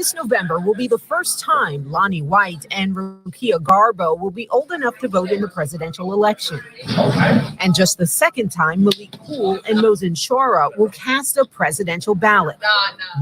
this November will be the first time Lonnie White and Rukia Garbo will be old enough to vote in the presidential election. And just the second time Malik Cool and Mosin Shora will cast a presidential ballot.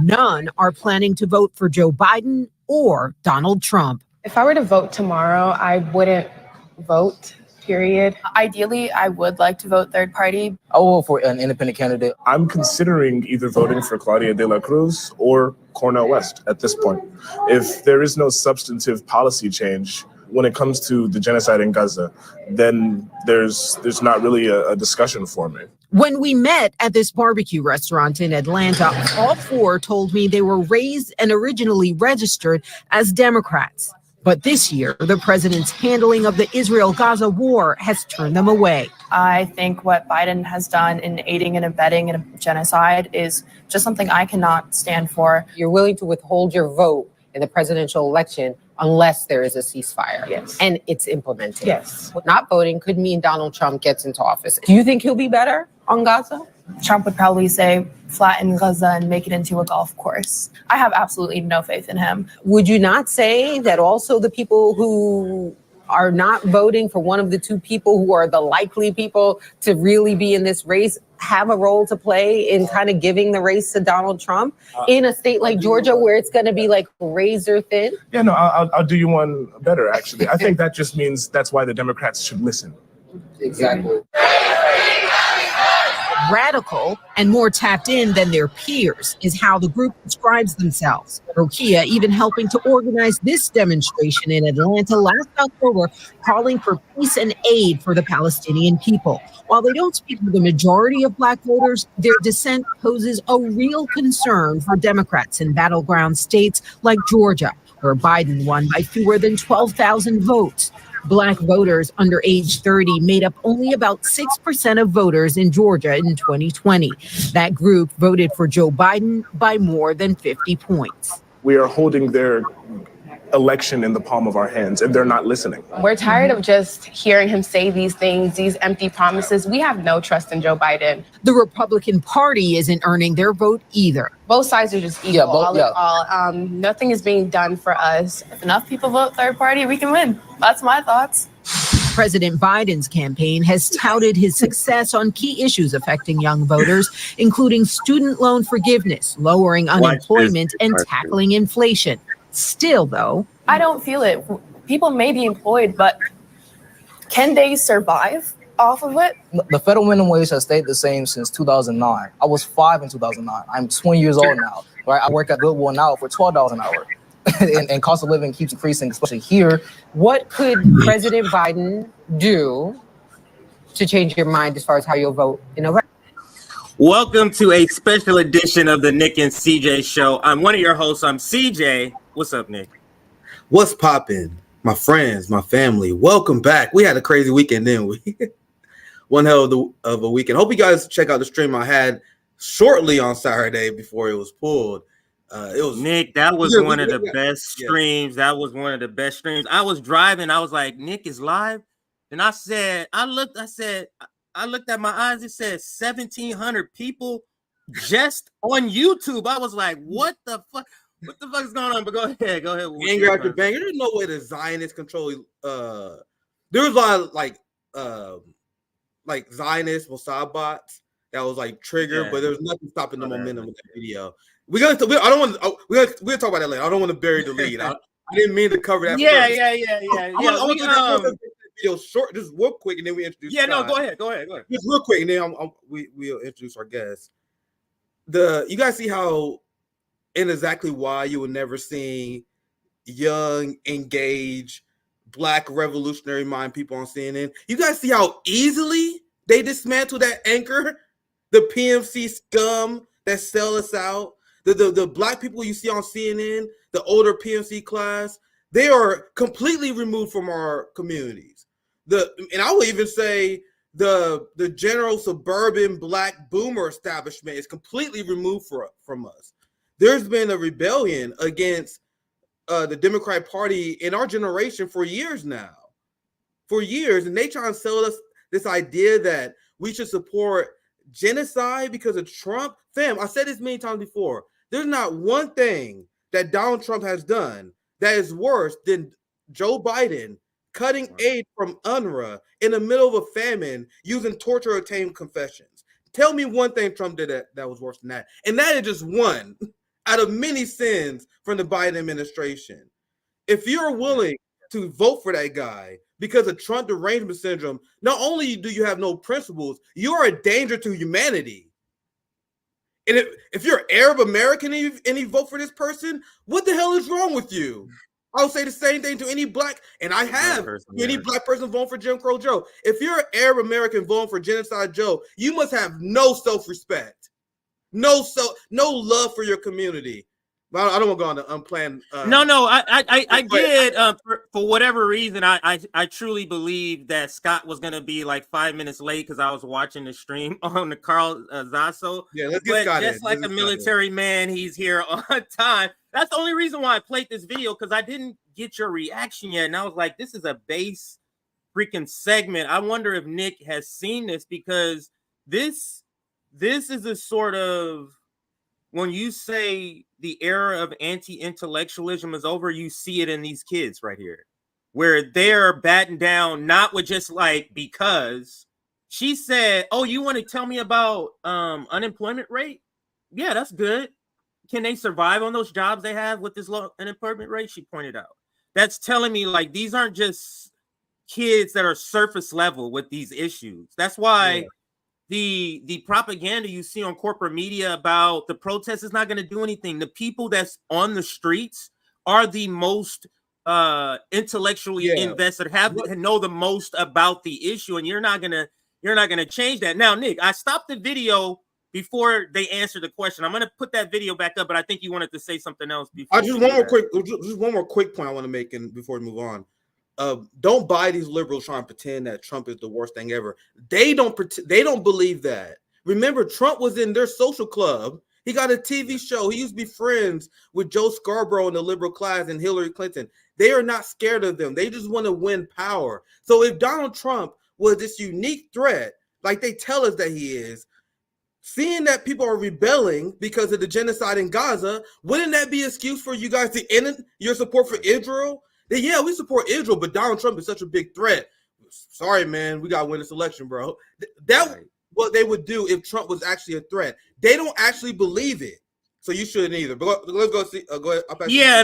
None are planning to vote for Joe Biden or Donald Trump. If I were to vote tomorrow, I wouldn't vote, period. Ideally, I would like to vote third party. I will for an independent candidate. I'm considering either voting for Claudia de la Cruz or Cornell West at this point. If there is no substantive policy change when it comes to the genocide in Gaza, then there's not really a discussion for me. When we met at this barbecue restaurant in Atlanta, all four told me they were raised and originally registered as Democrats. But this year, the president's handling of the Israel-Gaza war has turned them away. I think what Biden has done in aiding and abetting in a genocide is just something I cannot stand for. You're willing to withhold your vote in the presidential election unless there is a ceasefire. Yes. And it's implemented. Yes. Not voting could mean Donald Trump gets into office. Do you think he'll be better on Gaza? Trump would probably say flatten Gaza and make it into a golf course. I have absolutely no faith in him. Would you not say that also the people who are not voting for one of the two people who are the likely people to really be in this race have a role to play in kind of giving the race to Donald Trump in a state like Georgia where it's going to be like razor thin? Yeah, no, I'll do you one better, actually. I think that just means that's why the Democrats should listen. Exactly. Radical and more tapped in than their peers is how the group describes themselves. Rukia even helping to organize this demonstration in Atlanta last October, calling for peace and aid for the Palestinian people. While they don't speak for the majority of Black voters, their dissent poses a real concern for Democrats in battleground states like Georgia, where Biden won by fewer than 12,000 votes. Black voters under age 30 made up only about 6% of voters in Georgia in 2020. That group voted for Joe Biden by more than 50 points. We are holding their election in the palm of our hands, and they're not listening. We're tired of just hearing him say these things, these empty promises. We have no trust in Joe Biden. The Republican Party isn't earning their vote either. Both sides are just equal, all. Nothing is being done for us. If enough people vote third party, we can win. That's my thoughts. President Biden's campaign has touted his success on key issues affecting young voters, including student loan forgiveness, lowering unemployment, and tackling inflation. Still, though, I don't feel it. People may be employed, but can they survive off of it? The federal minimum wage has stayed the same since 2009. I was 5 in 2009. I'm 20 years old now. Right? I work at Goodwill now for $12 an hour. and cost of living keeps increasing, especially here. What could President Biden do to change your mind as far as how you'll vote in November? Welcome to a special edition of the Nick and CJ Show. I'm one of your hosts. I'm CJ. What's up, Nick? What's poppin'? My friends, my family, welcome back. We had a crazy weekend, didn't we? One hell of a weekend. Hope you guys check out the stream I had shortly on Saturday before it was pulled. It was Nick. That was one of the best streams. That was one of the best streams. I was driving. I was like, Nick is live, and I looked at my eyes. It said 1,700 people just on YouTube. I was like, what the fuck? What the fuck is going on? But go ahead. Banger after banger. There's no way the Zionists control. There was a lot of like Zionist Mossad bots that was like triggered, but there was nothing stopping the momentum of that video. We're gonna talk about that later. I don't want to bury the lead. I didn't mean to cover that. Yeah. I want to video short, just real quick, and then we introduce. Yeah, Scott. No, go ahead. Just real quick, and then we'll introduce our guests. You guys see how and exactly why you would never see young, engaged, Black revolutionary mind people on CNN. You guys see how easily they dismantle that anchor, the PMC scum that sell us out. The Black people you see on CNN, the older PMC class, they are completely removed from our communities. And I would even say the general suburban Black boomer establishment is completely removed from us. There's been a rebellion against the Democratic Party in our generation for years now. And they try to sell us this idea that we should support genocide because of Trump. Fam, I said this many times before. There's not one thing that Donald Trump has done that is worse than Joe Biden cutting aid from UNRWA in the middle of a famine using torture to obtain confessions? Tell me one thing Trump did that was worse than that. And that is just one out of many sins from the Biden administration. If you're willing to vote for that guy because of Trump derangement syndrome, not only do you have no principles, you're a danger to humanity. And if you're Arab American and you vote for this person, what the hell is wrong with you? I would say the same thing to any black, and I have any black person voting for Jim Crow Joe. If you're an Arab American voting for Genocide Joe, you must have no self-respect, no love for your community. I don't want to go on the unplanned. No, I did. For whatever reason, I truly believe that Scott was gonna be like 5 minutes late because I was watching the stream on the Carl Zasso. Yeah, let's get Scott just like a military man, he's here on time. That's the only reason why I played this video, because I didn't get your reaction yet, and I was like, this is a base freaking segment. I wonder if Nick has seen this, because this is a sort of, when you say the era of anti-intellectualism is over, you see it in these kids right here, where they're batting down, not with just like, because she said, oh, you want to tell me about unemployment rate? Yeah, that's good. Can they survive on those jobs they have with this low unemployment rate? She pointed out. That's telling me, like, these aren't just kids that are surface level with these issues. That's why the propaganda you see on corporate media about the protest is not going to do anything. The people that's on the streets are the most intellectually invested, know the most about the issue, and you're not gonna change that. Now, Nick, I stopped the video before they answer the question. I'm gonna put that video back up, but I think you wanted to say something else before. Just one more quick point I want to make, and before we move on. Don't buy these liberals trying to pretend that Trump is the worst thing ever. They don't believe that. Remember, Trump was in their social club. He got a TV show. He used to be friends with Joe Scarborough and the liberal class and Hillary Clinton. They are not scared of them. They just want to win power. So if Donald Trump was this unique threat, like they tell us that he is, seeing that people are rebelling because of the genocide in Gaza, wouldn't that be an excuse for you guys to end your support for Israel? Then, yeah, we support Israel, but Donald Trump is such a big threat. Sorry, man, we got to win this election, bro. That's what they would do if Trump was actually a threat. They don't actually believe it, so you shouldn't either. But let's go see. Go ahead. Yeah,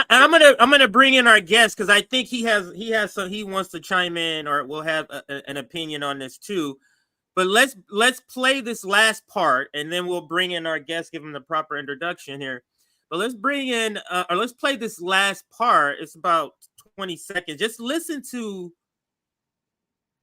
I'm gonna bring in our guest, because I think he wants to chime in, or will have an opinion on this too. But let's play this last part, and then we'll bring in our guest, give him the proper introduction here. But let's bring in, or let's play this last part. It's about 20 seconds. Just listen to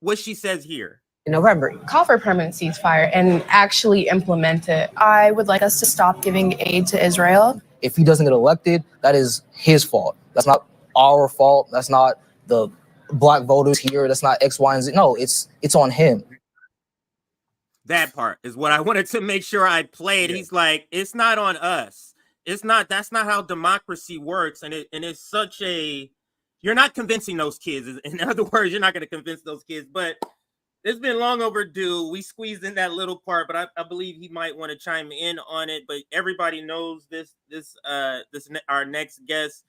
what she says here. In November, Call for a permanent ceasefire and actually implement it. I would like us to stop giving aid to Israel. If he doesn't get elected, that is his fault. That's not our fault. That's not the black voters here. That's not X, Y, and Z. No, it's on him. That part is what I wanted to make sure I played. Yeah. He's like, it's not on us. It's not. That's not how democracy works. And it's such a, you're not convincing those kids. In other words, you're not going to convince those kids. But it's been long overdue. We squeezed in that little part, but I believe he might want to chime in on it. But everybody knows this our next guest,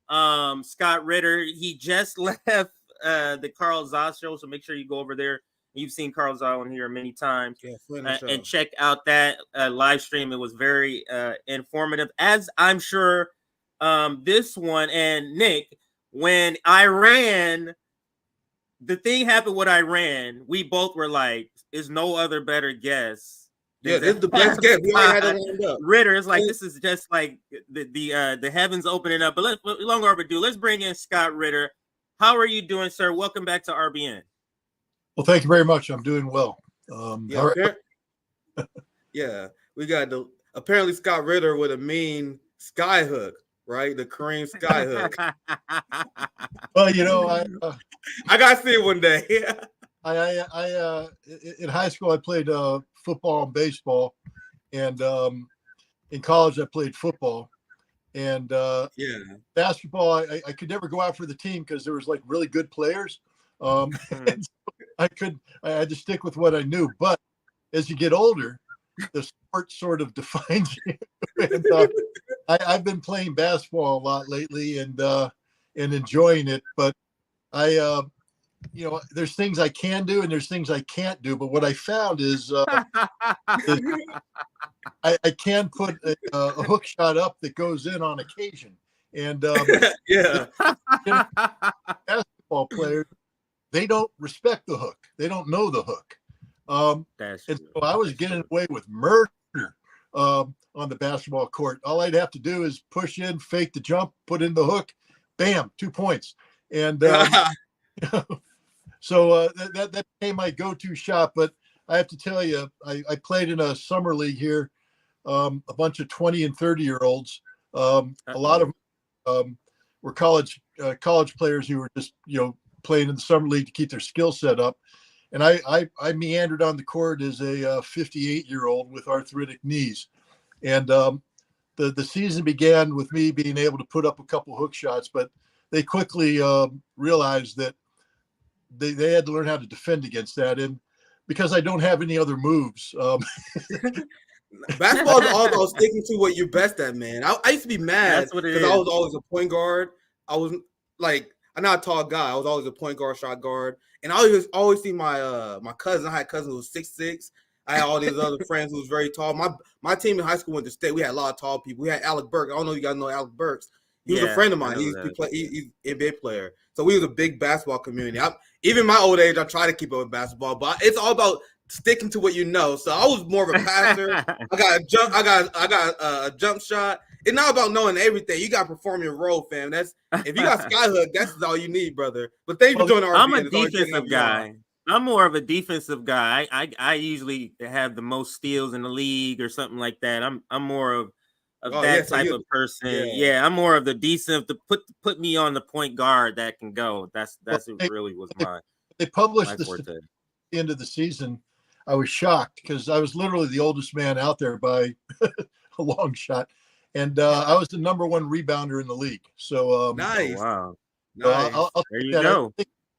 Scott Ritter. He just left the Carl Zaz show, so make sure you go over there. You've seen Carl Zaz on here many times, and check out that live stream. It was very informative, as I'm sure this one. And Nick, when Iran, the thing happened with Iran, we both were like, "Is no other better guess." Yeah, this is the best guess. We already had it lined up. Ritter is like, this is just like the heavens opening up. But long overdue. Let's bring in Scott Ritter. How are you doing, sir? Welcome back to RBN. Well, thank you very much. I'm doing well. Yeah, we got apparently Scott Ritter with a mean skyhook, right? The Kareem skyhook. Well, you know, I gotta see it one day. I in high school I played football and baseball, and in college I played football, and basketball I could never go out for the team because there was like really good players. And I had to stick with what I knew. But as you get older, the sport sort of defines you. And, I've been playing basketball a lot lately and enjoying it, but I there's things I can do and there's things I can't do. But what I found is I can put a hook shot up that goes in on occasion. And yeah, basketball players, they don't respect the hook. They don't know the hook. And so I was getting away with murder on the basketball court. All I'd have to do is push in, fake the jump, put in the hook, bam, 2 points. And so that became my go-to shot. But I have to tell you, I played in a summer league here, a bunch of 20 and 30-year-olds. A lot of were college players who were just playing in the summer league to keep their skill set up. And I meandered on the court as a 58-year-old with arthritic knees. And the season began with me being able to put up a couple hook shots, but they quickly realized that they had to learn how to defend against that. And because I don't have any other moves. Basketball is all about sticking to what you're best at, man. I used to be mad because I was always a point guard. I was like, I'm not a tall guy. I was always a point guard, shot guard. And I always see my cousin. I had a cousin who was 6'6". I had all these other friends who was very tall. My team in high school went to state. We had a lot of tall people. We had Alec Burks. I don't know if you guys know Alec Burks. He was a friend of mine. He's an NBA player. So we was a big basketball community. Even my old age, I try to keep up with basketball, but it's all about sticking to what you know. So I was more of a passer. I got a jump shot. It's not about knowing everything. You got to perform your role, fam. If you got skyhook, that's all you need, brother. But thanks for joining our. I'm a defensive guy. I'm more of a defensive guy. I usually have the most steals in the league or something like that. I'm more of that type of person. Yeah, I'm more of the decent to put me on the point guard that can go. That's what really was my. They published this at the end of the season. I was shocked because I was literally the oldest man out there by a long shot, and I was the number one rebounder in the league. So nice. Wow. So nice. There you go.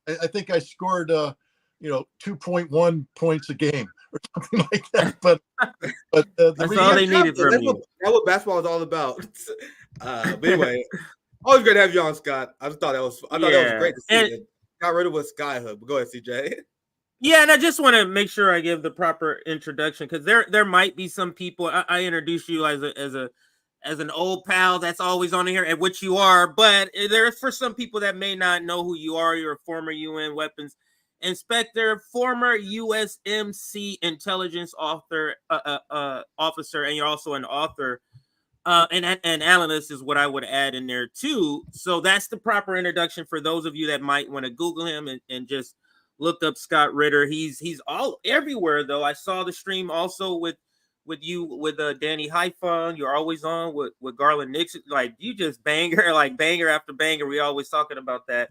I think I scored 2.1 points a game or something like that. But that's all they needed from you. That's what basketball is all about. But anyway, always great to have you on, Scott. I just thought that was great to see. Got rid of a skyhook. But go ahead, CJ. Yeah, and I just want to make sure I give the proper introduction because there might be some people. I introduce you as an old pal that's always on here, at which you are. But there's for some people that may not know who you are. You're a former UN weapons inspector, former USMC intelligence officer, and you're also an author. And analyst is what I would add in there too. So that's the proper introduction for those of you that might want to Google him and just look up Scott Ritter. He's all everywhere though. I saw the stream also with you with Danny Haifa. You're always on with Garland Nixon. Like you just banger after banger. We always talking about that.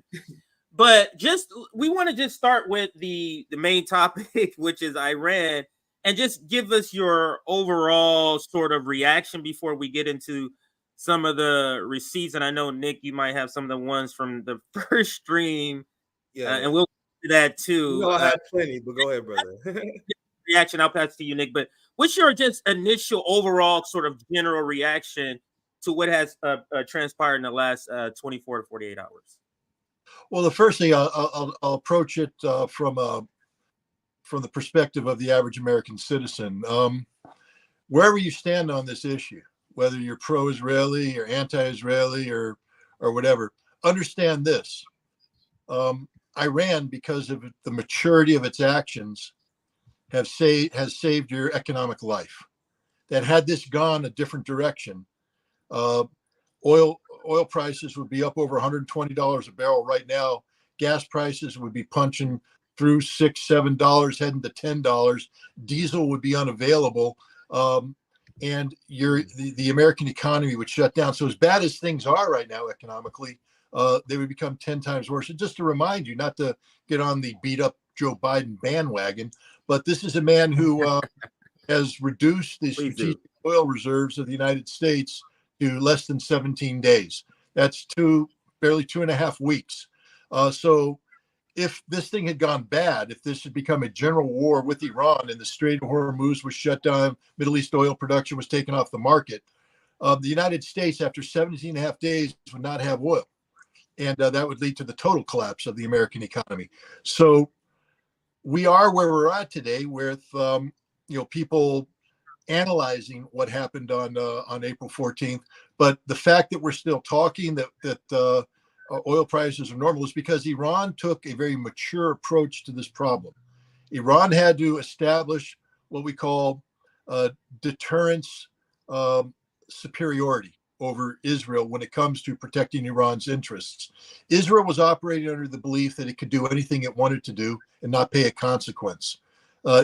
But we want to just start with the main topic, which is Iran, and just give us your overall sort of reaction before we get into some of the receipts. And I know, Nick, you might have some of the ones from the first stream. Yeah. And we'll do that too. I had plenty, but go ahead, brother. Reaction, I'll pass to you, Nick. But what's your just initial overall sort of general reaction to what has transpired in the last 24 to 48 hours? Well, the first thing I'll approach it from the perspective of the average American citizen. Wherever you stand on this issue, whether you're pro-Israeli or anti-Israeli or whatever, understand this: Iran, because of the maturity of its actions, has saved your economic life. That had this gone a different direction, oil prices would be up over $120 a barrel right now. Gas prices would be punching through $6, $7, heading to $10. Diesel would be unavailable, and the American economy would shut down. So as bad as things are right now economically, they would become 10 times worse. And just to remind you, not to get on the beat up Joe Biden bandwagon, but this is a man who has reduced the strategic oil reserves of the United States to less than 17 days. That's barely 2.5 weeks. So if this thing had gone bad, if this had become a general war with Iran and the Strait of Hormuz was shut down, Middle East oil production was taken off the market, the United States, after 17 and a half days, would not have oil. And that would lead to the total collapse of the American economy. So we are where we're at today with, people analyzing what happened on April 14th. But the fact that we're still talking that oil prices are normal is because Iran took a very mature approach to this problem. Iran had to establish what we call deterrence superiority over Israel when it comes to protecting Iran's interests. Israel was operating under the belief that it could do anything it wanted to do and not pay a consequence.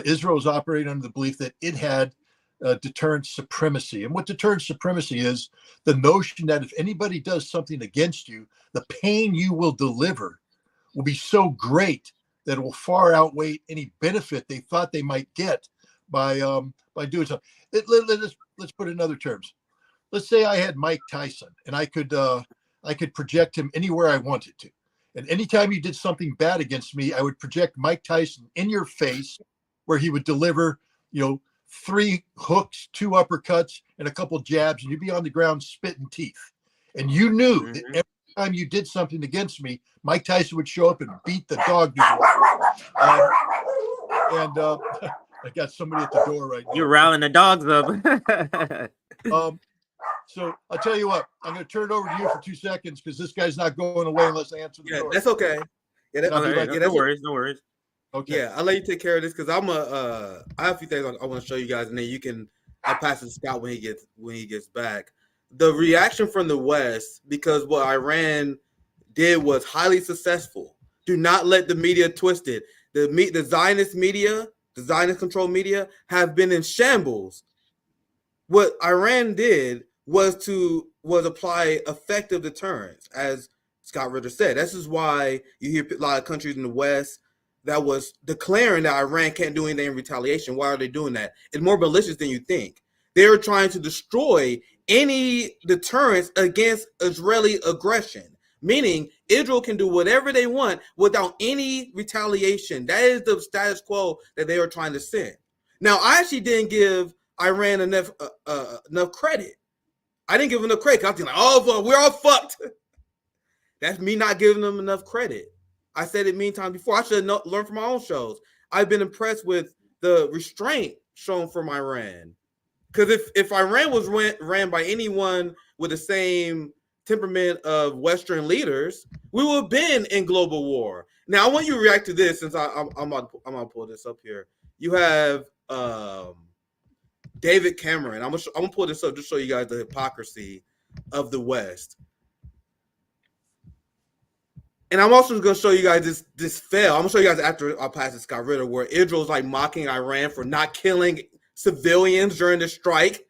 Israel was operating under the belief that it had deterrence supremacy. And what deterrence supremacy is, the notion that if anybody does something against you, the pain you will deliver will be so great that it will far outweigh any benefit they thought they might get by doing something. Let's put it in other terms. Let's say I had Mike Tyson and I could project him anywhere I wanted to. And anytime you did something bad against me, I would project Mike Tyson in your face where he would deliver, 3 hooks, 2 uppercuts, and a couple jabs, and you'd be on the ground spitting teeth. And you knew that every time you did something against me, Mike Tyson would show up and beat the dog. I got somebody at the door right now. You're riling the dogs up. So I'll tell you what, I'm going to turn it over to you for 2 seconds because this guy's not going away unless I answer the door. That's okay. No worries. Okay. Yeah, I'll let you take care of this because I have a few things I want to show you guys, and then I'll pass it to Scott when he gets back. The reaction from the West, because what Iran did was highly successful. Do not let the media twist it. The Zionist media, the Zionist controlled media, have been in shambles. What Iran did was apply effective deterrence, as Scott Ritter said. This is why you hear a lot of countries in the West that was declaring that Iran can't do anything in retaliation. Why are they doing that? It's more malicious than you think. They're trying to destroy any deterrence against Israeli aggression, meaning Israel can do whatever they want without any retaliation. That is the status quo that they are trying to send. Now, I actually didn't give Iran enough credit. I didn't give them enough credit. I was like, oh, we're all fucked. That's me not giving them enough credit. I said it many times before. I should have learned from my own shows. I've been impressed with the restraint shown from Iran. Because if Iran was ran by anyone with the same temperament of Western leaders, we would have been in global war. Now, I want you to react to this since I'm going to pull this up here. You have David Cameron. I'm gonna pull this up to show you guys the hypocrisy of the West. And I'm also going to show you guys this fail. I'm going to show you guys after I pass to Scott Ritter, where Israel's like mocking Iran for not killing civilians during the strike.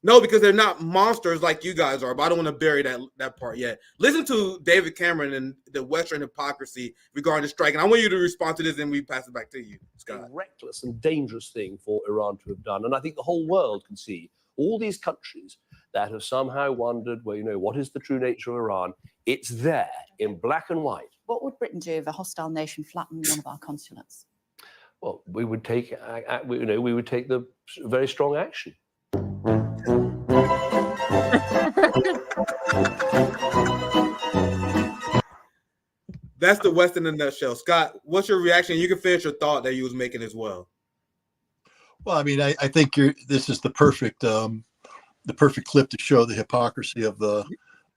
No, because they're not monsters like you guys are. But I don't want to bury that part yet. Listen to David Cameron and the Western hypocrisy regarding the strike. And I want you to respond to this, and we pass it back to you, Scott. A reckless and dangerous thing for Iran to have done. And I think the whole world can see all these countries that have somehow wondered, well, what is the true nature of Iran? It's there in black and white. What would Britain do if a hostile nation flattened one of our consulates? Well, we would take the very strong action. That's the West in a nutshell. Scott, what's your reaction? You can finish your thought that you was making as well. Well, I mean, I think this is the perfect clip to show the hypocrisy of the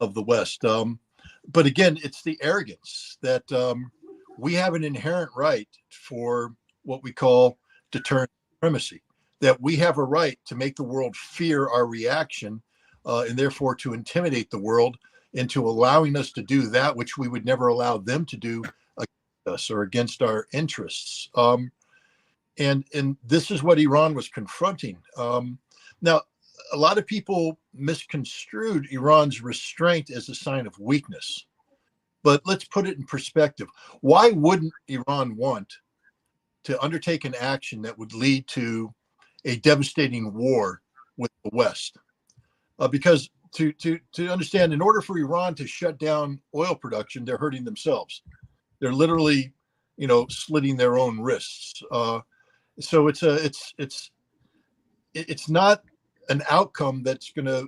West. But again, it's the arrogance that we have an inherent right for what we call deterrent supremacy, that we have a right to make the world fear our reaction and therefore to intimidate the world into allowing us to do that which we would never allow them to do against us or against our interests. And this is what Iran was confronting. Now, a lot of people misconstrued Iran's restraint as a sign of weakness. But let's put it in perspective. Why wouldn't Iran want to undertake an action that would lead to a devastating war with the West? Because to understand, in order for Iran to shut down oil production, they're hurting themselves. They're literally, slitting their own wrists. So it's not an outcome that's going to,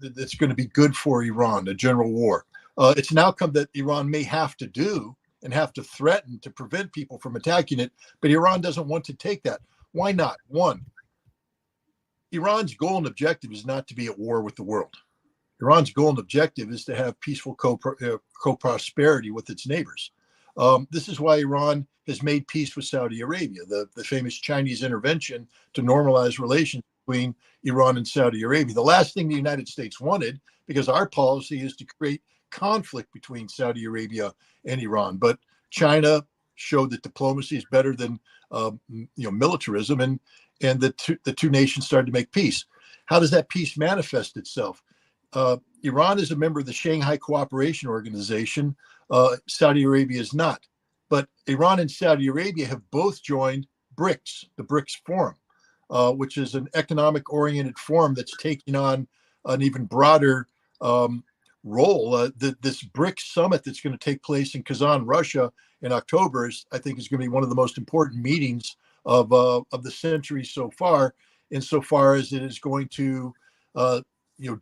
that's going to be good for Iran, a general war. It's an outcome that Iran may have to do and have to threaten to prevent people from attacking it, but Iran doesn't want to take that. Why not? One, Iran's goal and objective is not to be at war with the world. Iran's goal and objective is to have peaceful co-prosperity with its neighbors. This is why Iran has made peace with Saudi Arabia, the famous Chinese intervention to normalize relations between Iran and Saudi Arabia. The last thing the United States wanted, because our policy is to create conflict between Saudi Arabia and Iran. But China showed that diplomacy is better than militarism, and the two nations started to make peace. How does that peace manifest itself? Iran is a member of the Shanghai Cooperation Organization. Saudi Arabia is not. But Iran and Saudi Arabia have both joined BRICS, the BRICS Forum, which is an economic-oriented forum that's taking on an even broader role. This BRICS summit that's going to take place in Kazan, Russia, in October I think is going to be one of the most important meetings of the century so far, insofar as it is going to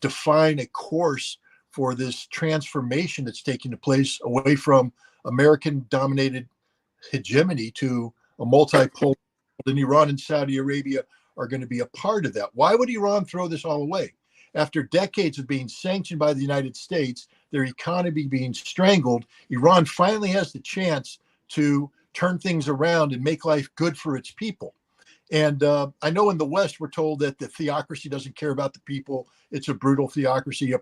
define a course for this transformation that's taking place away from American-dominated hegemony to a multipolar. And Iran and Saudi Arabia are going to be a part of that. Why would Iran throw this all away? After decades of being sanctioned by the United States, their economy being strangled, Iran finally has the chance to turn things around and make life good for its people. And I know in the West, we're told that the theocracy doesn't care about the people. It's a brutal theocracy.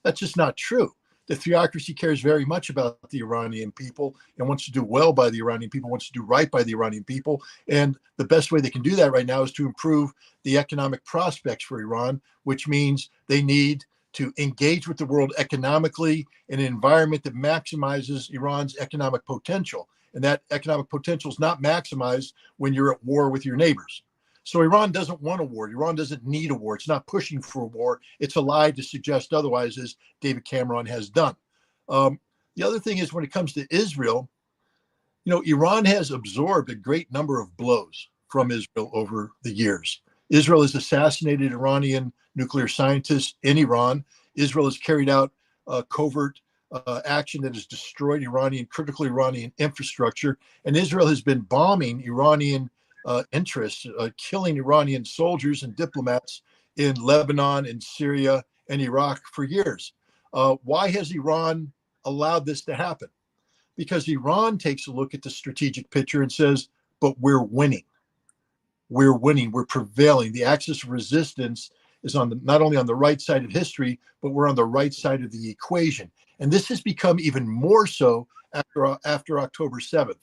That's just not true. The theocracy cares very much about the Iranian people and wants to do well by the Iranian people, wants to do right by the Iranian people. And the best way they can do that right now is to improve the economic prospects for Iran, which means they need to engage with the world economically in an environment that maximizes Iran's economic potential. And that economic potential is not maximized when you're at war with your neighbors. So Iran doesn't want a war. Iran doesn't need a war. It's not pushing for a war. It's a lie to suggest otherwise, as David Cameron has done. The other thing is, when it comes to Israel, Iran has absorbed a great number of blows from Israel over the years. Israel has assassinated Iranian nuclear scientists in Iran. Israel has carried out covert action that has destroyed critical Iranian infrastructure. And Israel has been bombing Iranian interests, killing Iranian soldiers and diplomats in Lebanon and Syria and Iraq for years. Why has Iran allowed this to happen? Because Iran takes a look at the strategic picture and says, but we're winning. We're winning. We're prevailing. The axis of resistance is not only on the right side of history, but we're on the right side of the equation. And this has become even more so after October 7th.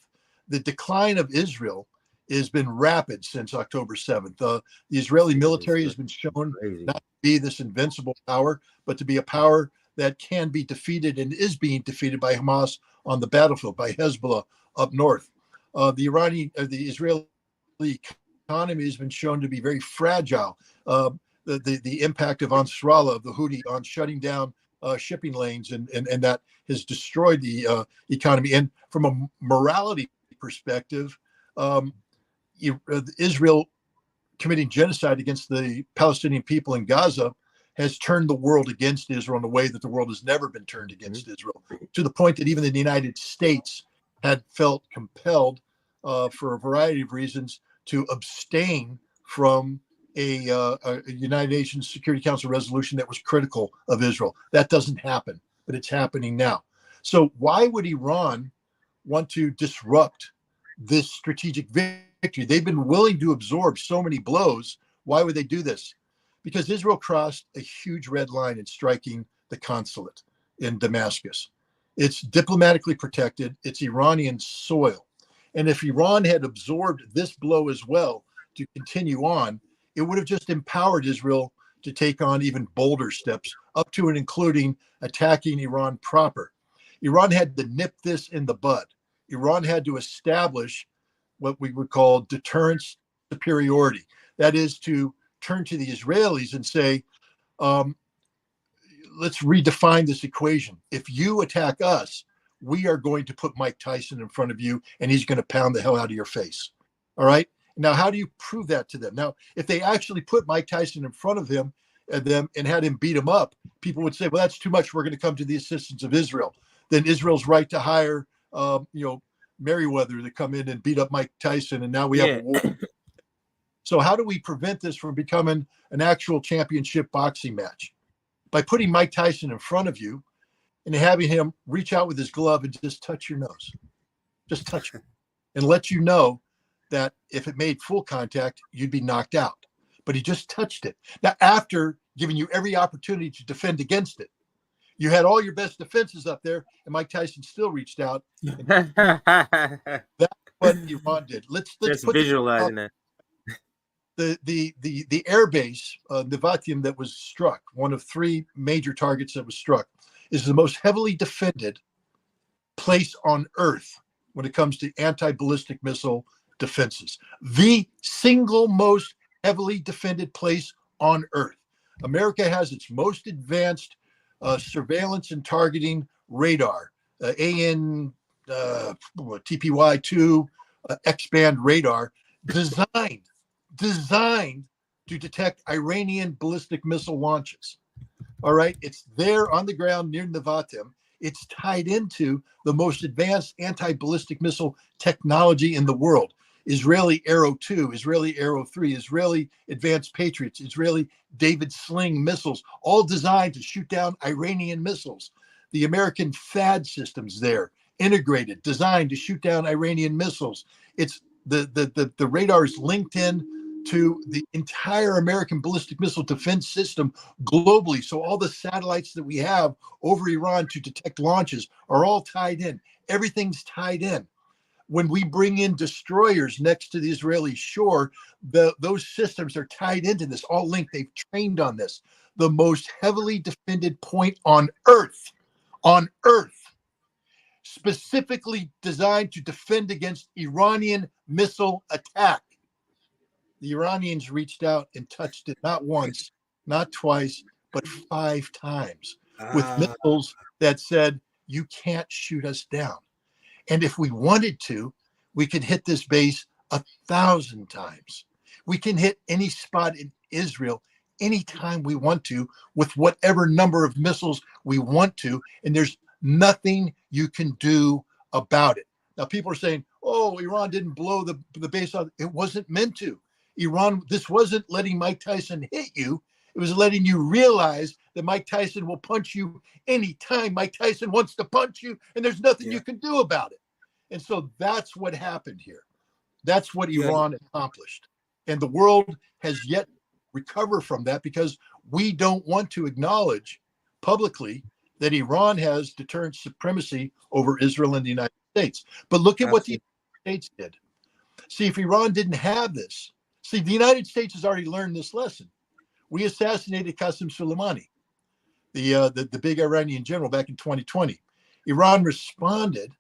The decline of Israel has been rapid since October 7th. The Israeli military has been shown not to be this invincible power, but to be a power that can be defeated and is being defeated by Hamas on the battlefield, by Hezbollah up north. The Israeli economy has been shown to be very fragile. The impact of Ansarallah, of the Houthi, on shutting down shipping lanes, and that has destroyed the economy. And from a morality perspective, Israel committing genocide against the Palestinian people in Gaza has turned the world against Israel in a way that the world has never been turned against Israel, to the point that even the United States had felt compelled, for a variety of reasons, to abstain from a United Nations Security Council resolution that was critical of Israel. That doesn't happen, but it's happening now. So why would Iran want to disrupt this strategic victory? They've been willing to absorb so many blows. Why would they do this? Because Israel crossed a huge red line in striking the consulate in Damascus. It's diplomatically protected. It's Iranian soil. And if Iran had absorbed this blow as well to continue on, it would have just empowered Israel to take on even bolder steps, up to and including attacking Iran proper. Iran had to nip this in the bud. Iran had to establish what we would call deterrence superiority. That is, to turn to the Israelis and say, let's redefine this equation. If you attack us, we are going to put Mike Tyson in front of you, and he's going to pound the hell out of your face. All right? Now, how do you prove that to them? Now, if they actually put Mike Tyson in front of him, at them and had him beat them up, people would say, well, that's too much. We're going to come to the assistance of Israel. Then Israel's right to hire, Merriweather to come in and beat up Mike Tyson. And now we have a war. So how do we prevent this from becoming an actual championship boxing match? By putting Mike Tyson in front of you and having him reach out with his glove and just touch your nose. Just touch it and let you know that if it made full contact, you'd be knocked out. But he just touched it. Now, after giving you every opportunity to defend against it, you had all your best defenses up there, and Mike Tyson still reached out. That's what Iran did. Let's just put visualizing that. The air base, Nevatim, that was struck, one of 3 major targets that was struck, is the most heavily defended place on Earth when it comes to anti-ballistic missile defenses. The single most heavily defended place on Earth. America has its most advanced surveillance and targeting radar, TPY-2 X-band radar, designed to detect Iranian ballistic missile launches. All right, it's there on the ground near Nevatim. It's tied into the most advanced anti-ballistic missile technology in the world. Israeli Arrow 2, Israeli Arrow 3, Israeli Advanced Patriots, Israeli David Sling missiles, all designed to shoot down Iranian missiles. The American THAAD systems there, integrated, designed to shoot down Iranian missiles. It's the radar is linked in to the entire American ballistic missile defense system globally. So all the satellites that we have over Iran to detect launches are all tied in. Everything's tied in. When we bring in destroyers next to the Israeli shore, those systems are tied into this, all linked. They've trained on this. The most heavily defended point on Earth, specifically designed to defend against Iranian missile attack. The Iranians reached out and touched it not once, not twice, but 5 times with missiles that said, you can't shoot us down. And if we wanted to, we could hit this base 1,000 times. We can hit any spot in Israel anytime we want to with whatever number of missiles we want to. And there's nothing you can do about it. Now, people are saying, oh, Iran didn't blow the base out. It wasn't meant to. Iran, this wasn't letting Mike Tyson hit you. It was letting you realize that Mike Tyson will punch you anytime Mike Tyson wants to punch you, and there's nothing you can do about it. And so that's what happened here. That's what Iran accomplished. And the world has yet to recover from that because we don't want to acknowledge publicly that Iran has deterrent supremacy over Israel and the United States. But look at what the United States did. See, if Iran didn't have this, see, the United States has already learned this lesson. We assassinated Qasem Soleimani, the big Iranian general, back in 2020. Iran responded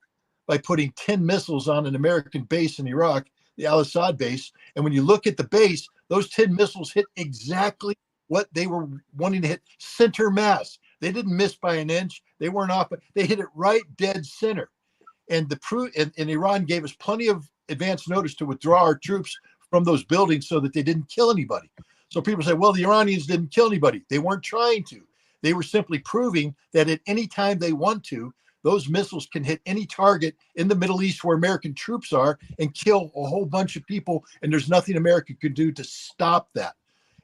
by putting 10 missiles on an American base in Iraq, the Al-Assad base. And when you look at the base, those 10 missiles hit exactly what they were wanting to hit, center mass. They didn't miss by an inch. They weren't off, but they hit it right dead center. And Iran gave us plenty of advance notice to withdraw our troops from those buildings so that they didn't kill anybody. So people say, well, the Iranians didn't kill anybody. They weren't trying to. They were simply proving that at any time they want to, those missiles can hit any target in the Middle East where American troops are and kill a whole bunch of people. And there's nothing America could do to stop that.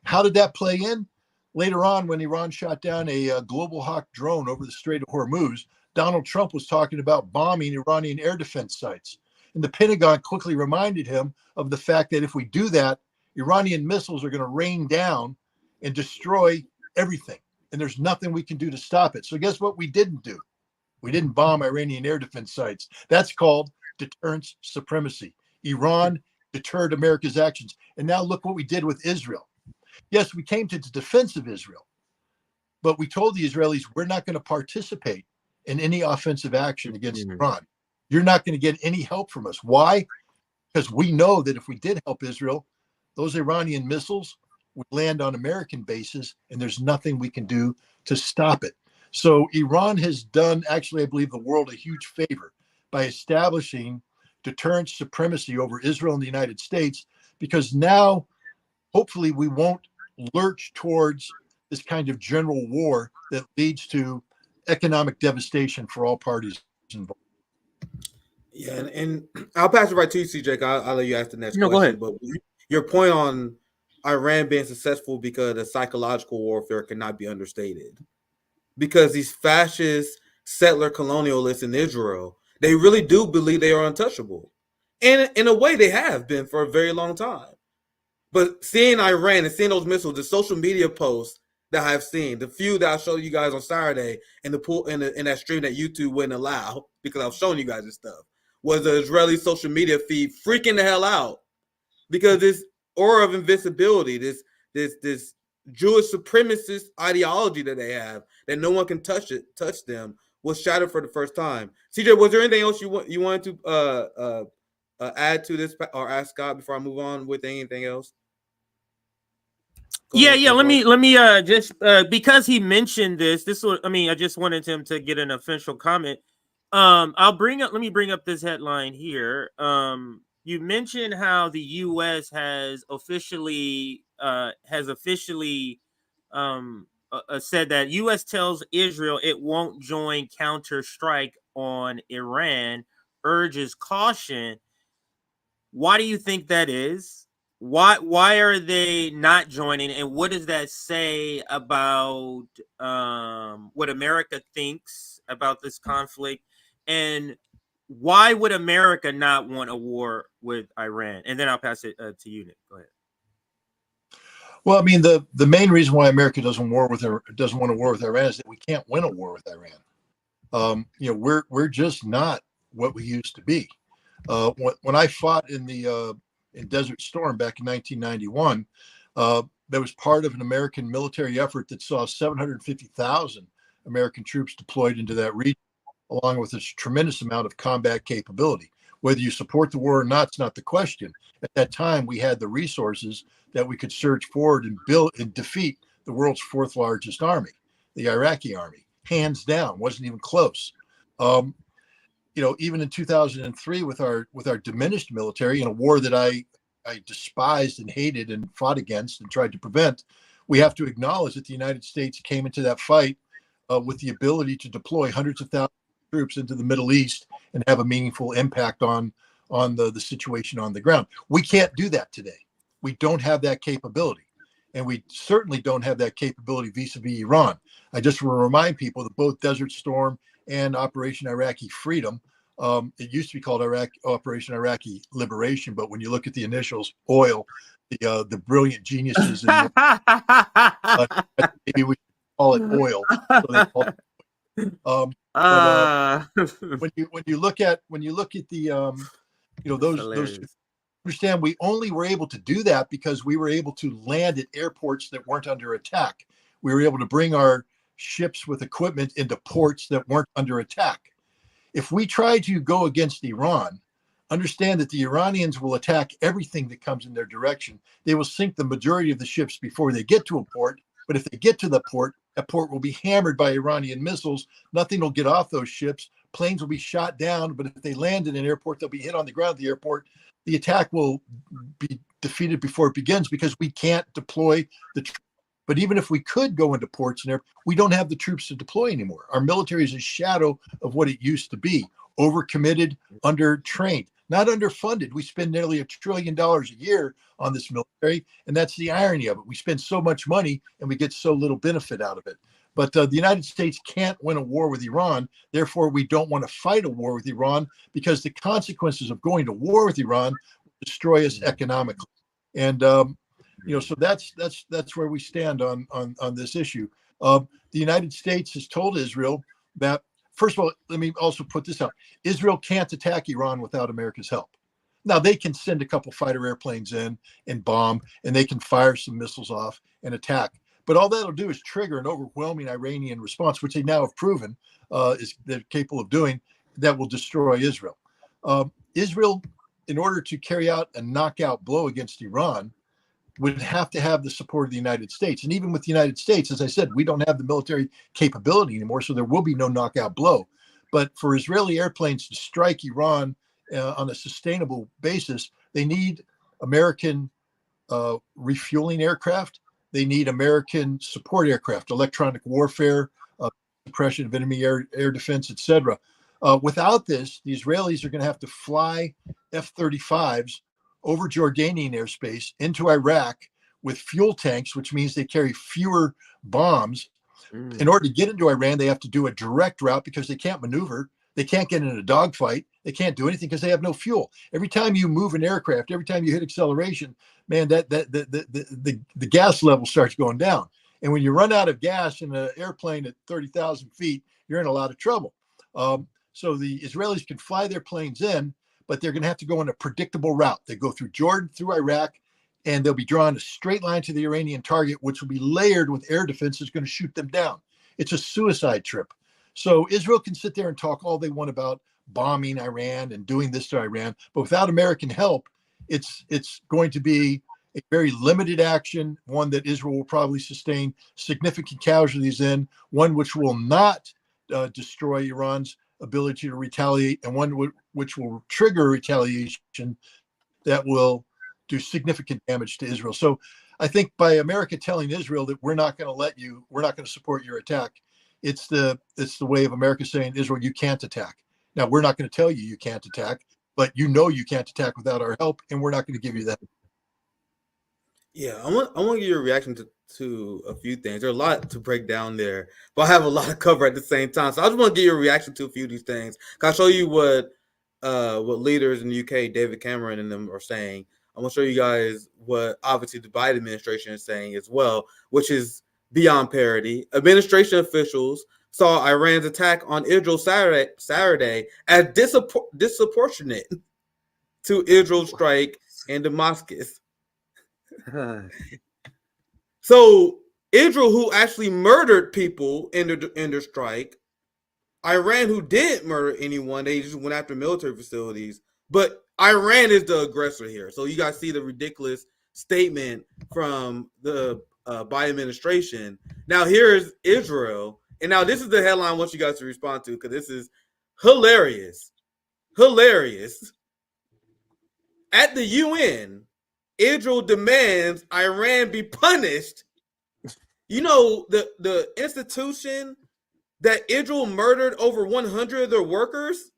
How did that play in? Later on, when Iran shot down a Global Hawk drone over the Strait of Hormuz, Donald Trump was talking about bombing Iranian air defense sites. And the Pentagon quickly reminded him of the fact that if we do that, Iranian missiles are going to rain down and destroy everything. And there's nothing we can do to stop it. So guess what we didn't do? We didn't bomb Iranian air defense sites. That's called deterrence supremacy. Iran deterred America's actions. And now look what we did with Israel. Yes, we came to the defense of Israel, but we told the Israelis, we're not going to participate in any offensive action against Iran. You're not going to get any help from us. Why? Because we know that if we did help Israel, those Iranian missiles would land on American bases, and there's nothing we can do to stop it. So Iran has done, actually, I believe, the world a huge favor by establishing deterrent supremacy over Israel and the United States, because now, hopefully, we won't lurch towards this kind of general war that leads to economic devastation for all parties involved. Yeah, and I'll pass it right to you, CJ. I'll let you ask the next No, question. go ahead. But your point on Iran being successful because the psychological warfare cannot be understated. Because these fascist settler colonialists in Israel, they really do believe they are untouchable. And in a way, they have been for a very long time. But seeing Iran and seeing those missiles, the social media posts that I've seen, the few that I showed you guys on Saturday in the pool in that stream that YouTube wouldn't allow because I was showing you guys this stuff, was the Israeli social media feed freaking the hell out because this aura of invincibility, this Jewish supremacist ideology that they have, that no one can touch them, was shattered for the first time. CJ, was there anything else you wanted to add to this or ask Scott before I move on with anything else? Yeah. Let me just because he mentioned this was, I mean, I just wanted him to get an official comment. Let me bring up this headline here. You mentioned how the U.S. has officially said that U.S. tells Israel it won't join counter-strike on Iran, urges caution. Why do you think that is? Why are they not joining? And what does that say about what America thinks about this conflict? And why would America not want a war with Iran? And then I'll pass it to you, Nick. Go ahead. Well, I mean, the main reason why America doesn't want a war with Iran is that we can't win a war with Iran. We're just not what we used to be. When I fought in Desert Storm back in 1991, that was part of an American military effort that saw 750,000 American troops deployed into that region, along with a tremendous amount of combat capability. Whether you support the war or not, it's not the question. At that time, we had the resources that we could surge forward and build and defeat the world's fourth largest army, the Iraqi army, hands down, wasn't even close. Even in 2003, with our diminished military in a war that I despised and hated and fought against and tried to prevent, we have to acknowledge that the United States came into that fight with the ability to deploy hundreds of thousands of troops into the Middle East and have a meaningful impact on the situation on the ground. We can't do that today. We don't have that capability. And we certainly don't have that capability vis-a-vis Iran. I just want to remind people that both Desert Storm and Operation Iraqi Freedom, it used to be called Operation Iraqi Liberation, but when you look at the initials, oil, the brilliant geniuses, maybe we should call it oil. So they call it, when you look at the those, understand we only were able to do that because we were able to land at airports that weren't under attack. We were able to bring our ships with equipment into ports that weren't under attack. If we try to go against Iran, understand that the Iranians will attack everything that comes in their direction. They will sink the majority of the ships before they get to a port. But if they get to the port, that port will be hammered by Iranian missiles. Nothing will get off those ships. Planes will be shot down. But if they land in an airport, they'll be hit on the ground at the airport. The attack will be defeated before it begins because we can't deploy the troops. But even if we could go into ports and we don't have the troops to deploy anymore. Our military is a shadow of what it used to be. Overcommitted, undertrained, not underfunded. We spend nearly $1 trillion a year on this military, and that's the irony of it. We spend so much money and we get so little benefit out of it. But the United States can't win a war with Iran. Therefore, we don't want to fight a war with Iran because the consequences of going to war with Iran will destroy us economically. And so that's where we stand on this issue. The United States has told Israel that, first of all, let me also put this out. Israel can't attack Iran without America's help. Now, they can send a couple fighter airplanes in and bomb, and they can fire some missiles off and attack. But all that'll do is trigger an overwhelming Iranian response, which they now have proven they're capable of doing, that will destroy Israel. Israel, in order to carry out a knockout blow against Iran, would have to have the support of the United States. And even with the United States, as I said, we don't have the military capability anymore, so there will be no knockout blow. But for Israeli airplanes to strike Iran on a sustainable basis, they need American refueling aircraft. They need American support aircraft, electronic warfare, suppression of enemy air defense, etc. Without this, the Israelis are going to have to fly F-35s over Jordanian airspace into Iraq with fuel tanks, which means they carry fewer bombs. In order to get into Iran, they have to do a direct route because they can't maneuver. They can't get in a dogfight. They can't do anything because they have no fuel. Every time you move an aircraft, every time you hit acceleration, man, the gas level starts going down. And when you run out of gas in an airplane at 30,000 feet, you're in a lot of trouble. So the Israelis can fly their planes in, but they're going to have to go on a predictable route. They go through Jordan, through Iraq, and they'll be drawing a straight line to the Iranian target, which will be layered with air defense that's going to shoot them down. It's a suicide trip. So Israel can sit there and talk all they want about bombing Iran and doing this to Iran, but without American help, it's going to be a very limited action, one that Israel will probably sustain significant casualties in, one which will not destroy Iran's ability to retaliate, and one which will trigger retaliation that will do significant damage to Israel. So I think by America telling Israel that we're not going to support your attack, it's the way of America saying, Israel, you can't attack. Now, we're not going to tell you you can't attack, but you can't attack without our help, and we're not going to give you that. Yeah, I want to get your reaction to a few things. There's a lot to break down there, but I have a lot to cover at the same time. So I just want to get your reaction to a few of these things. I'll show you what leaders in the UK, David Cameron and them, are saying. I'm going to show you guys what obviously the Biden administration is saying as well, which is beyond parody. Administration officials saw Iran's attack on Israel Saturday as disproportionate to Israel's strike in Damascus. So Israel, who actually murdered people in their strike, Iran, who didn't murder anyone, they just went after military facilities. But Iran is the aggressor here. So you guys see the ridiculous statement from the Biden administration. Now here's Israel. And now this is the headline I want you guys to respond to, because this is hilarious. Hilarious. At the UN, Israel demands Iran be punished. You know, the institution that Israel murdered over 100 of their workers,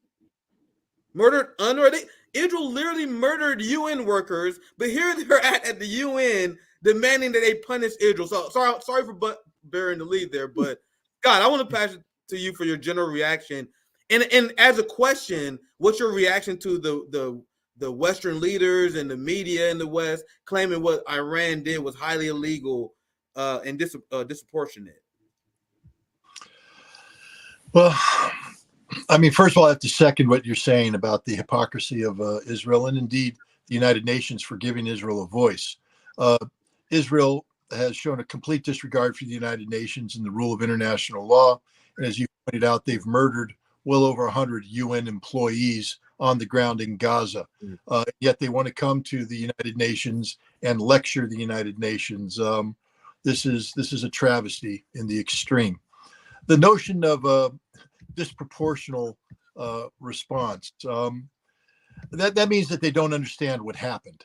murdered UNRWA. Israel literally murdered UN workers, but here they're at the UN demanding that they punish Israel. So sorry for bearing the lead there, but God, I want to pass it to you for your general reaction. And as a question, what's your reaction to the Western leaders and the media in the West claiming what Iran did was highly illegal and disproportionate? Well, I mean, first of all, I have to second what you're saying about the hypocrisy of Israel, and indeed the United Nations for giving Israel a voice. Israel has shown a complete disregard for the United Nations and the rule of international law. And as you pointed out, they've murdered well over 100 UN employees on the ground in Gaza. Yet they want to come to the United Nations and lecture the United Nations. This is a travesty in the extreme. The notion of a disproportional response, that means that they don't understand what happened.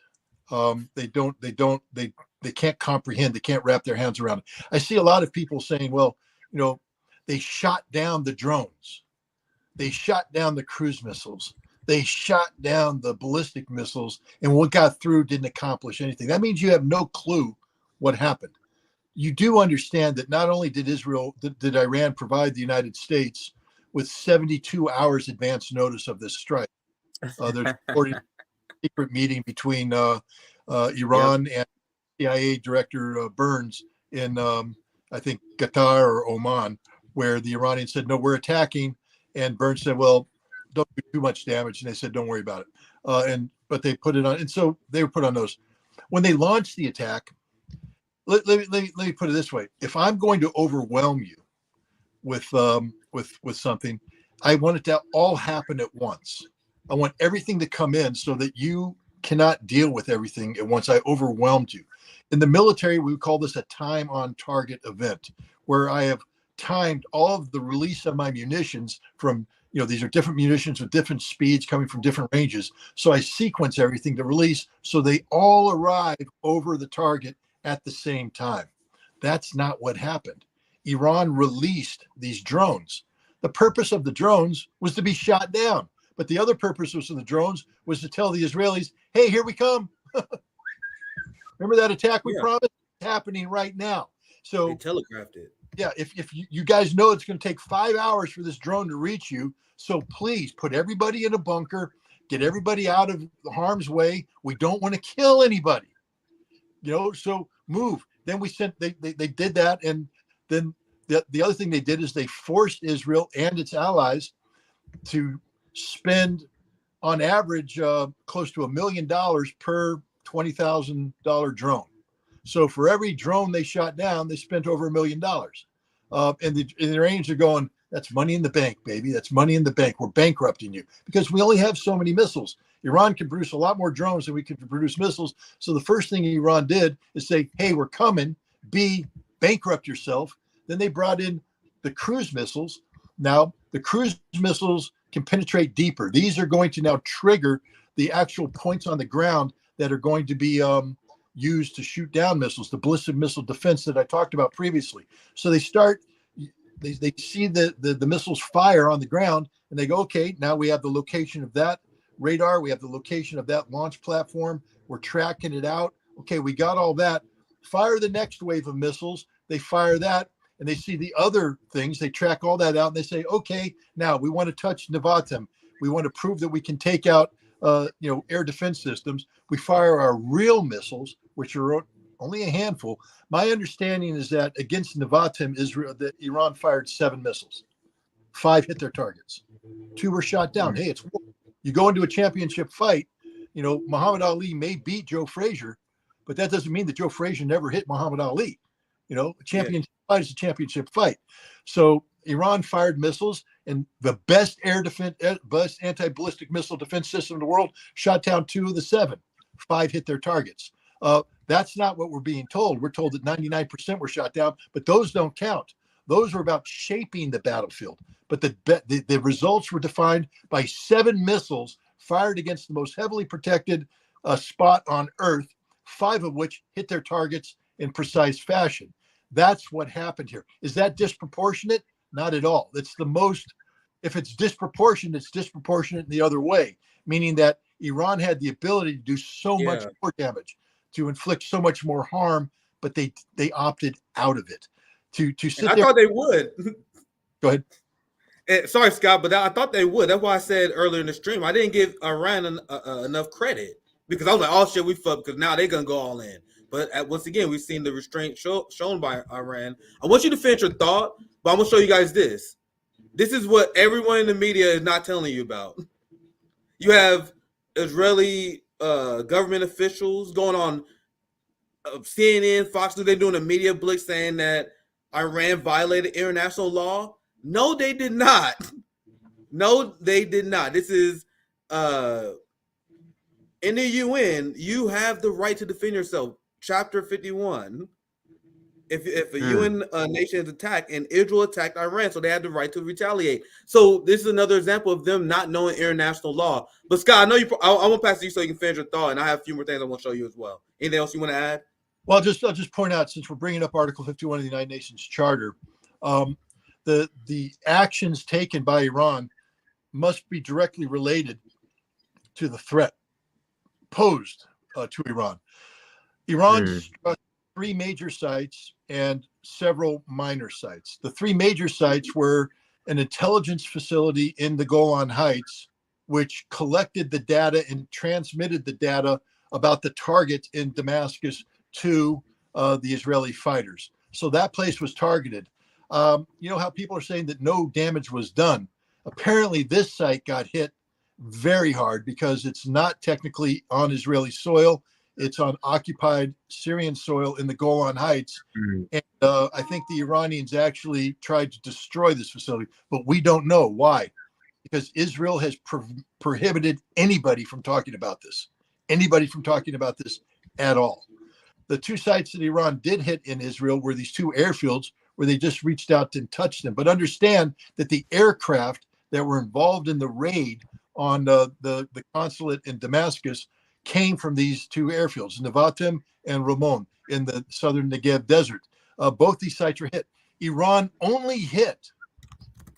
They can't comprehend. They can't wrap their hands around it. I see a lot of people saying, well, you know, they shot down the drones. They shot down the cruise missiles. They shot down the ballistic missiles, and what got through didn't accomplish anything. That means you have no clue what happened. You do understand that not only did Iran provide the United States with 72 hours advance notice of this strike. There's a secret meeting between Iran and CIA Director Burns in, I think, Qatar or Oman, where the Iranians said, no, we're attacking. And Burns said, well, don't do too much damage. And they said, don't worry about it. But they put it on. And so they were put on those. When they launched the attack, let me put it this way. If I'm going to overwhelm you with something, I want it to all happen at once. I want everything to come in so that you cannot deal with everything at once. I overwhelmed you. In the military, we would call this a time on target event, where I have timed all of the release of my munitions from, you know, these are different munitions with different speeds coming from different ranges. So I sequence everything to release so they all arrive over the target at the same time. That's not what happened. Iran released these drones. The purpose of the drones was to be shot down. But the other purpose of the drones was to tell the Israelis, hey, here we come. Remember that attack we promised? It's happening right now. So they telegraphed it. Yeah, if you guys know it's going to take 5 hours for this drone to reach you, so please put everybody in a bunker, get everybody out of harm's way. We don't want to kill anybody. So move. Then they did that, and then the other thing they did is they forced Israel and its allies to spend on average close to $1 million per $20,000 drone. So for every drone they shot down, they spent over $1 million. And the Iranians are going, that's money in the bank, baby. That's money in the bank. We're bankrupting you because we only have so many missiles. Iran can produce a lot more drones than we can produce missiles. So the first thing Iran did is say, hey, we're coming. B, bankrupt yourself. Then they brought in the cruise missiles. Now, the cruise missiles can penetrate deeper. These are going to now trigger the actual points on the ground that are going to be used to shoot down missiles, the ballistic missile defense that I talked about previously. So they see the missiles fire on the ground, and they go, okay, now we have the location of that radar. We have the location of that launch platform. We're tracking it out. Okay, we got all that. Fire the next wave of missiles. They fire that, and they see the other things. They track all that out, and they say, okay, now we want to touch Nevatim. We want to prove that we can take out air defense systems. We fire our real missiles, which are only a handful. My understanding is that against Nevatim, Iran fired 7 missiles. 5 hit their targets. 2 were shot down. Hey, it's war. You go into a championship fight, Muhammad Ali may beat Joe Frazier, but that doesn't mean that Joe Frazier never hit Muhammad Ali. A championship fight is a championship fight. So Iran fired missiles, and the best best anti-ballistic missile defense system in the world shot down 2 of the 7. 5 hit their targets. That's not what we're being told. We're told that 99% were shot down, but those don't count. Those were about shaping the battlefield. But the results were defined by 7 missiles fired against the most heavily protected spot on Earth, 5 of which hit their targets in precise fashion. That's what happened here. Is that disproportionate? Not at all. It's the most, if it's disproportionate in the other way, meaning that Iran had the ability to do so much more damage, to inflict so much more harm, but they opted out of it. To sit I there. thought they would. Go ahead. Sorry, Scott, but I thought they would. That's why I said earlier in the stream I didn't give Iran enough credit, because I was like, oh shit, we fucked, because now they're gonna go all in. But once again, we've seen the restraint shown by Iran. I want you to finish your thought, but I'm gonna show you guys this. This is what everyone in the media is not telling you about. You have Israeli government officials going on CNN, Fox News. They're doing a media blitz saying that Iran violated international law. No, they did not. No, they did not. This is in the UN. You have the right to defend yourself. Chapter 51. If a UN nation is attacked, and Israel attacked Iran, so they had the right to retaliate. So this is another example of them not knowing international law. But Scott, I know I want to pass to you so you can finish your thought, and I have a few more things I want to show you as well. Anything else you want to add? Well, I'll just point out, since we're bringing up Article 51 of the United Nations Charter, the actions taken by Iran must be directly related to the threat posed to Iran. Iran struck 3 major sites and several minor sites. The 3 major sites were an intelligence facility in the Golan Heights, which collected the data and transmitted the data about the target in Damascus to the Israeli fighters. So that place was targeted. You know how people are saying that no damage was done? Apparently this site got hit very hard because it's not technically on Israeli soil. It's on occupied Syrian soil in the Golan Heights. And I think the Iranians actually tried to destroy this facility, but we don't know why. Because Israel has prohibited anybody from talking about this. Anybody from talking about this at all. The 2 sites that Iran did hit in Israel were these 2 airfields where they just reached out and touched them. But understand that the aircraft that were involved in the raid on the consulate in Damascus came from these 2 airfields, Nevatim and Ramon, in the southern Negev desert. Both these sites were hit. Iran only hit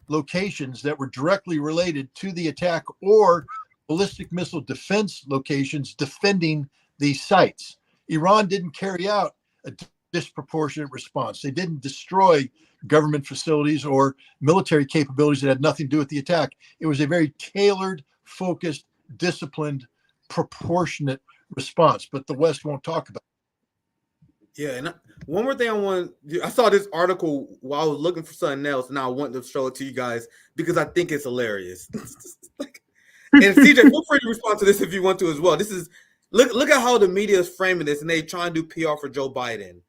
locations that were directly related to the attack or ballistic missile defense locations defending these sites. Iran didn't carry out a disproportionate response. They didn't destroy government facilities or military capabilities that had nothing to do with the attack. It was a very tailored, focused, disciplined, proportionate response, but the West won't talk about it. Yeah, and one more thing I saw this article while I was looking for something else, and I wanted to show it to you guys because I think it's hilarious. And CJ, feel free to respond to this if you want to as well. This is look at how the media is framing this, and they try and do PR for Joe Biden.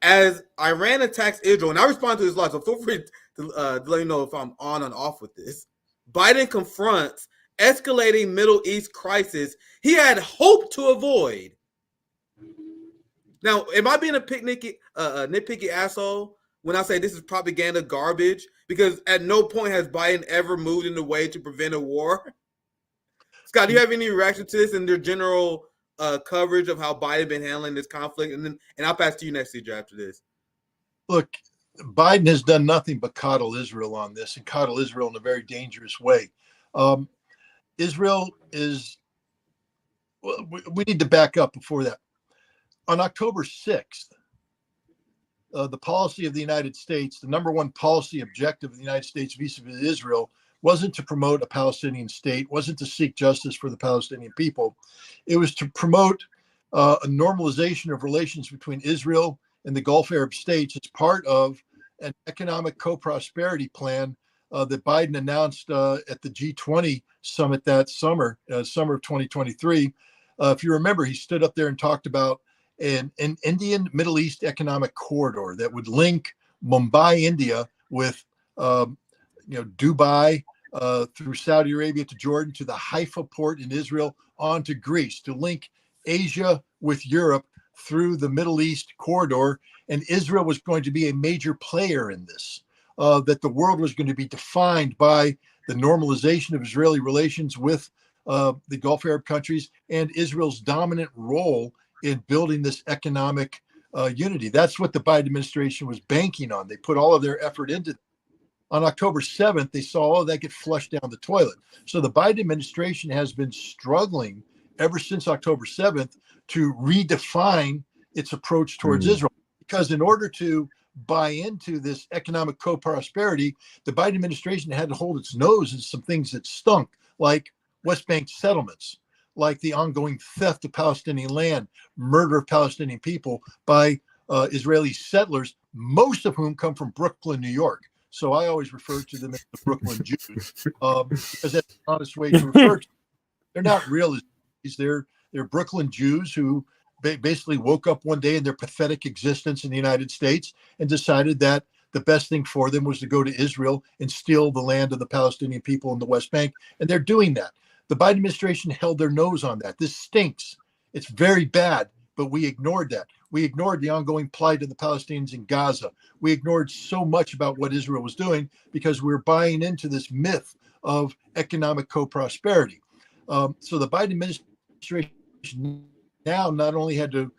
As Iran attacks Israel, and I respond to this live, so feel free to let me know if I'm on and off with this. Biden confronts escalating Middle East crisis he had hoped to avoid. Now, am I being a nitpicky asshole when I say this is propaganda garbage? Because at no point has Biden ever moved in a way to prevent a war. Scott, do you have any reaction to this and their general coverage of how Biden been handling this conflict? And I'll pass to you next, CJ, after this. Look, Biden has done nothing but coddle Israel on this, and coddle Israel in a very dangerous way. Israel is, well, we need to back up before that. On October 6th, the policy of the United States, the number one policy objective of the United States vis-a-vis Israel, wasn't to promote a Palestinian state, wasn't to seek justice for the Palestinian people. It was to promote a normalization of relations between Israel and the Gulf Arab states as part of an economic co-prosperity plan that Biden announced at the G20 summit that summer, summer of 2023. If you remember, he stood up there and talked about an Indian Middle East economic corridor that would link Mumbai, India, with Dubai, through Saudi Arabia to Jordan, to the Haifa port in Israel, on to Greece, to link Asia with Europe through the Middle East corridor. And Israel was going to be a major player in this, that the world was going to be defined by the normalization of Israeli relations with the Gulf Arab countries and Israel's dominant role in building this economic unity. That's what the Biden administration was banking on. They put all of their effort into it. On October 7th, they saw all of that get flushed down the toilet. So the Biden administration has been struggling ever since October 7th to redefine its approach towards Israel. Because in order to buy into this economic co-prosperity, the Biden administration had to hold its nose in some things that stunk, like West Bank settlements, like the ongoing theft of Palestinian land, murder of Palestinian people by Israeli settlers, most of whom come from Brooklyn, New York. So I always refer to them as the Brooklyn Jews, because that's the honest way to refer to them. They're not real Israelis. They're Brooklyn Jews who basically woke up one day in their pathetic existence in the United States and decided that the best thing for them was to go to Israel and steal the land of the Palestinian people in the West Bank. And they're doing that. The Biden administration held their nose on that. This stinks. It's very bad, but we ignored that. We ignored the ongoing plight of the Palestinians in Gaza. We ignored so much about what Israel was doing because we were buying into this myth of economic co-prosperity. So the Biden administration now not only had to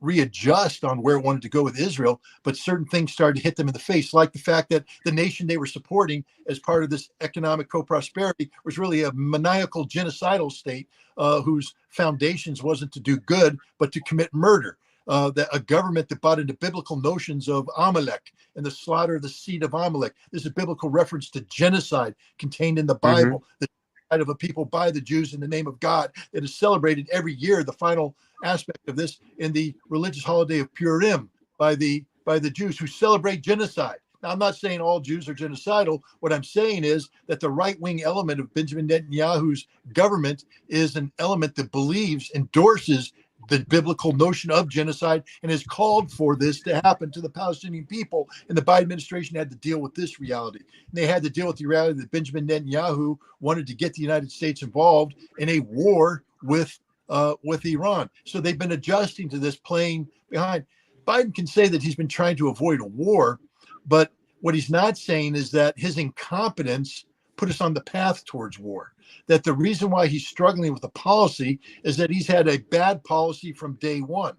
readjust on where it wanted to go with Israel, but certain things started to hit them in the face, like the fact that the nation they were supporting as part of this economic co-prosperity was really a maniacal genocidal state whose foundations wasn't to do good, but to commit murder. That a government that bought into biblical notions of Amalek and the slaughter of the seed of Amalek. There's a biblical reference to genocide contained in the Bible, the genocide of a people by the Jews in the name of God. It is celebrated every year, the final aspect of this, in the religious holiday of Purim by the Jews who celebrate genocide. Now, I'm not saying all Jews are genocidal. What I'm saying is that the right-wing element of Benjamin Netanyahu's government is an element that believes, endorses the biblical notion of genocide and has called for this to happen to the Palestinian people. And the Biden administration had to deal with this reality. And they had to deal with the reality that Benjamin Netanyahu wanted to get the United States involved in a war with Iran. So they've been adjusting to this, playing behind. Biden can say that he's been trying to avoid a war, but what he's not saying is that his incompetence put us on the path towards war. That the reason why he's struggling with the policy is that he's had a bad policy from day one.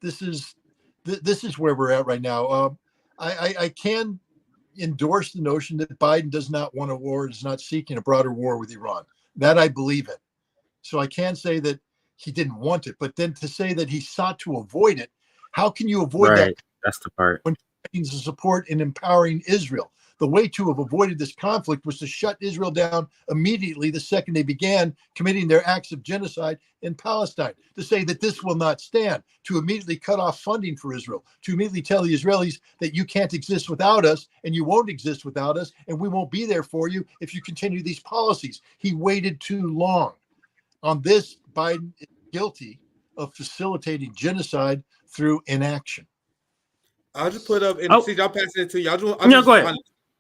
This is this is where we're at right now. I can endorse the notion that Biden does not want a war, is not seeking a broader war with Iran. That I believe in. So I can say that he didn't want it, but then to say that he sought to avoid it, how can you avoid that? That's the part. When the support in empowering Israel, the way to have avoided this conflict was to shut Israel down immediately the second they began committing their acts of genocide in Palestine. To say that this will not stand, to immediately cut off funding for Israel, to immediately tell the Israelis that you can't exist without us and you won't exist without us and we won't be there for you if you continue these policies. He waited too long. On this, Biden is guilty of facilitating genocide through inaction. I'll just put up, and see, I'll pass it to you. Go ahead.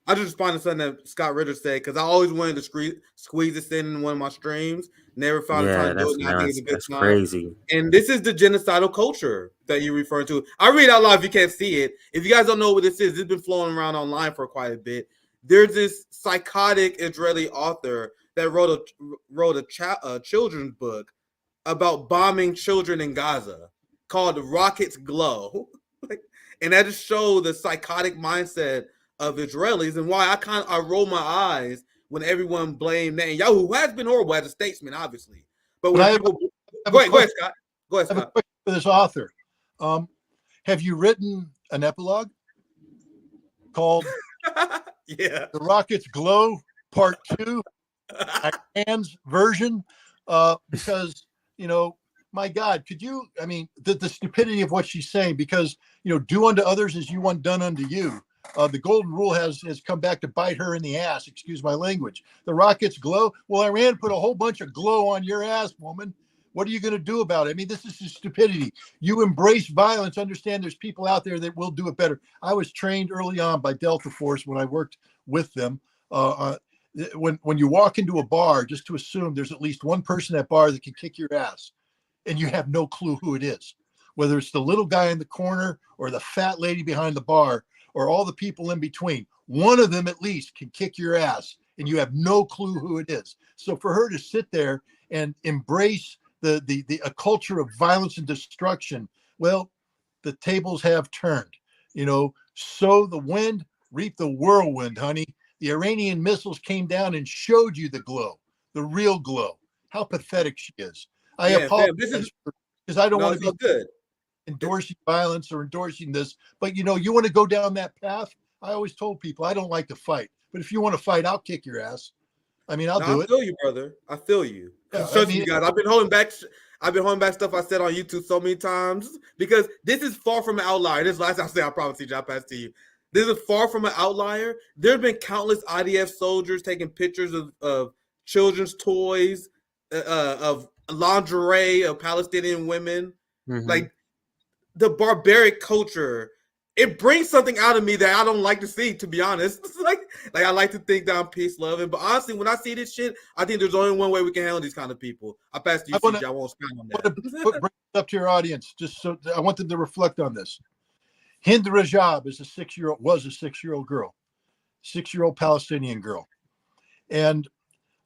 I'll just respond to something that Scott Ritter said, because I always wanted to squeeze this in one of my streams. Never found the time to do it. And I think it's a good time. Crazy. And this is the genocidal culture that you're referring to. I read out loud if you can't see it. If you guys don't know what this is, it's been flowing around online for quite a bit. There's this psychotic Israeli author that wrote a children's book about bombing children in Gaza called Rockets Glow. And that just showed the psychotic mindset of Israelis and why I roll my eyes when everyone blamed Netanyahu, who has been horrible as a statesman, obviously. But when people go ahead, Scott. Go ahead, Scott. I have a question for this author. Have you written an epilogue called The Rockets Glow Part 2? Anne's version, because my God, could you? I mean, the stupidity of what she's saying, because do unto others as you want done unto you. The golden rule has come back to bite her in the ass. Excuse my language. The rockets glow. Well, Iran put a whole bunch of glow on your ass, woman. What are you going to do about it? I mean, this is just stupidity. You embrace violence. Understand there's people out there that will do it better. I was trained early on by Delta Force when I worked with them. When you walk into a bar, just to assume there's at least one person at that bar that can kick your ass, and you have no clue who it is, whether it's the little guy in the corner or the fat lady behind the bar or all the people in between. One of them at least can kick your ass, and you have no clue who it is. So for her to sit there and embrace a culture of violence and destruction, well, the tables have turned. Sow the wind, reap the whirlwind, honey. The Iranian missiles came down and showed you the glow, the real glow. How pathetic she is. I apologize because I don't want to be endorsing violence or endorsing this. But you want to go down that path. I always told people I don't like to fight, but if you want to fight, I'll kick your ass. I mean, I'll do it. I feel you, brother. I feel you. Yeah, Trust me, guys. I've been holding back stuff I said on YouTube so many times because this is far from an outlier. This last I say, I promise you, I'll pass to you. This is far from an outlier. There have been countless IDF soldiers taking pictures of children's toys, of lingerie of Palestinian women. Mm-hmm. Like the barbaric culture, it brings something out of me that I don't like to see, to be honest. like I like to think that I'm peace loving, but honestly, when I see this shit, I think there's only one way we can handle these kind of people. I pass to you, CJ. I won't stand on that. Bring it up to your audience, just so I want them to reflect on this. Hind Rajab was a 6-year-old girl, 6-year-old Palestinian girl. And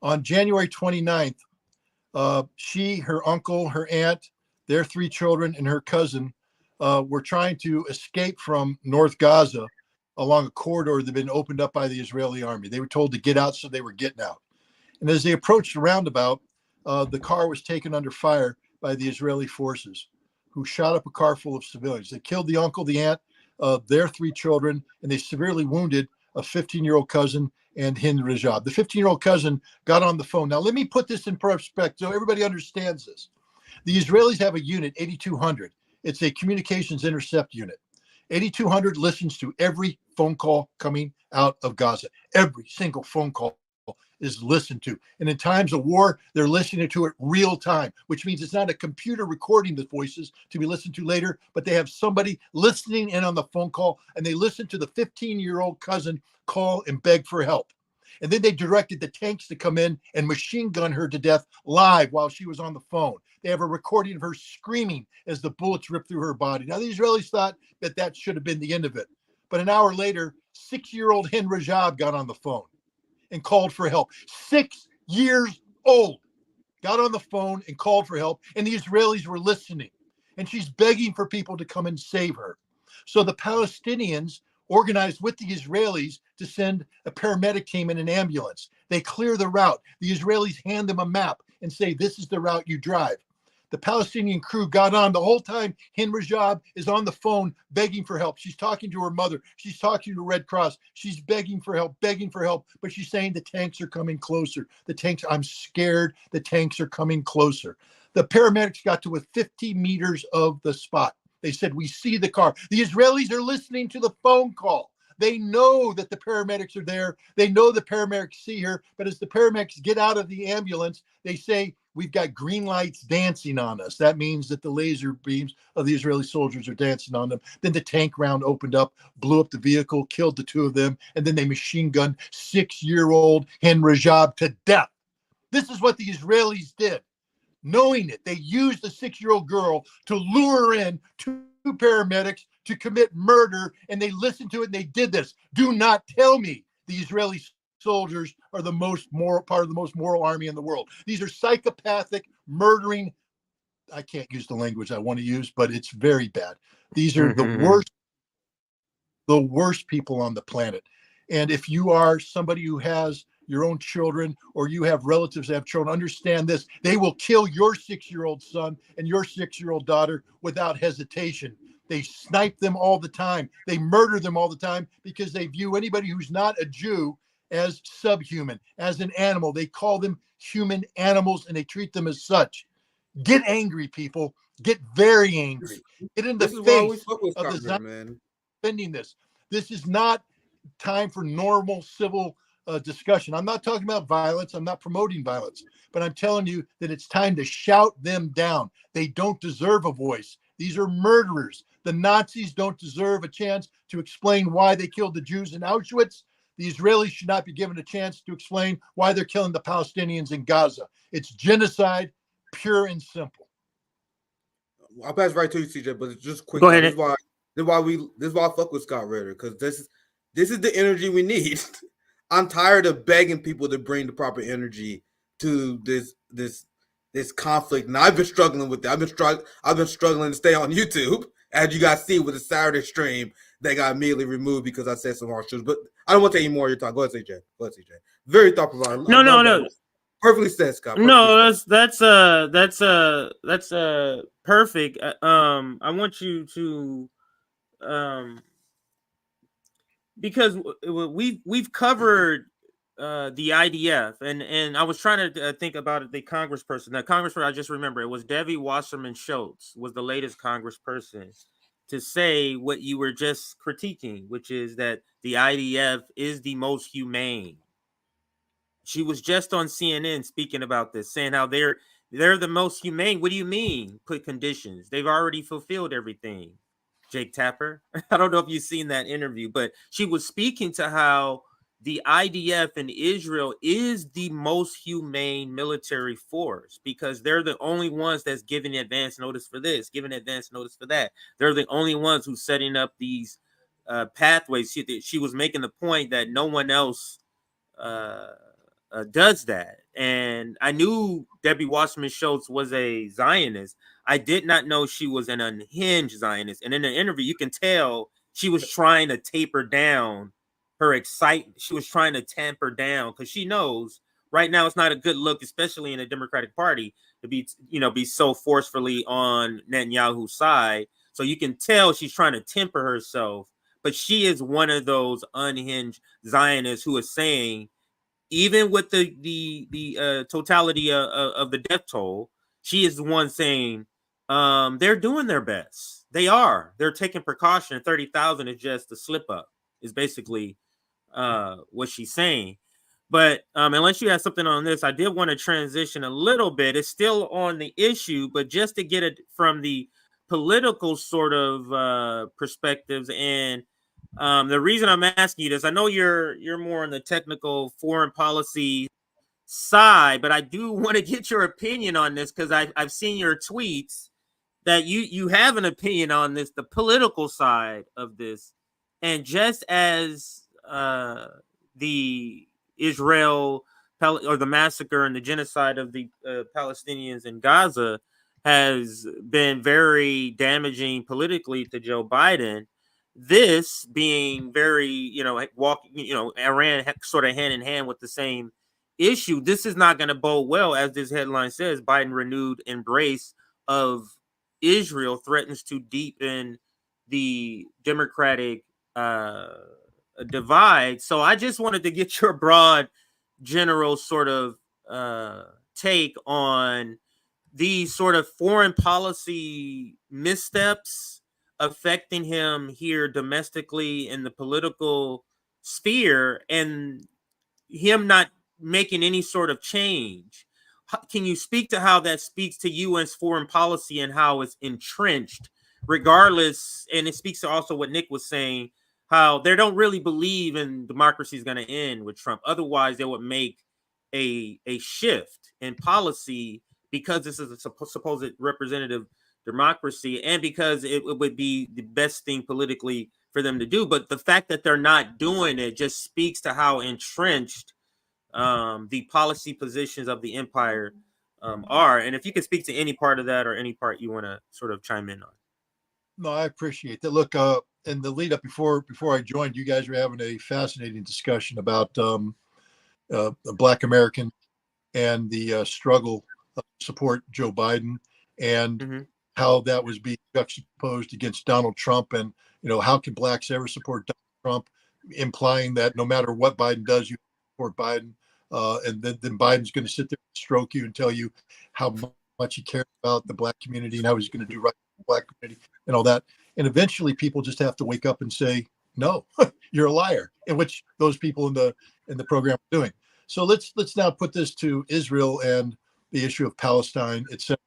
on January 29th, she, her uncle, her aunt, their 3 children, and her cousin were trying to escape from North Gaza along a corridor that had been opened up by the Israeli army. They were told to get out, so they were getting out. And as they approached the roundabout, the car was taken under fire by the Israeli forces, who shot up a car full of civilians. They killed the uncle, the aunt, their 3 children, and they severely wounded a 15-year-old cousin and Hind Rajab. The 15-year-old cousin got on the phone. Now, let me put this in perspective so everybody understands this. The Israelis have a unit, 8200. It's a communications intercept unit. 8200 listens to every phone call coming out of Gaza. Every single phone call is listened to. And in times of war, they're listening to it real time, which means it's not a computer recording the voices to be listened to later, but they have somebody listening in on the phone call, and they listen to the 15-year-old cousin call and beg for help. And then they directed the tanks to come in and machine gun her to death live while she was on the phone. They have a recording of her screaming as the bullets ripped through her body. Now, the Israelis thought that should have been the end of it. But an hour later, 6-year-old Hind Rajab got on the phone and called for help. 6 years old, got on the phone and called for help, and the Israelis were listening. And she's begging for people to come and save her. So the Palestinians organized with the Israelis to send a paramedic team in an ambulance. They clear the route. The Israelis hand them a map and say, this is the route you drive. The Palestinian crew got on the whole time. Hind Rajab is on the phone begging for help. She's talking to her mother. She's talking to Red Cross. She's begging for help, but she's saying the tanks are coming closer. I'm scared. The tanks are coming closer. The paramedics got to within 50 meters of the spot. They said, we see the car. The Israelis are listening to the phone call. They know that the paramedics are there. They know the paramedics see her. But as the paramedics get out of the ambulance, they say, we've got green lights dancing on us. That means that the laser beams of the Israeli soldiers are dancing on them. Then the tank round opened up, blew up the vehicle, killed the two of them, and then they machine gunned 6-year-old Hind Rajab to death. This is what the Israelis did. Knowing it, they used the 6-year-old girl to lure in two paramedics to commit murder, and they listened to it and they did this. Do not tell me the Israeli soldiers are the most moral part of the most moral army in the world. These are psychopathic, murdering. I can't use the language I want to use, but it's very bad. These are the worst people on the planet. And if you are somebody who has your own children or you have relatives that have children, understand this. They will kill your 6-year-old son and your 6-year-old daughter without hesitation. They snipe them all the time. They murder them all the time because they view anybody who's not a Jew as subhuman, as an animal. They call them human animals and they treat them as such. Get angry, people. Get very angry. Get in the face of the Zionists defending this. This is not time for normal civil discussion. I'm not talking about violence. I'm not promoting violence, but I'm telling you that it's time to shout them down. They don't deserve a voice. These are murderers. The Nazis don't deserve a chance to explain why they killed the Jews in Auschwitz. The Israelis should not be given a chance to explain why they're killing the Palestinians in Gaza. It's genocide, pure and simple. I'll pass right to you, CJ, but just quick. Go ahead. This is why I fuck with Scott Ritter, because this is the energy we need. I'm tired of begging people to bring the proper energy to this conflict, and I've been struggling with it. I've been struggling to stay on YouTube, as you guys see with the Saturday stream that got immediately removed because I said some harsh truths. But I don't want to take any more of your time. Go ahead, CJ. Very thought provoking. No. Perfectly said, Scott. That's perfect. I want you to because we've covered the IDF and I was trying to think about it. The congressperson, I just remember it was Debbie Wasserman Schultz was the latest congressperson to say what you were just critiquing, which is that the IDF is the most humane. She was just on CNN speaking about this, saying how they're the most humane. What do you mean? Put conditions. They've already fulfilled everything. Jake Tapper. I don't know if you've seen that interview, but she was speaking to how the IDF in Israel is the most humane military force because they're the only ones that's giving advance notice for this, giving advance notice for that. They're the only ones who's setting up these pathways. She was making the point that no one else does that. And I knew Debbie Wasserman Schultz was a Zionist. I did not know she was an unhinged Zionist. And in the interview, you can tell she was trying to taper down her excitement. She was trying to tamper down because she knows right now it's not a good look, especially in the Democratic Party, to be so forcefully on Netanyahu's side. So you can tell she's trying to temper herself. But she is one of those unhinged Zionists who is saying, even with the totality of the death toll, she is the one saying they're doing their best. They're taking precaution. 30,000 is just a slip up, is basically what she's saying. But unless you have something on this, I did want to transition a little bit. It's still on the issue, but just to get it from the political sort of perspectives. And the reason I'm asking you this, I know you're more on the technical foreign policy side, but I do want to get your opinion on this because I've seen your tweets that you have an opinion on this, the political side of this. And just as the Israel or the massacre and the genocide of the Palestinians in Gaza has been very damaging politically to Joe Biden, this being very, Iran sort of hand in hand with the same issue, this is not going to bode well. As this headline says, Biden renewed embrace of Israel threatens to deepen the Democratic divide. So I just wanted to get your broad, general sort of take on these sort of foreign policy missteps affecting him here domestically in the political sphere, and him not making any sort of change. Can you speak to how that speaks to U.S. foreign policy and how it's entrenched, regardless? And it speaks to also what Nick was saying, how they don't really believe in democracy is going to end with Trump. Otherwise, they would make a shift in policy, because this is a supposed representative democracy, and because it would be the best thing politically for them to do. But the fact that they're not doing it just speaks to how entrenched the policy positions of the empire are. And if you could speak to any part of that, or any part you want to sort of chime in on. No, I appreciate that. Look, in the lead up before I joined, you guys were having a fascinating discussion about Black American and the struggle to support Joe Biden, and how that was being juxtaposed against Donald Trump. And, how can blacks ever support Donald Trump, implying that no matter what Biden does, you support Biden. And then Biden's going to sit there and stroke you and tell you how much he cares about the black community and how he's going to do right for the black community and all that. And eventually people just have to wake up and say, no, you're a liar, in which those people in the program are doing. So let's now put this to Israel and the issue of Palestine, etc.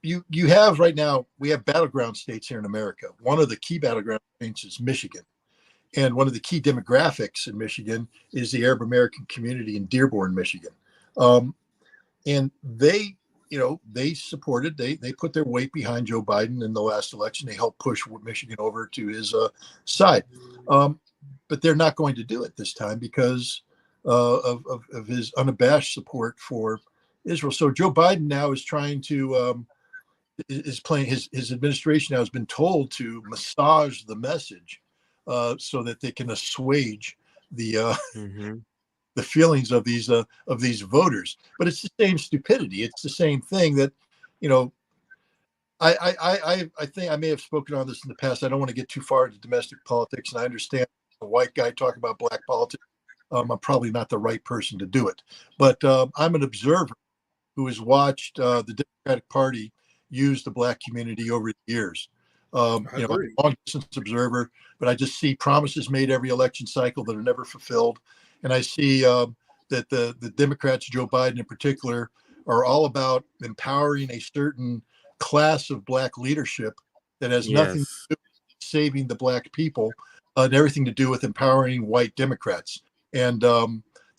You have right now, we have battleground states here in America. One of the key battleground states is Michigan. And one of the key demographics in Michigan is the Arab American community in Dearborn, Michigan. And they supported, they put their weight behind Joe Biden in the last election. They helped push Michigan over to his side. But they're not going to do it this time because of his unabashed support for Israel. So Joe Biden now is trying to, is playing, his administration now has been told to massage the message so that they can assuage the feelings of these voters. But it's the same stupidity. It's the same thing that, I think I may have spoken on this in the past. I don't want to get too far into domestic politics, and I understand a white guy talking about black politics. I'm probably not the right person to do it, but I'm an observer who has watched the Democratic Party use the black community over the years. I'm a long distance observer, but I just see promises made every election cycle that are never fulfilled. And I see that the Democrats, Joe Biden in particular, are all about empowering a certain class of black leadership that has nothing to do with saving the black people and everything to do with empowering white Democrats. And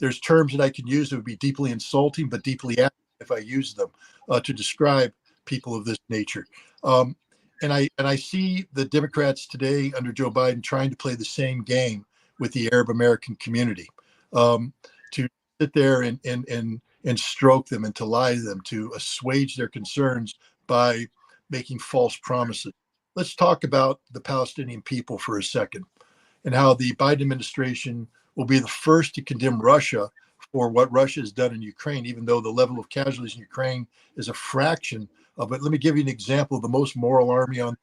there's terms that I can use that would be deeply insulting, but deeply accurate if I use them to describe people of this nature. And I see the Democrats today under Joe Biden trying to play the same game with the Arab American community, to sit there and stroke them and to lie to them, to assuage their concerns by making false promises. Let's talk about the Palestinian people for a second, and how the Biden administration will be the first to condemn Russia for what Russia has done in Ukraine, even though the level of casualties in Ukraine is a fraction of it. Let me give you an example of the most moral army on.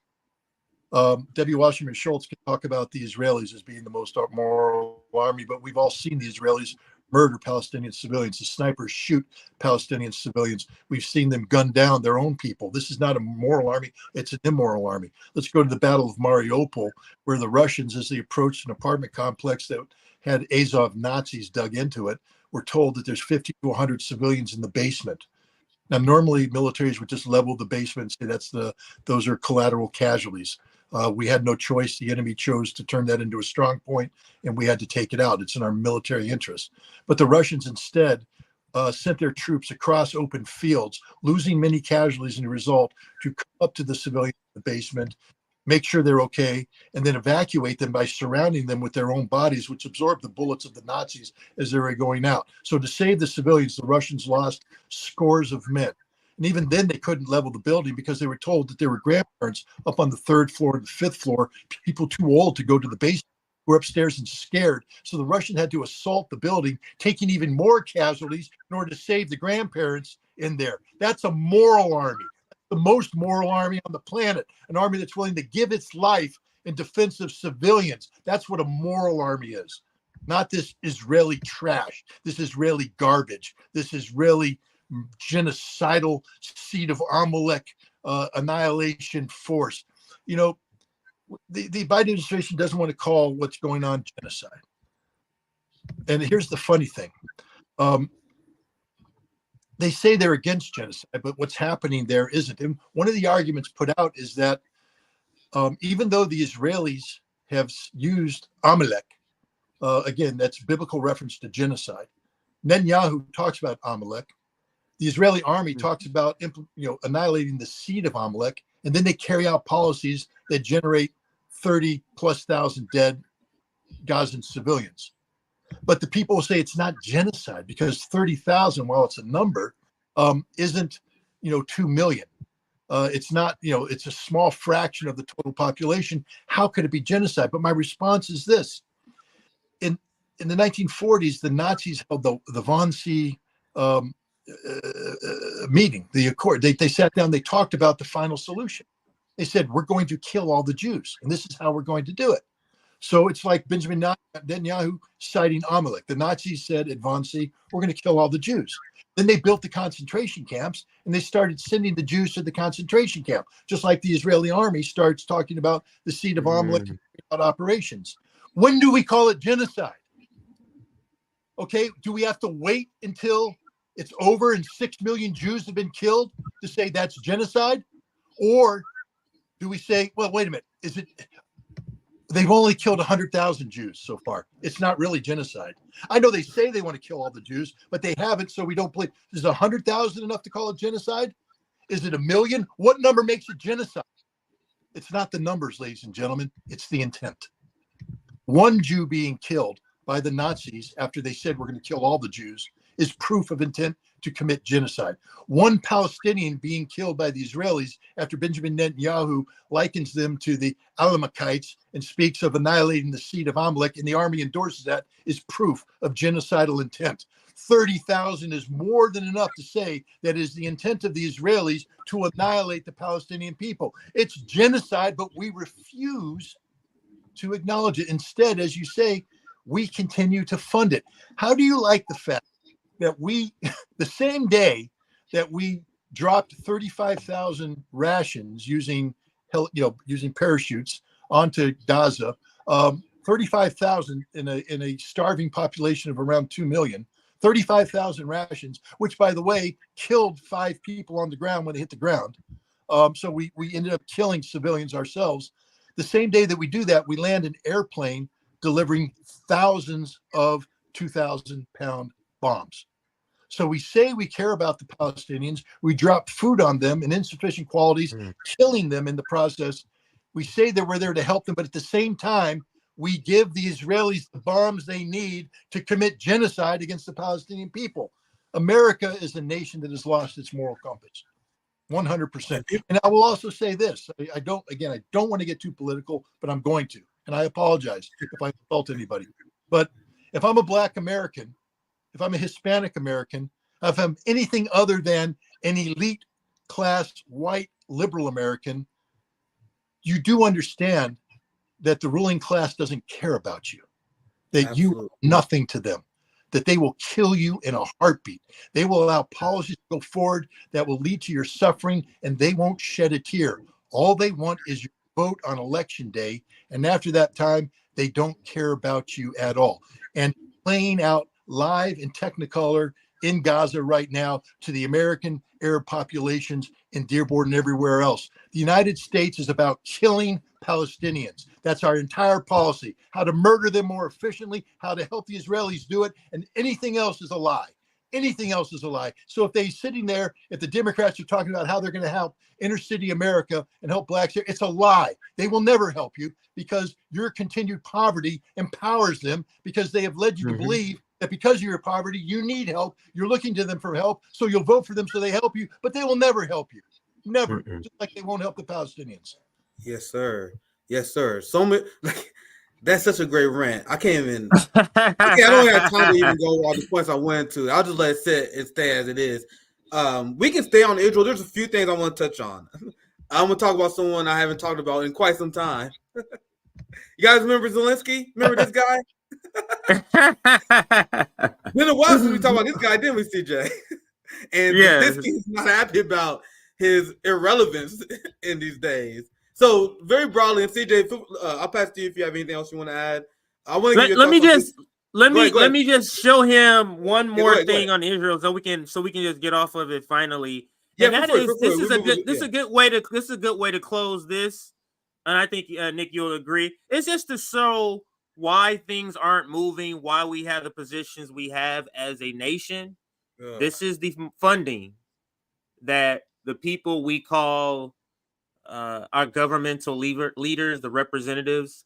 Debbie Wasserman Schultz can talk about the Israelis as being the most moral army, but we've all seen the Israelis murder Palestinian civilians. The snipers shoot Palestinian civilians. We've seen them gun down their own people. This is not a moral army. It's an immoral army. Let's go to the Battle of Mariupol, where the Russians, as they approached an apartment complex that had Azov Nazis dug into it, were told that there's 50 to 100 civilians in the basement. Now, normally militaries would just level the basement and say those are collateral casualties. We had no choice. The enemy chose to turn that into a strong point, and we had to take it out. It's in our military interest. But the Russians instead sent their troops across open fields, losing many casualties in the result, to come up to the civilians in the basement, make sure they're okay, and then evacuate them by surrounding them with their own bodies, which absorbed the bullets of the Nazis as they were going out. So to save the civilians, the Russians lost scores of men. And even then, they couldn't level the building because they were told that there were grandparents up on the 3rd floor and the 5th floor, people too old to go to the basement, who were upstairs and scared. So the Russians had to assault the building, taking even more casualties in order to save the grandparents in there. That's a moral army, the most moral army on the planet, an army that's willing to give its life in defense of civilians. That's what a moral army is, not this Israeli trash, this Israeli garbage, this Israeli genocidal seed of Amalek annihilation force. You know, the Biden administration doesn't want to call what's going on genocide. And here's the funny thing. They say they're against genocide, but what's happening there isn't. And one of the arguments put out is that even though the Israelis have used Amalek, again, that's biblical reference to genocide. Netanyahu talks about Amalek. The Israeli army talks about annihilating the seed of Amalek, and then they carry out policies that generate 30,000+ dead Gazan civilians. But the people will say it's not genocide because 30,000, while it's a number, isn't 2 million. It's not, it's a small fraction of the total population. How could it be genocide? But my response is this: in the 1940s, the Nazis held the Wannsee meeting, the accord. They sat down, they talked about the final solution. They said, we're going to kill all the Jews, and this is how we're going to do it. So it's like Benjamin Netanyahu citing Amalek. The Nazis said at Wannsee, we're going to kill all the Jews. Then they built the concentration camps, and they started sending the Jews to the concentration camp, just like the Israeli army starts talking about the seed of Amalek about operations. When do we call it genocide? Okay, do we have to wait until it's over and 6 million Jews have been killed to say that's genocide? Or do we say, well, wait a minute, they've only killed 100,000 Jews so far. It's not really genocide. I know they say they want to kill all the Jews, but they haven't, so we don't believe. Is 100,000 enough to call it genocide? Is it 1 million? What number makes it genocide? It's not the numbers, ladies and gentlemen. It's the intent. One Jew being killed by the Nazis after they said we're going to kill all the Jews is proof of intent to commit genocide. One Palestinian being killed by the Israelis after Benjamin Netanyahu likens them to the Alamakites and speaks of annihilating the seed of Amalek, and the army endorses that, is proof of genocidal intent. 30,000 is more than enough to say that is the intent of the Israelis to annihilate the Palestinian people. It's genocide, but we refuse to acknowledge it. Instead, as you say, we continue to fund it. How do you like the fact that we, the same day that we dropped 35,000 rations using parachutes onto Gaza, 35,000 in a starving population of around 2 million, 35,000 rations, which, by the way, killed 5 people on the ground when they hit the ground. So we ended up killing civilians ourselves. The same day that we do that, we land an airplane delivering thousands of 2,000-pound bombs. So we say we care about the Palestinians. We drop food on them in insufficient quantities, killing them in the process. We say that we're there to help them, but at the same time, we give the Israelis the bombs they need to commit genocide against the Palestinian people. America is a nation that has lost its moral compass, 100%. And I will also say this: I don't want to get too political, but I'm going to, and I apologize if I insult anybody. But if I'm a Black American, if I'm a Hispanic American, if I'm anything other than an elite class, white, liberal American, you do understand that the ruling class doesn't care about you, that you are nothing to them, that they will kill you in a heartbeat. They will allow policies to go forward that will lead to your suffering, and they won't shed a tear. All they want is your vote on election day, and after that time, they don't care about you at all. And playing out live in Technicolor in Gaza right now to the American Arab populations in Dearborn and everywhere else. The United States is about killing Palestinians. That's our entire policy: how to murder them more efficiently, how to help the Israelis do it, and anything else is a lie. Anything else is a lie. So if they're sitting there, if the Democrats are talking about how they're going to help inner city America and help blacks here, it's a lie. They will never help you because your continued poverty empowers them, because they have led you to believe that because of your poverty, you need help. You're looking to them for help, so you'll vote for them so they help you, but they will never help you. Never. Just like they won't help the Palestinians. Yes, sir. Yes, sir. So many, like, that's such a great rant. I can't even. I don't have time to even go all the points I went to. I'll just let it sit and stay as it is. We can stay on Israel. There's a few things I want to touch on. I'm gonna talk about someone I haven't talked about in quite some time. You guys remember Zelensky? Remember this guy? Been a while since we talked about this guy, didn't we, CJ? And Zelensky's not happy about his irrelevance in these days. So very broadly, and CJ, I'll pass to you if you have anything else you want to add. I want to let me just show him one more thing on Israel, so we can just get off of it finally. Yeah, and this is a good way to close this. And I think Nick, you'll agree. It's just to show why things aren't moving, why we have the positions we have as a nation. This is the funding that the people we call our governmental leaders, the representatives.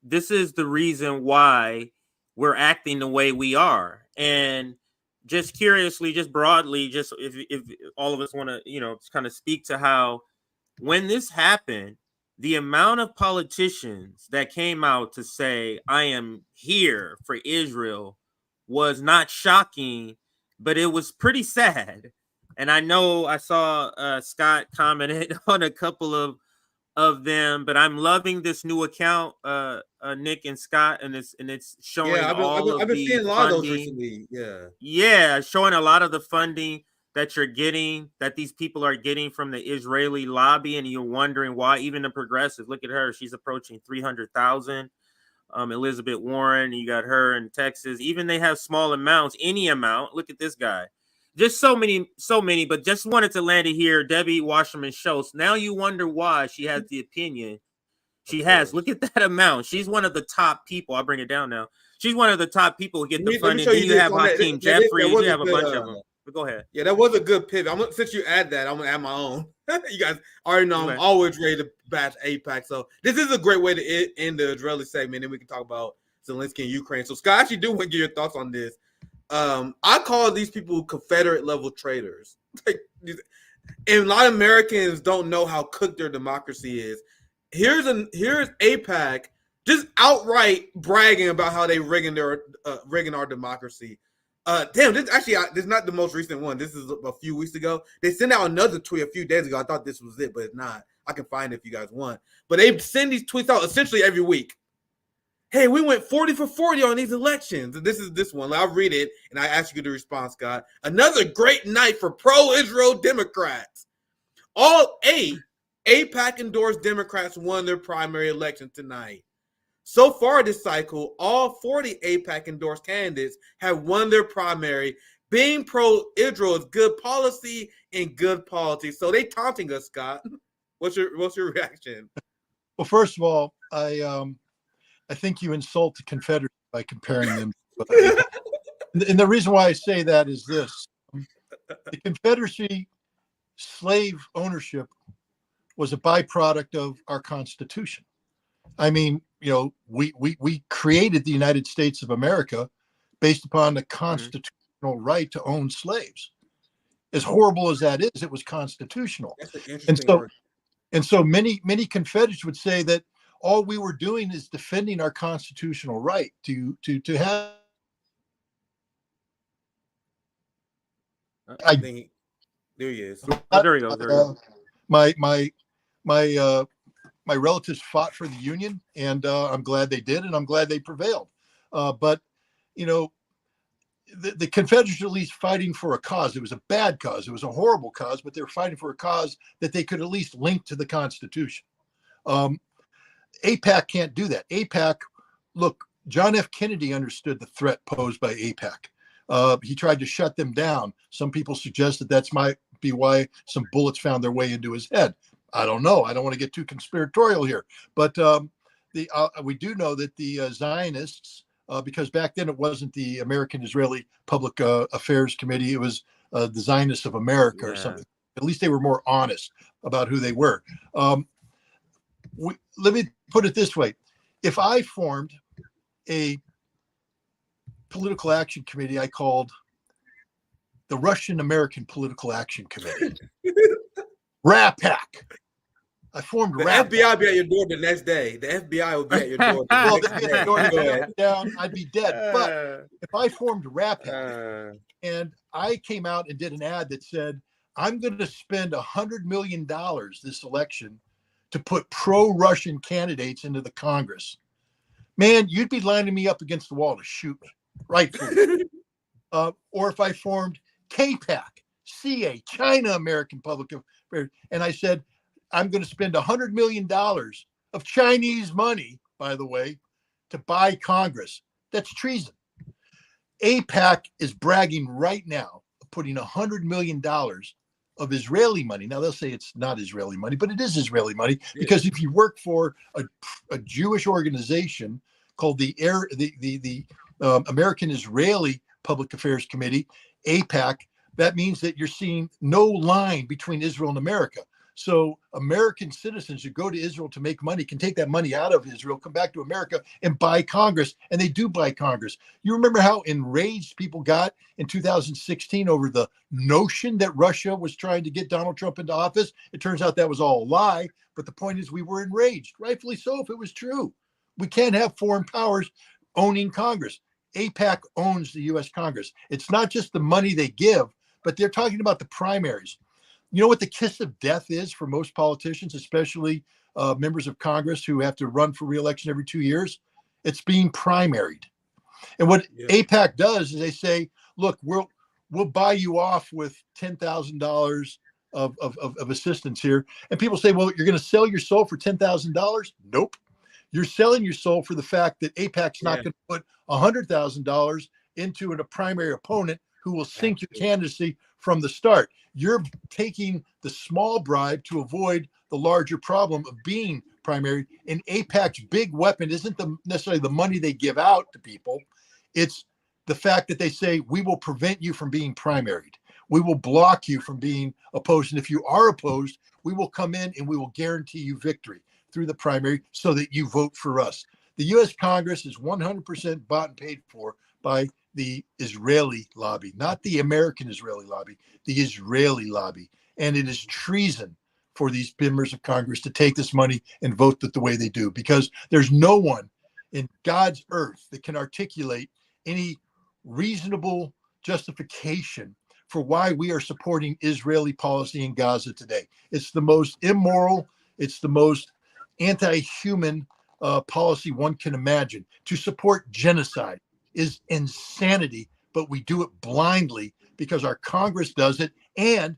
This is the reason why we're acting the way we are. And just curiously, just broadly, just if all of us want to, kind of speak to how when this happened, the amount of politicians that came out to say, I am here for Israel, was not shocking, but it was pretty sad. And I know I saw Scott commented on a couple of them, but I'm loving this new account, Nick and Scott, and it's showing I've been seeing a lot of those recently. Yeah, showing a lot of the funding that you're getting, that these people are getting from the Israeli lobby, and you're wondering why. Even the progressive, look at her, she's approaching 300,000. Elizabeth Warren, you got her in Texas. Even they have small amounts, any amount. Look at this guy. Just so many, but just wanted to land it here. Debbie Wasserman Schultz. Now you wonder why she has the opinion she has. Look at that amount. She's one of the top people. I'll bring it down now. She's one of the top people who get the funding. Then you have Hakeem Jeffries. You have a bunch of them. But go ahead. Yeah, that was a good pivot. Since you add that, I'm gonna add my own. You guys already know I'm always ready to bash AIPAC. So this is a great way to end the Israeli segment. Then we can talk about Zelensky and Ukraine. So Scott, I actually do want to get your thoughts on this. I call these people Confederate level traitors. And a lot of Americans don't know how cooked their democracy is. Here's AIPAC just outright bragging about how they rigging our democracy. This is not the most recent one. This is a few weeks ago. They sent out another tweet a few days ago. I thought this was it, but it's not. I can find it if you guys want. But they send these tweets out essentially every week. Hey, we went 40 for 40 on these elections. And this is this one. I'll read it, and I ask you to respond, Scott. Another great night for pro-Israel Democrats. All 8 AIPAC-endorsed Democrats won their primary election tonight. So far this cycle, all 40 AIPAC-endorsed candidates have won their primary. Being pro-Israel is good policy and good politics. So they taunting us, Scott. What's your reaction? Well, first of all, I think you insult the Confederacy by comparing them. And the reason why I say that is this. The Confederacy slave ownership was a byproduct of our Constitution. I mean, we created the United States of America based upon the constitutional right to own slaves. As horrible as that is, it was constitutional. And so many Confederates would say that all we were doing is defending our constitutional right to have. There he is. There he goes. My relatives fought for the Union, and I'm glad they did, and I'm glad they prevailed. But the Confederates were at least fighting for a cause. It was a bad cause. It was a horrible cause, but they were fighting for a cause that they could at least link to the Constitution. AIPAC can't do that. AIPAC, look, John F. Kennedy understood the threat posed by AIPAC. He tried to shut them down. Some people suggest that might be why some bullets found their way into his head. I don't know. I don't want to get too conspiratorial here, but we do know that the Zionists, because back then it wasn't the American-Israeli Public Affairs Committee, it was the Zionists of America or something. At least they were more honest about who they were. Let me put it this way. If I formed a political action committee I called the Russian American Political Action Committee. RAPAC. I formed The RAPAC. FBI will be at your door the next day. The FBI will be at your door the Well, next they'd be at day. the door, Go ahead. down, I'd be dead. But if I formed RAPAC and I came out and did an ad that said, I'm going to spend $100 million this election to put pro-Russian candidates into the Congress, man, you'd be lining me up against the wall to shoot me, rightfully. Or if I formed CAPAC, CA, China American Public Affairs, and I said, I'm going to spend $100 million of Chinese money, by the way, to buy Congress. That's treason. AIPAC is bragging right now of putting $100 million of Israeli money. Now they'll say it's not Israeli money, but it is Israeli money because if you work for a Jewish organization called the American Israeli Public Affairs Committee, AIPAC, that means that you're seeing no line between Israel and America. So American citizens who go to Israel to make money can take that money out of Israel, come back to America and buy Congress. And they do buy Congress. You remember how enraged people got in 2016 over the notion that Russia was trying to get Donald Trump into office? It turns out that was all a lie. But the point is we were enraged, rightfully so, if it was true. We can't have foreign powers owning Congress. AIPAC owns the U.S. Congress. It's not just the money they give, but they're talking about the primaries. You know what the kiss of death is for most politicians, especially members of Congress who have to run for re-election every 2 years? It's being primaried. And what AIPAC does is they say, look, we'll buy you off with $10,000 of assistance here. And people say, well, you're going to sell your soul for $10,000? Nope. You're selling your soul for the fact that AIPAC's not going to put $100,000 into a primary opponent who will sink your candidacy from the start. You're taking the small bribe to avoid the larger problem of being primary. And AIPAC's big weapon isn't necessarily the money they give out to people. It's the fact that they say, we will prevent you from being primaried. We will block you from being opposed. And if you are opposed, we will come in and we will guarantee you victory through the primary so that you vote for us. The U.S. Congress is 100% bought and paid for by the Israeli lobby, not the American Israeli lobby, the Israeli lobby. And it is treason for these members of Congress to take this money and vote the way they do, because there's no one in God's earth that can articulate any reasonable justification for why we are supporting Israeli policy in Gaza today. It's the most immoral, it's the most anti-human policy one can imagine. To support genocide is insanity, but we do it blindly because our Congress does it. And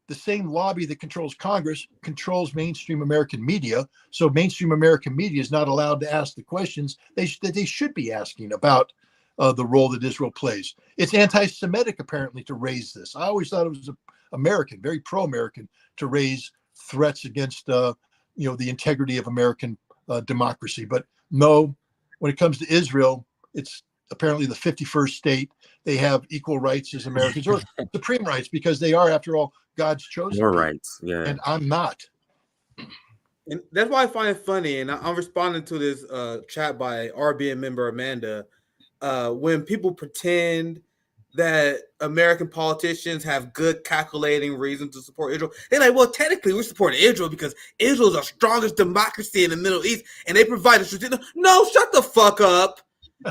the same lobby that controls Congress controls mainstream American media. So mainstream American media is not allowed to ask the questions that they should be asking about the role that Israel plays. It's anti-Semitic, apparently, to raise this. I always thought it was American, very pro-American, to raise threats against the integrity of American democracy. But no, when it comes to Israel, it's apparently the 51st state. They have equal rights as Americans, or supreme rights, because they are, after all, God's chosen. Your rights, yeah. And I'm not. And that's why I find it funny. And I'm responding to this chat by RBN member Amanda. When people pretend that American politicians have good calculating reasons to support Israel, they're like, well, technically we're supporting Israel because Israel is the strongest democracy in the Middle East and they provide us. No, shut the fuck up.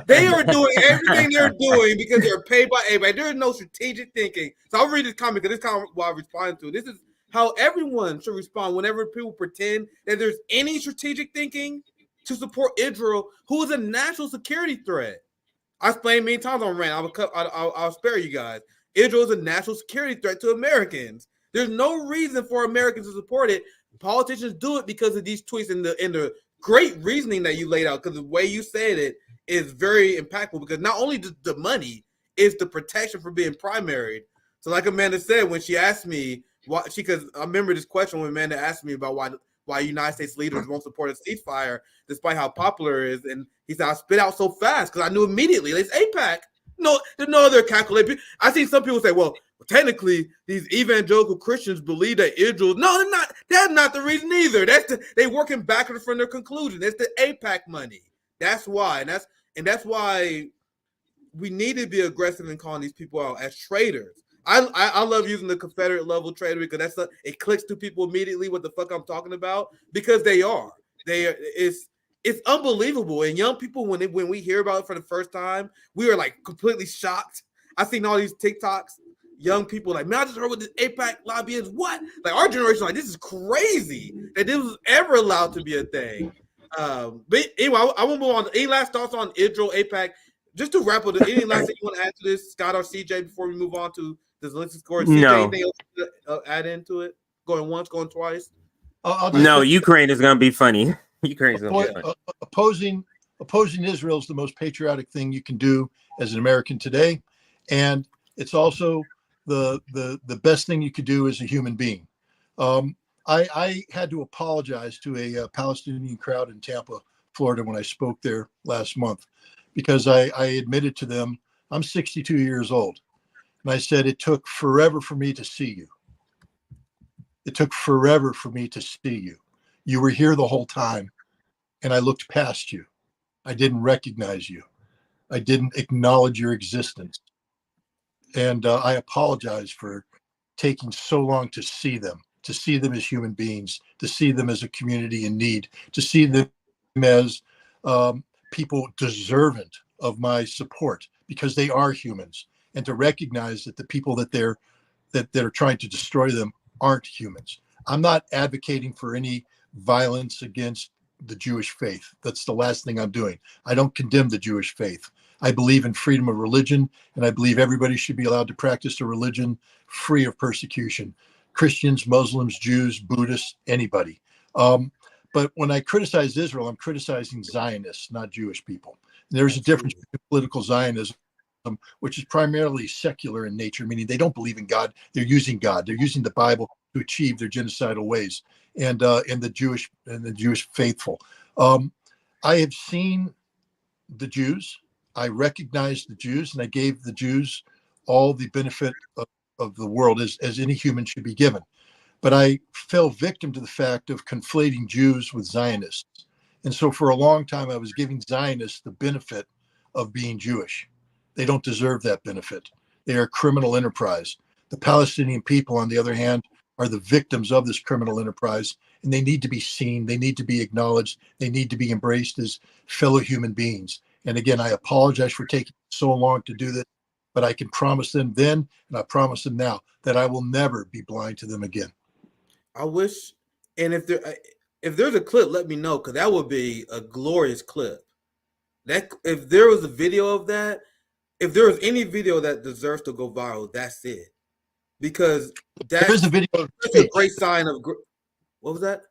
They are doing everything they're doing because they're paid by everybody. There is no strategic thinking. So I'll read this comment because this is kind of what I'm responding to. This is how everyone should respond whenever people pretend that there's any strategic thinking to support Israel, who is a national security threat. I explained many times on rant. I'll spare you guys. Israel is a national security threat to Americans. There's no reason for Americans to support it. Politicians do it because of these tweets and the great reasoning that you laid out. Because the way you said it is very impactful. Because not only the money is the protection for being primaried. So, like Amanda said, when she asked me because I remember this question when Amanda asked me about why United States leaders won't support a ceasefire despite how popular it is. And he said, I spit out so fast because I knew immediately. It's AIPAC. No, there's no other calculation. I see some people say, well, technically, these evangelical Christians believe that Israel. No, they're not. That's not the reason either. They working backwards from their conclusion. It's the AIPAC money. That's why. And that's why we need to be aggressive in calling these people out as traitors. I love using the Confederate level traitor because it clicks to people immediately what the fuck I'm talking about, because they are. It's unbelievable. And young people, when we hear about it for the first time, we are like completely shocked. I've seen all these TikToks, young people like, man, I just heard what this AIPAC lobby is. What? Like our generation, like, this is crazy that this was ever allowed to be a thing. But anyway, I want to move on. Any last thoughts on Israel, AIPAC? Just to wrap up, any last thing you want to add to this, Scott or CJ, before we move on to the Zelensky score? CJ, No. anything else to add into it? Going once, going twice? No, Ukraine is going to be funny. Ukraine is going to be funny. Opposing Israel is the most patriotic thing you can do as an American today, and it's also the best thing you could do as a human being. I had to apologize to a Palestinian crowd in Tampa, Florida, when I spoke there last month, because I admitted to them, I'm 62 years old. And I said, it took forever for me to see you. It took forever for me to see you. You were here the whole time, and I looked past you. I didn't recognize you. I didn't acknowledge your existence. And I apologize for taking so long to see them as human beings, to see them as a community in need, to see them as people deserving of my support, because they are humans, and to recognize that the people that are trying to destroy them aren't humans. I'm not advocating for any violence against the Jewish faith. That's the last thing I'm doing. I don't condemn the Jewish faith. I believe in freedom of religion, and I believe everybody should be allowed to practice a religion free of persecution. Christians, Muslims, Jews, Buddhists, anybody. But when I criticize Israel, I'm criticizing Zionists, not Jewish people. There's a difference between political Zionism, which is primarily secular in nature, meaning they don't believe in God. They're using God. They're using the Bible to achieve their genocidal ways, and the Jewish faithful. I have seen the Jews. I recognize the Jews, and I gave the Jews all the benefit of the world as any human should be given. But I fell victim to the fact of conflating Jews with Zionists. And so for a long time, I was giving Zionists the benefit of being Jewish. They don't deserve that benefit. They are a criminal enterprise. The Palestinian people, on the other hand, are the victims of this criminal enterprise, and they need to be seen. They need to be acknowledged. They need to be embraced as fellow human beings. And again, I apologize for taking so long to do this, but I can promise them then, and I promise them now, that I will never be blind to them again. I wish, and if there's a clip, let me know, because that would be a glorious clip. That if there was a video of that, if there was any video that deserves to go viral, that's it. Because that's a video. That's a great sign of. What was that?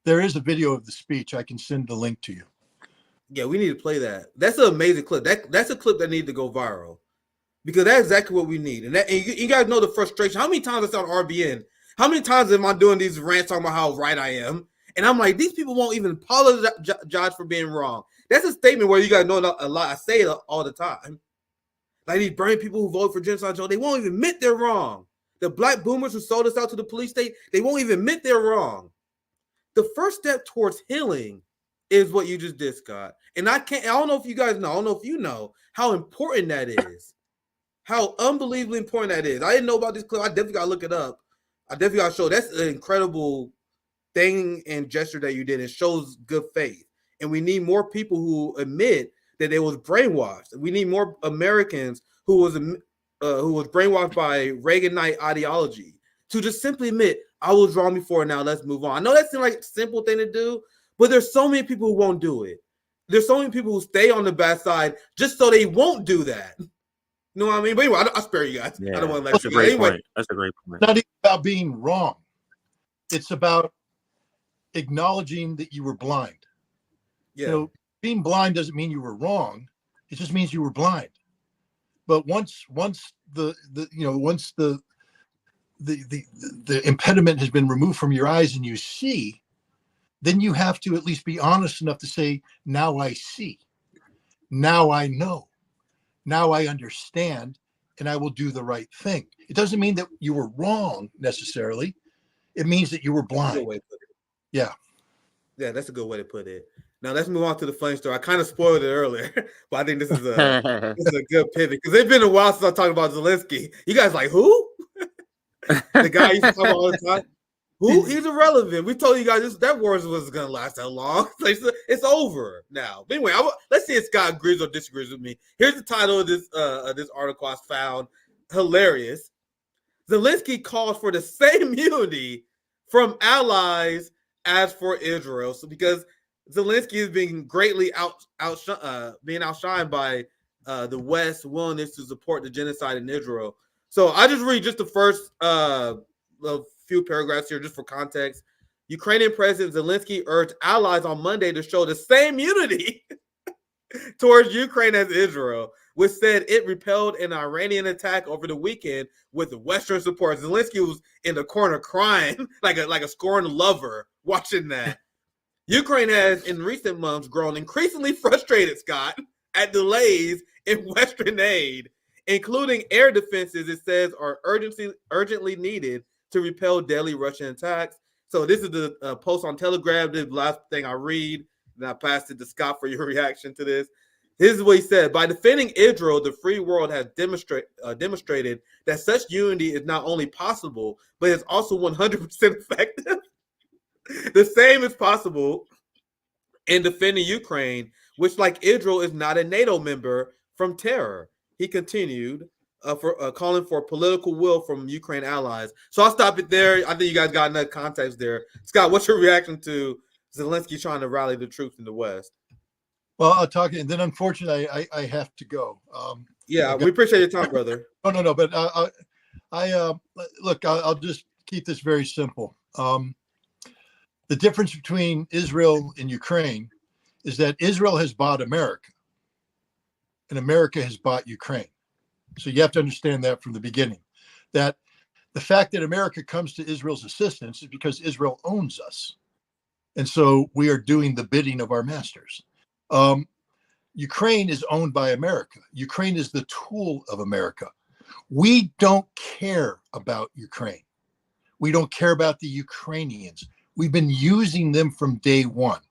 There is a video of the speech. I can send the link to you. Yeah, we need to play that. That's an amazing clip. That's a clip that needs to go viral, because that's exactly what we need. And you guys know the frustration. How many times it's on RBN? How many times am I doing these rants talking about how right I am? And I'm like, these people won't even apologize for being wrong. That's a statement where you guys know a lot. I say it all the time. Like these brain people who vote for genocide, they won't even admit they're wrong. The black boomers who sold us out to the police state, they won't even admit they're wrong. The first step towards healing is what you just did, Scott. And I don't know if you guys know, I don't know if you know how important that is. How unbelievably important that is. I didn't know about this clip. I definitely got to look it up. I definitely got to show. That's an incredible thing and gesture that you did. It shows good faith. And we need more people who admit that they was brainwashed. We need more Americans who was brainwashed by Reaganite ideology to just simply admit, I was wrong before, now let's move on. I know that seems like a simple thing to do, but there's so many people who won't do it. There's so many people who stay on the bad side just so they won't do that. You know what I mean? But anyway, I'll spare you guys. Yeah, I don't want to that's let a you great anyway. point. That's a great point. Not even about being wrong. It's about acknowledging that you were blind. Yeah. You know, being blind doesn't mean you were wrong. It just means you were blind. But once the impediment has been removed from your eyes and you see, then you have to at least be honest enough to say, now I see. Now I know. Now I understand, and I will do the right thing. It doesn't mean that you were wrong necessarily. It means that you were blind. Way to put it. Yeah. Yeah, that's a good way to put it. Now let's move on to the funny story. I kind of spoiled it earlier, but I think this is a good pivot because it's been a while since I talked about Zelensky. You guys like who? The guy you talk about all the time. Who? He's irrelevant. We told you guys that war wasn't going to last that long. It's over now. But anyway, let's see if Scott agrees or disagrees with me. Here's the title of this article I found hilarious. Zelensky calls for the same unity from allies as for Israel. So because Zelensky is being greatly outshined by the West's willingness to support the genocide in Israel. So I just read just the first few paragraphs here just for context. Ukrainian President Zelensky urged allies on Monday to show the same unity towards Ukraine as Israel, which said it repelled an Iranian attack over the weekend with Western support. Zelensky was in the corner crying like a scorned lover watching that. Ukraine has in recent months grown increasingly frustrated, Scott, at delays in Western aid, including air defenses it says are urgently needed to repel deadly Russian attacks. So this is the post on Telegram. This is the last thing I read, and I passed it to Scott for your reaction to this. This is what he said. By defending Israel, the free world has demonstrated that such unity is not only possible, but is also 100% effective. The same is possible in defending Ukraine, which, like Israel, is not a NATO member from terror. He continued, calling for political will from Ukraine allies. So I'll stop it there. I think you guys got enough context there. Scott, what's your reaction to Zelensky trying to rally the troops in the West? Well, I'll talk, and then unfortunately, I have to go. Yeah, we appreciate your time, brother. No, but look, I'll just keep this very simple. The difference between Israel and Ukraine is that Israel has bought America, and America has bought Ukraine. So you have to understand that from the beginning, that the fact that America comes to Israel's assistance is because Israel owns us. And so we are doing the bidding of our masters. Ukraine is owned by America. Ukraine is the tool of America. We don't care about Ukraine. We don't care about the Ukrainians. We've been using them from day one.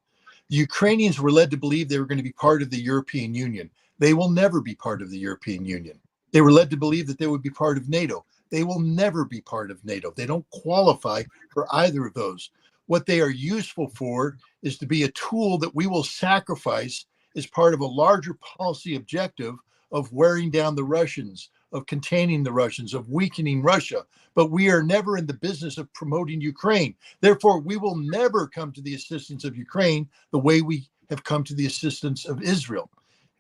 The Ukrainians were led to believe they were going to be part of the European Union. They will never be part of the European Union. They were led to believe that they would be part of NATO. They will never be part of NATO. They don't qualify for either of those. What they are useful for is to be a tool that we will sacrifice as part of a larger policy objective of wearing down the Russians, of containing the Russians, of weakening Russia. But we are never in the business of promoting Ukraine. Therefore, we will never come to the assistance of Ukraine the way we have come to the assistance of Israel.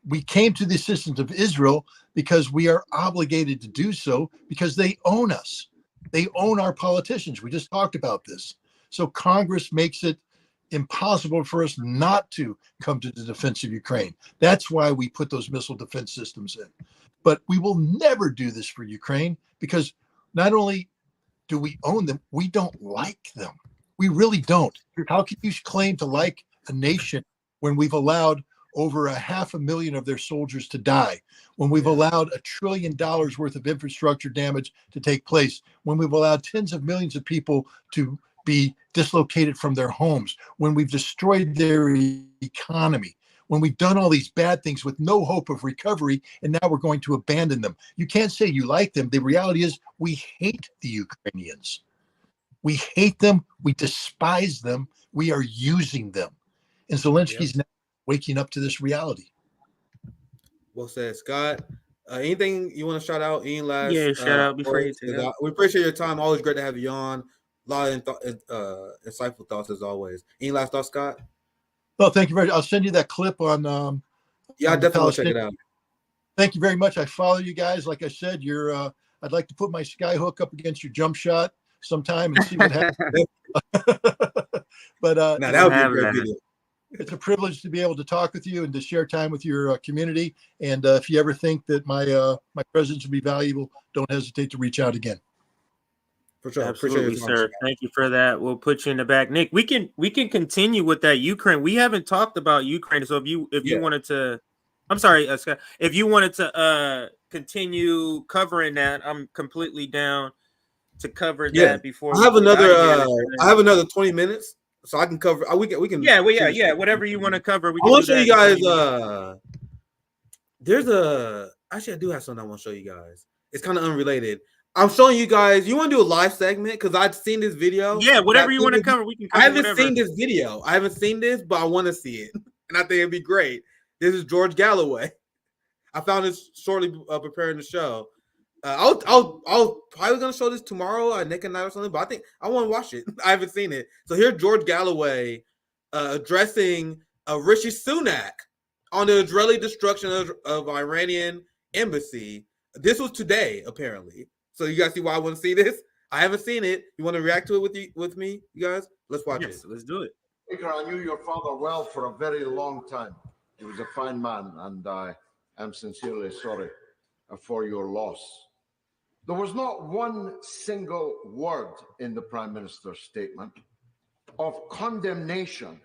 We came to the assistance of Israel because we are obligated to do so because they own us. They own our politicians. We just talked about this. So Congress makes it impossible for us not to come to the defense of Ukraine. That's why we put those missile defense systems in. But we will never do this for Ukraine because not only do we own them, we don't like them. We really don't. How can you claim to like a nation when we've allowed over 500,000 of their soldiers to die, when we've allowed $1 trillion worth of infrastructure damage to take place, when we've allowed tens of millions of people to be dislocated from their homes, when we've destroyed their economy, when we've done all these bad things with no hope of recovery, and now we're going to abandon them. You can't say you like them. The reality is we hate the Ukrainians. We hate them. We despise them. We are using them. And Zelensky's now waking up to this reality. Well said, Scott. Anything you want to shout out? Any last? Yeah, shout out before you take out. We appreciate your time. Always great to have you on. A lot of insightful thoughts as always. Any last thoughts, Scott? Well, thank you very much. I'll send you that clip on. Yeah, I definitely will check it out. Thank you very much. I follow you guys. Like I said, I'd like to put my skyhook up against your jump shot sometime and see what happens. But that would be a great video. It's a privilege to be able to talk with you and to share time with your community. And if you ever think that my presence would be valuable, don't hesitate to reach out again. For sure. Absolutely, sir. Thank you for that. We'll put you in the back. Nick, we can continue with that Ukraine. We haven't talked about Ukraine. So if you wanted to, I'm sorry, Scott, if you wanted to continue covering that, I'm completely down to cover that before. I have another 20 minutes. so I can cover. We can. Yeah, well, yeah. Whatever you want to cover, we I can want do to show that. you guys. There's a. Actually, I do have something I want to show you guys. It's kind of unrelated. I'm showing you guys. You want to do a live segment because I've seen this video. Yeah, whatever you want to cover, we can cover. I haven't whatever. seen this video. I haven't seen this, but I want to see it, and I think it'd be great. This is George Galloway. I found this shortly preparing the show. I'll probably gonna show this tomorrow at Nick and Night or something, but I think I want to watch it. I haven't seen it. So here's George Galloway addressing Rishi Sunak on the Israeli destruction of Iranian embassy. This was today, apparently. So you guys see why I want to see this? I haven't seen it. You want to react to it with me, you guys? Let's watch it. Let's do it. Baker, I knew your father well for a very long time. He was a fine man, and I am sincerely sorry for your loss. There was not one single word in the Prime Minister's statement of condemnation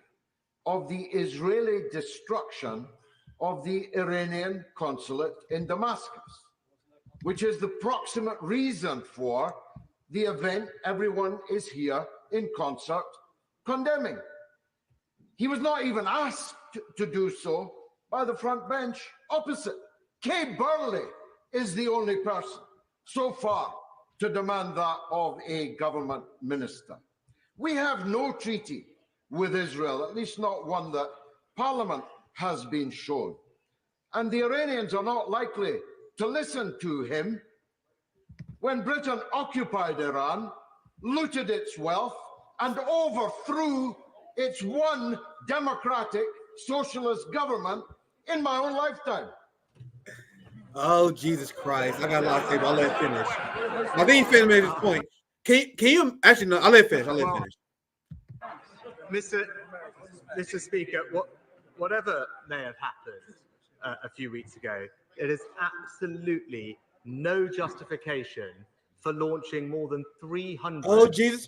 of the Israeli destruction of the Iranian consulate in Damascus, which is the proximate reason for the event everyone is here in concert condemning. He was not even asked to do so by the front bench opposite. Kay Burley is the only person so far to demand that of a government minister. We have no treaty with Israel, at least not one that Parliament has been shown. And the Iranians are not likely to listen to him. When Britain occupied Iran, looted its wealth, and overthrew its one democratic socialist government in my own lifetime. Oh, Jesus Christ. I got a lot to say, but I'll let it finish. I think he made his point. Can you actually no, I'll let it finish. Mr. Speaker, whatever may have happened a few weeks ago, it is absolutely no justification for launching more than 300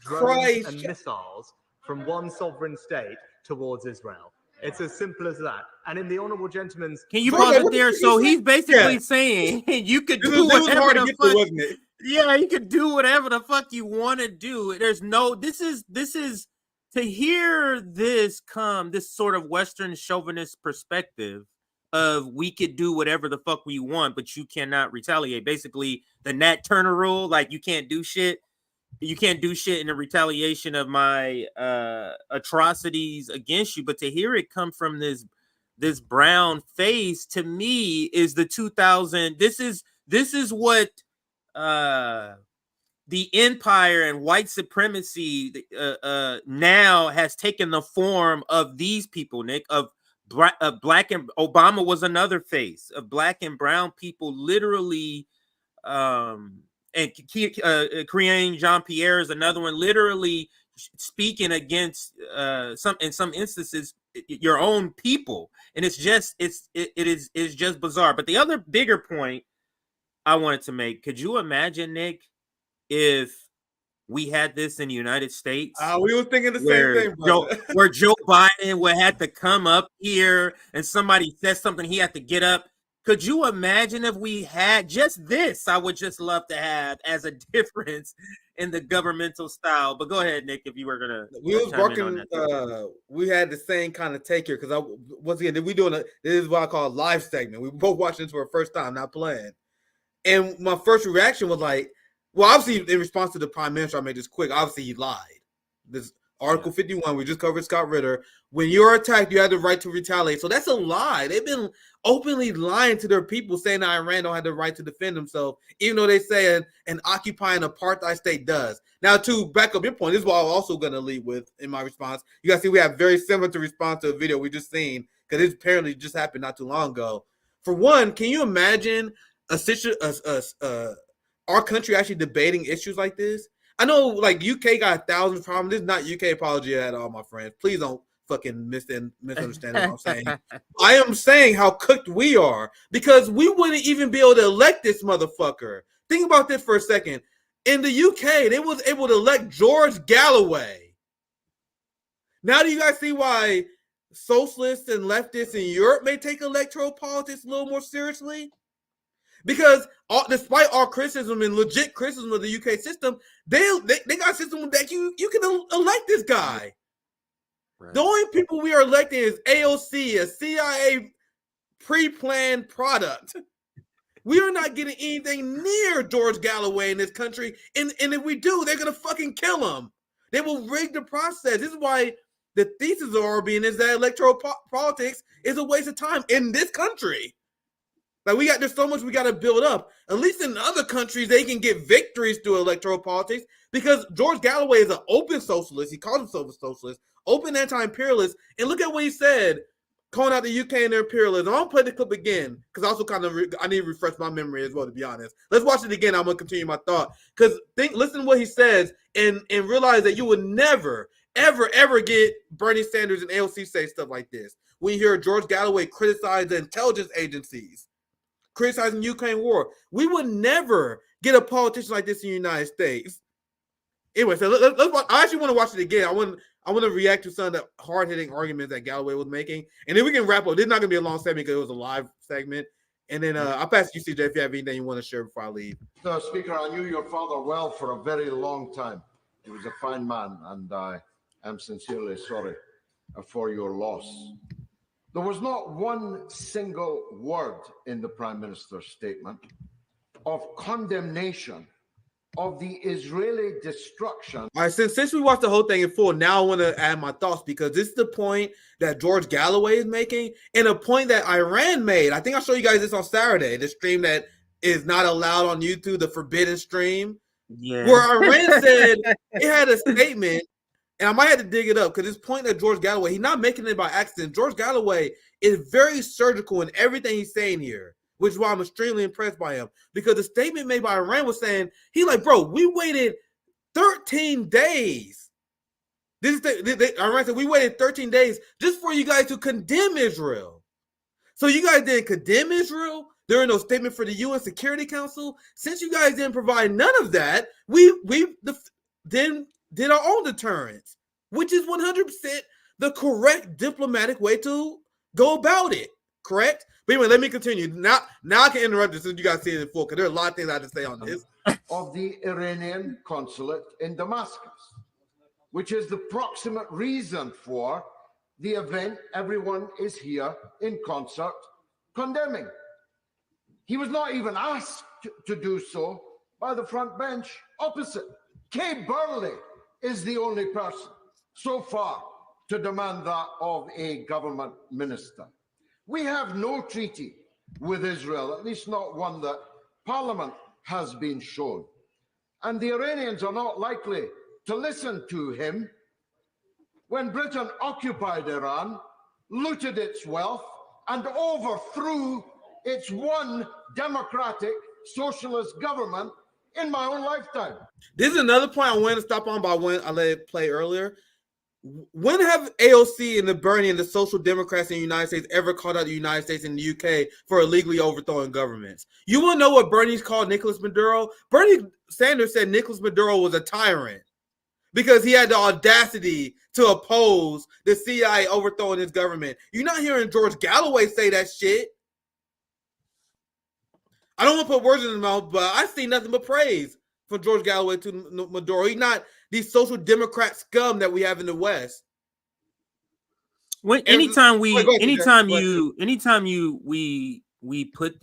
drones and missiles from one sovereign state towards Israel. It's as simple as that. And in the honourable gentleman's... Can you pause it there? So he's basically saying you could do whatever the fuck... wasn't it? Yeah, you could do whatever the fuck you want to do. There's no... This is to hear this sort of Western chauvinist perspective of we could do whatever the fuck we want, but you cannot retaliate. Basically, the Nat Turner rule, like you can't do shit. You can't do shit in the retaliation of my atrocities against you. But to hear it come from this brown face, to me, is the 2000. This is what the empire and white supremacy now has taken the form of these people, Nick, of black and Obama was another face of black and brown people literally and Korean Jean-Pierre is another one, literally speaking against in some instances your own people, and it's just bizarre. But the other bigger point I wanted to make: could you imagine, Nick, if we had this in the United States? We were thinking the same thing, where Joe Biden would have to come up here and somebody says something, he had to get up. Could you imagine if we had just this? I would just love to have as a difference in the governmental style. But go ahead, Nick, if you were gonna. We was working. We had the same kind of take here because once again, we doing this is what I call a live segment. We both watching this for the first time, not playing. And my first reaction was like, well, obviously in response to the Prime Minister, I made this quick. Obviously, he lied. This Article 51, we just covered Scott Ritter. When you're attacked, you have the right to retaliate. So that's a lie. They've been openly lying to their people, saying that Iran don't have the right to defend themselves, even though they say an occupying apartheid state does. Now, to back up your point, this is what I'm also going to lead with in my response. You guys see we have very similar to response to a video we just seen, because it apparently just happened not too long ago. For one, can you imagine our country actually debating issues like this? I know, like, UK got 1,000 problems. This is not UK apology at all, my friends. Please don't fucking misunderstand what I'm saying. I am saying how cooked we are, because we wouldn't even be able to elect this motherfucker. Think about this for a second. In the UK, they was able to elect George Galloway. Now do you guys see why socialists and leftists in Europe may take electoral politics a little more seriously? Because despite all criticism and legit criticism of the UK system, they got a system that you can elect this guy. Right. The only people we are electing is AOC, a CIA pre-planned product. We are not getting anything near George Galloway in this country. And if we do, they're going to fucking kill him. They will rig the process. This is why the thesis of RBN is that electoral politics is a waste of time in this country. Like, there's so much we got to build up. At least in other countries, they can get victories through electoral politics because George Galloway is an open socialist. He called himself a socialist, open anti-imperialist. And look at what he said, calling out the UK and their imperialism. I'll play the clip again because also I need to refresh my memory as well, to be honest. Let's watch it again. I'm going to continue my thought because listen to what he says and realize that you would never, ever, ever get Bernie Sanders and AOC say stuff like this. When you hear George Galloway criticize the intelligence agencies, criticizing the Ukraine war, we would never get a politician like this in the United States. Anyway, so let's watch. I actually want to watch it again. I want to react to some of the hard-hitting arguments that Galloway was making, and then we can wrap up. This is not going to be a long segment because it was a live segment. And then I'll pass you, CJ, if you have anything you want to share before I leave. Mr. Speaker, I knew your father well for a very long time. He was a fine man, and I am sincerely sorry for your loss. There was not one single word in the Prime Minister's statement of condemnation of the Israeli destruction. All right, since we watched the whole thing in full, now I want to add my thoughts because this is the point that George Galloway is making and a point that Iran made. I think I'll show you guys this on Saturday, the stream that is not allowed on YouTube, the forbidden stream, where Iran said it had a statement, and I might have to dig it up because this point that George Galloway, he's not making it by accident. George Galloway is very surgical in everything he's saying here, which is why I'm extremely impressed by him. Because the statement made by Iran was saying, bro, we waited 13 days. Iran said, we waited 13 days just for you guys to condemn Israel. So you guys didn't condemn Israel? There was no statement for the UN Security Council. Since you guys didn't provide none of that, we then did our own deterrence, which is 100% the correct diplomatic way to go about it. Correct? But anyway, let me continue. Now I can interrupt this since you guys see it in full because there are a lot of things I have to say on this. Of the Iranian consulate in Damascus, which is the proximate reason for the event everyone is here in concert condemning. He was not even asked to do so by the front bench opposite. Kay Burley is the only person so far to demand that of a government minister. We have no treaty with Israel, at least not one that Parliament has been shown. And the Iranians are not likely to listen to him. When Britain occupied Iran, looted its wealth, and overthrew its one democratic socialist government in my own lifetime. This is another point I wanted to stop on, but I let it play earlier. When have AOC and the Bernie and the Social Democrats in the United States ever called out the United States and the UK for illegally overthrowing governments? You want to know what Bernie's called Nicolas Maduro? Bernie Sanders said Nicolas Maduro was a tyrant because he had the audacity to oppose the CIA overthrowing his government. You're not hearing George Galloway say that shit. I don't want to put words in his mouth, but I see nothing but praise from George Galloway to Maduro. He's not the social democrat scum that we have in the West. Anytime we put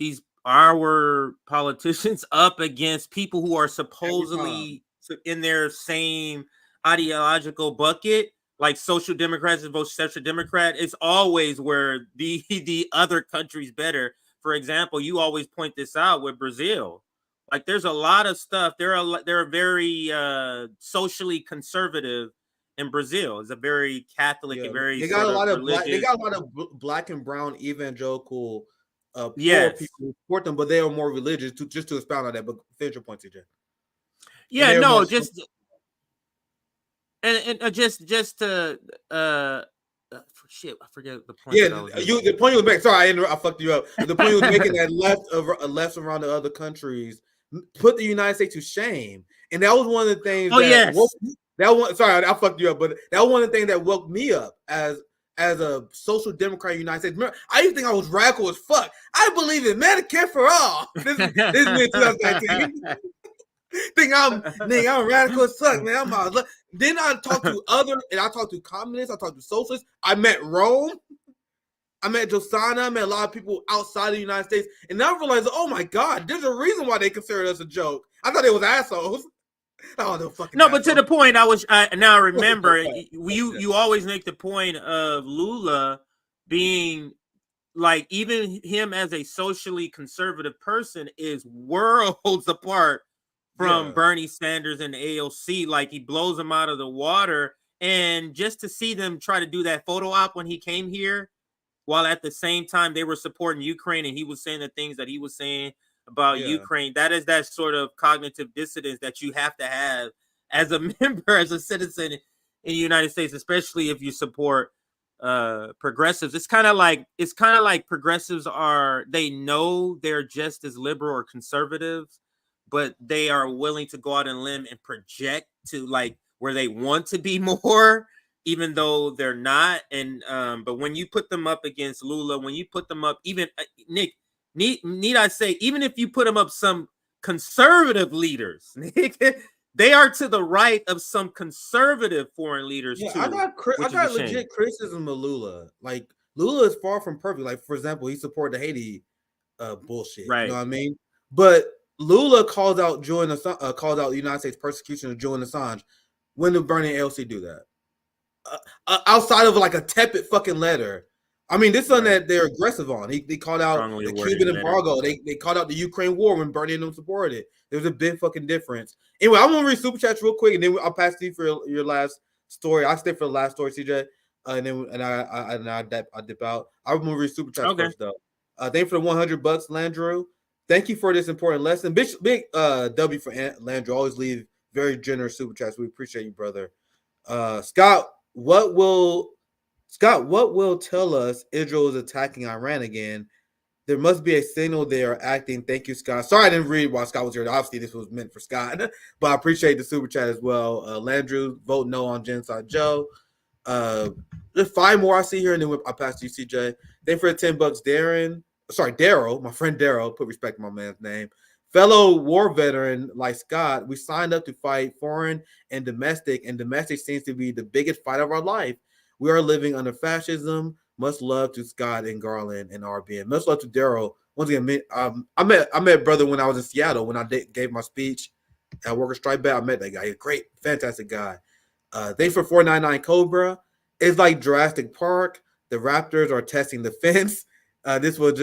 our politicians up against people who are supposedly in their same ideological bucket, like social democrats and both social democrat, it's always where the other country's better. For example, you always point this out with Brazil. Like, there's a lot of stuff. They're very socially conservative in Brazil. It's a very Catholic and very they got a lot of black and brown evangelical poor people who support them, but they are more religious. Just to expound on that, but finish your point, CJ. Yeah, no, just to shit, I forget the point. Yeah, the point you was making. Sorry, I fucked you up. The point you was making that left around the other countries put the United States to shame, and that was one of the things. Sorry, I fucked you up, but that was one of the things that woke me up as a social democrat in the United States. Remember, I used to think I was radical as fuck. I believe in Medicare for all. This is me in 2019. Think I'm radical as fuck, man. Then I talked to communists, I talked to socialists. I met Rome. I met Josiah. I met a lot of people outside of the United States. And now I realized, oh my God, there's a reason why they considered us a joke. I thought they was assholes. Oh, no fucking No, assholes. but to the point, now I remember, you always make the point of Lula being like, even him as a socially conservative person is worlds apart from Bernie Sanders and the AOC. Like, he blows them out of the water. And just to see them try to do that photo op when he came here, while at the same time they were supporting Ukraine and he was saying the things that he was saying about Ukraine, that is that sort of cognitive dissonance that you have to have as a member, as a citizen in the United States, especially if you support progressives. It's kind of like progressives they know they're just as liberal or conservatives, but they are willing to go out on a limb and project to like where they want to be more, even though they're not. And but when you put them up against Lula, when you put them up, even Nick, need I say, even if you put them up some conservative leaders, Nick, they are to the right of some conservative foreign leaders too. I got legit criticism of Lula. Like, Lula is far from perfect. Like, for example, he supported the Haiti bullshit. Right. You know what I mean? But Lula called out the United States persecution of Julian Assange. When did Bernie and AOC do that? Outside of like a tepid fucking letter. I mean, this is something that they're aggressive on. They called out the Cuban embargo. They called out the Ukraine war when Bernie and them supported it. There's a big fucking difference. Anyway, I'm gonna read super chats real quick, and then I'll pass to you for your last story. I'll stay for the last story, CJ, and I dip out. I'm gonna read super chats first though. Thank you for the $100, Landrew. Thank you for this important lesson. Big W for Landrew. Always leave very generous super chats. We appreciate you, brother. Scott, what will tell us Israel is attacking Iran again? There must be a signal they are acting. Thank you, Scott. Sorry I didn't read while Scott was here. Obviously, this was meant for Scott, but I appreciate the super chat as well. Landrew, vote no on Genocide Joe. There's 5 more I see here, and then I'll pass to you, CJ. Thank you for the $10, Daryl, my friend Daryl. Put respect on my man's name. Fellow war veteran like Scott, we signed up to fight foreign and domestic seems to be the biggest fight of our life. We are living under fascism. Much love to Scott and Garland and RBN. Much love to Daryl. Once again, I met brother when I was in Seattle when I gave my speech at Worker Strike Back. I met that guy. He's a great, fantastic guy. Thanks for 499 Cobra. It's like Jurassic Park. The Raptors are testing the fence. This was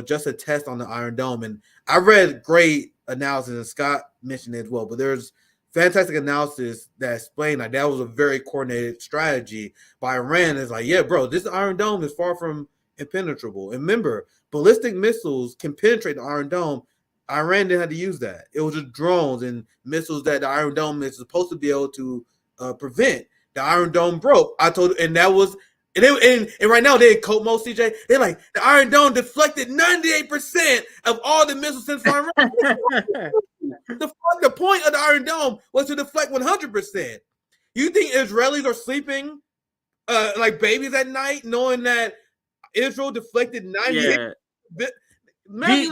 just a test on the Iron Dome, and I read great analysis, and Scott mentioned it as well. But there's fantastic analysis that explained like that was a very coordinated strategy by Iran. It's like, yeah, bro, this Iron Dome is far from impenetrable. And remember, ballistic missiles can penetrate the Iron Dome. Iran didn't have to use that. It was just drones and missiles that the Iron Dome is supposed to be able to prevent. The Iron Dome broke. And right now they're in coat mode, CJ. They're like, the Iron Dome deflected 98% of all the missiles sent from Iran. The point of the Iron Dome was to deflect 100%. You think Israelis are sleeping like babies at night, knowing that Israel deflected 98%? Yeah.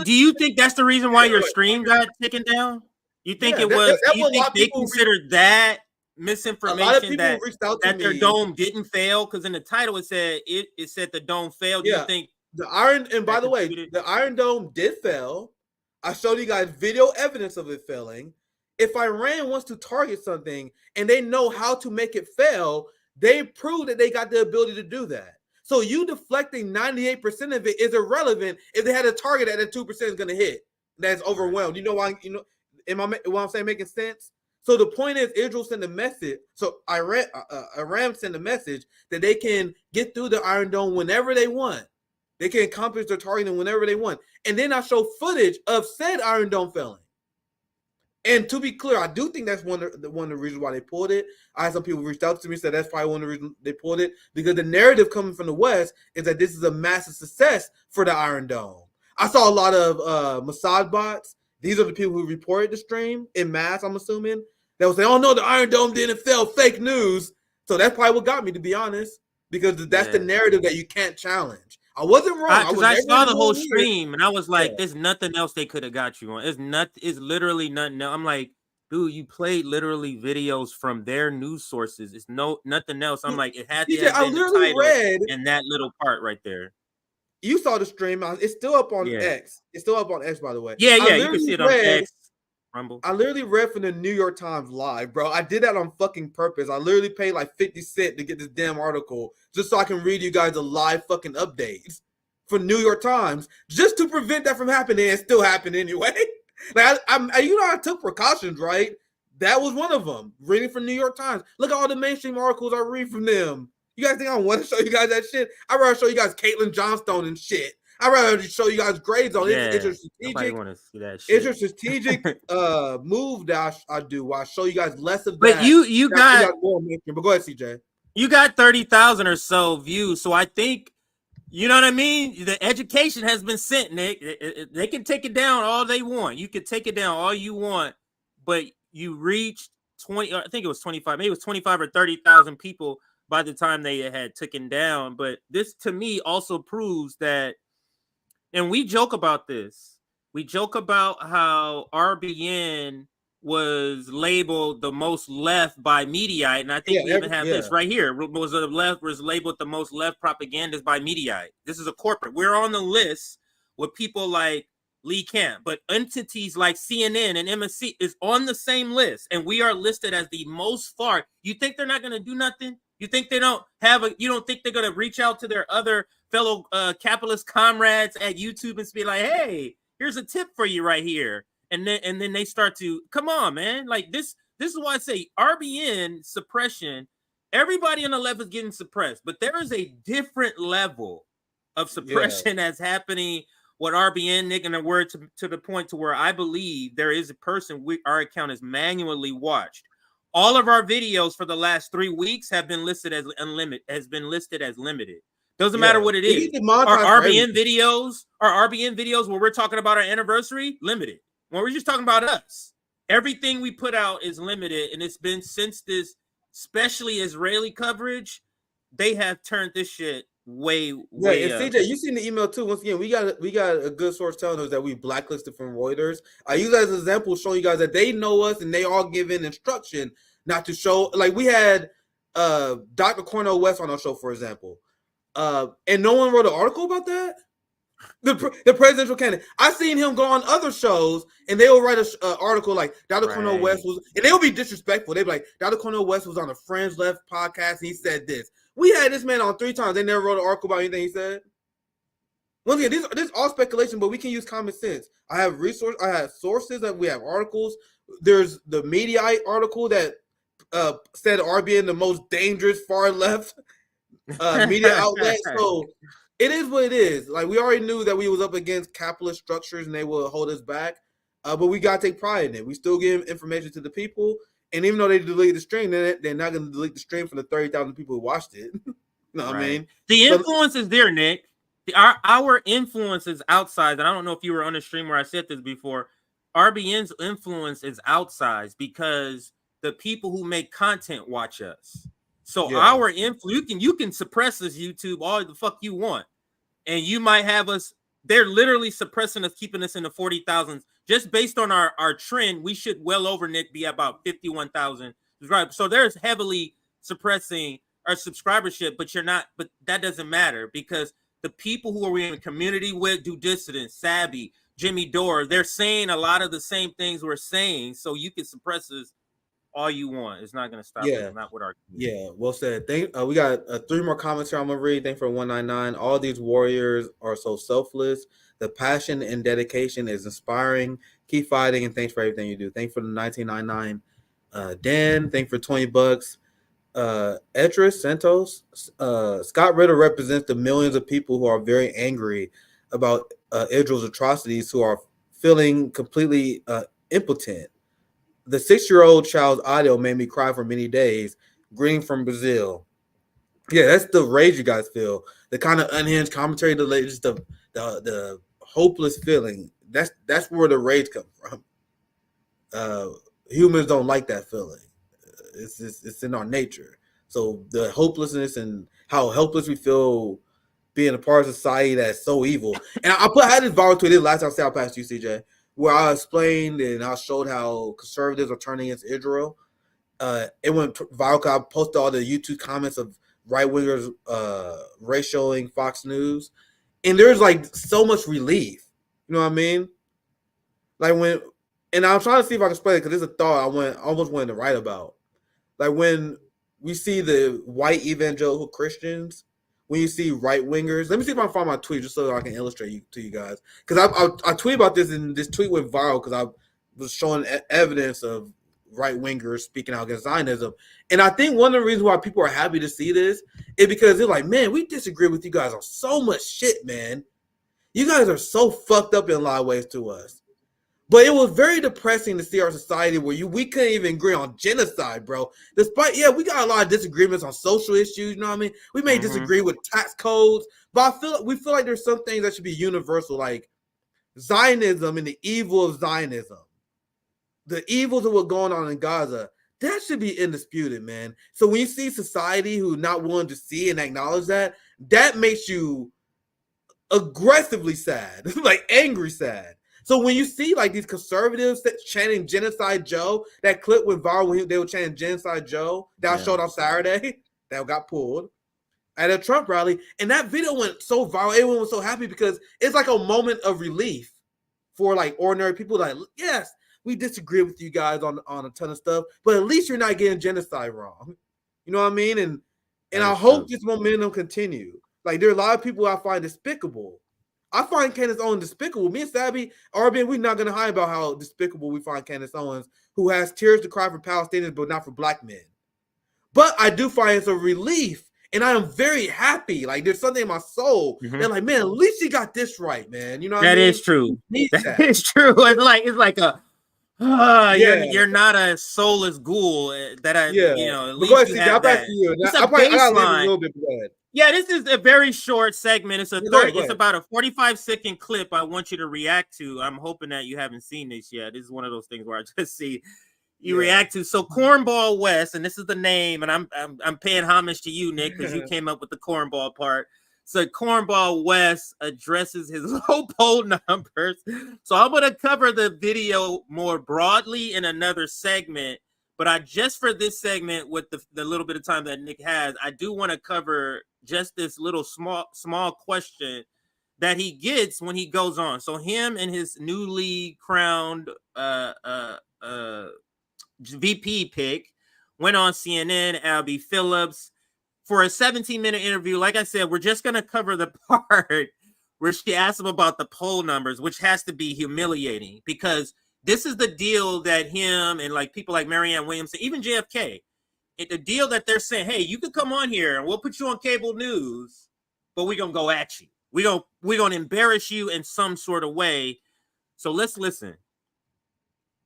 Do you think that's the reason why your stream got taken down? You think do you think they considered that misinformation that their dome didn't fail? Because in the title it said the dome failed. Do you think the Iron and by the way, the Iron Dome did fail? I showed you guys video evidence of it failing. If Iran wants to target something and they know how to make it fail, they prove that they got the ability to do that. So you deflecting 98% of it is irrelevant if they had a target that 2% is going to hit. That's overwhelmed. You know why? You know, what I'm saying making sense? So the point is, Israel sent a message. So Iran sent a message that they can get through the Iron Dome whenever they want. They can accomplish their targeting whenever they want. And then I show footage of said Iron Dome failing. And to be clear, I do think that's one of the reasons why they pulled it. I had some people reached out to me and said that's probably one of the reasons they pulled it, because the narrative coming from the West is that this is a massive success for the Iron Dome. I saw a lot of Mossad bots. These are the people who reported the stream in mass, I'm assuming. They will say, oh no, the Iron Dome didn't fail, fake news. So that's probably what got me, to be honest, because that's the narrative that you can't challenge. I wasn't wrong. Because I saw the whole stream and I was like, there's nothing else they could have got you on. It's literally nothing else. I'm like, dude, you played literally videos from their news sources. It's nothing else. I'm like, it had to have been the title and that little part right there. You saw the stream. It's still up on X. It's still up on X, by the way. Yeah, you can see it on X. Rumble. I literally read from the New York Times live, bro. I did that on fucking purpose. I literally paid like 50 cents to get this damn article just so I can read you guys a live fucking updates for New York Times, just to prevent that from happening, and still happened anyway. Like I took precautions, right? That was one of them. Reading from New York Times. Look at all the mainstream articles I read from them. You guys think I want to show you guys that shit? I'd rather show you guys Caitlin Johnstone and shit. I'd rather show you guys grades on it. It's a strategic, want to see that shit. It's a strategic move that I do. Where I show you guys less of but that. You got more mainstream. But go ahead, CJ. You got 30,000 or so views, so I think, you know what I mean? The education has been sent, Nick. They can take it down all they want. You can take it down all you want, but you reached 20. I think it was 25. Maybe it was 25 or 30,000 people by the time they had taken down. But this, to me, also proves that. And we joke about this. We joke about how RBN was labeled the most left by Mediaite, and I think we even have this right here. Was labeled the most left propagandist by Mediaite. This is a corporate. We're on the list with people like Lee Camp, but entities like CNN and MSC is on the same list, and we are listed as the most far. You think they're not going to do nothing? You think they don't have a? You don't think they're going to reach out to their other fellow capitalist comrades at YouTube and be like, "Hey, here's a tip for you right here," and then they start to come on, man. Like this is why I say RBN suppression. Everybody on the left is getting suppressed, but there is a different level of suppression that's happening with RBN, Nick, and a word to the point to where I believe there is a person our account is manually watched. All of our videos for the last 3 weeks have been listed as limited. Doesn't matter what it is. Our RBN videos where we're talking about our anniversary, limited. When we're just talking about us, everything we put out is limited, and it's been since this, especially Israeli coverage, they have turned this shit way up. CJ, you seen the email too. Once again, we got a good source telling us that we blacklisted from Reuters. I use that as an example, showing you guys that they know us and they all given instruction not to show. Like we had Dr. Cornell West on our show, for example, and no one wrote an article about that. The presidential candidate. I seen him go on other shows, and they will write an article like Dr. Cornell West was, and they'll be disrespectful. They'll be like, Dr. Cornell West was on a Friends Left podcast, and he said this. We had this man on 3 times. They never wrote an article about anything he said. Once again, this is all speculation, but we can use common sense. I have sources that we have articles. There's the Mediaite article that said RBN the most dangerous far left media outlet. So it is what it is. Like we already knew that we was up against capitalist structures and they will hold us back. But we gotta take pride in it. We still give information to the people. And even though they delete the stream, they're not going to delete the stream for the 30,000 people who watched it. You know what I mean? The influence is there, Nick. Our influence is outside. And I don't know if you were on the stream where I said this before. RBN's influence is outsized because the people who make content watch us. So our influence, you can suppress us, YouTube, all the fuck you want. And you might have us, they're literally suppressing us, keeping us in the 40,000s. Just based on our trend, we should well over, Nick, be about 51,000 subscribers. So there's heavily suppressing our subscribership, but that doesn't matter because the people who are we in community with, Do Dissident, Sabby, Jimmy Dore, they're saying a lot of the same things we're saying. So you can suppress us all you want. It's not going to stop us. Not with our community. Yeah, well said. We got 3 more comments here I'm going to read. Thanks for 199. All these warriors are so selfless. The passion and dedication is inspiring. Keep fighting, and thanks for everything you do. Thanks for the 1999. Dan, thanks for $20. Etris Santos. Scott Ritter represents the millions of people who are very angry about Israel's atrocities, who are feeling completely impotent. The 6-year-old child's audio made me cry for many days. Greeting from Brazil. Yeah, that's the rage you guys feel. The kind of unhinged commentary, just the hopeless feeling. That's where the rage comes from. Humans don't like that feeling. It's in our nature. So the hopelessness and how helpless we feel being a part of society that's so evil. And I had this viral tweet last time I said I passed you, CJ, where I explained and I showed how conservatives are turning against Israel. It went viral because I posted all the YouTube comments of right-wingers ratioing Fox News. And there's like so much relief. You know what I mean? Like and I'm trying to see if I can explain it because it's a thought I almost wanted to write about. Like when we see the white evangelical Christians, when you see right wingers, let me see if I can find my tweet just so I can illustrate to you guys. Because I tweet about this and this tweet went viral because I was showing evidence of right wingers speaking out against Zionism. And I think one of the reasons why people are happy to see this is because they're like, man, we disagree with you guys on so much shit, man. You guys are so fucked up in a lot of ways to us. But it was very depressing to see our society where we couldn't even agree on genocide, bro. Despite, we got a lot of disagreements on social issues, you know what I mean? We may disagree with tax codes, but we feel like there's some things that should be universal, like Zionism and the evil of Zionism. The evils of what's going on in Gaza, that should be indisputed, man. So when you see society who not willing to see and acknowledge that, that makes you aggressively sad, like angry sad. So when you see like these conservatives chanting Genocide Joe, that clip went viral when they were chanting Genocide Joe, that I showed on Saturday, that got pulled at a Trump rally. And that video went so viral, everyone was so happy because it's like a moment of relief for like ordinary people. Like, yes, we disagree with you guys on a ton of stuff, but at least you're not getting genocide wrong. You know what I mean? And I hope this momentum continue. Like there are a lot of people I find despicable. I find Candace Owens despicable. Me and Sabby, Arbin, we're not going to hide about how despicable we find Candace Owens, who has tears to cry for Palestinians, but not for black men. But I do find it's a relief, and I am very happy. Like, there's something in my soul. They're like, man, at least she got this right, man. You know what I mean? That is true. That is true. It's like a, you're not a soulless ghoul that at least you have that. It's a baseline. Yeah, this is a very short segment. It's it's about a 45-second clip I want you to react to. I'm hoping that you haven't seen this yet. This is one of those things where I just see you react to. So Cornball West, and this is the name, and I'm paying homage to you, Nick, because you came up with the cornball part. So Cornball West addresses his low poll numbers. So I'm going to cover the video more broadly in another segment. But just for this segment, with the little bit of time that Nick has, I do want to cover just this little small question that he gets when he goes on. So him and his newly crowned VP pick went on CNN, Abby Phillips, for a 17-minute interview. Like I said, we're just going to cover the part where she asked him about the poll numbers, which has to be humiliating because this is the deal that him and like people like Marianne Williamson, even JFK, the deal that they're saying, hey, you could come on here and we'll put you on cable news, but we're going to go at you. We're going to embarrass you in some sort of way. So let's listen.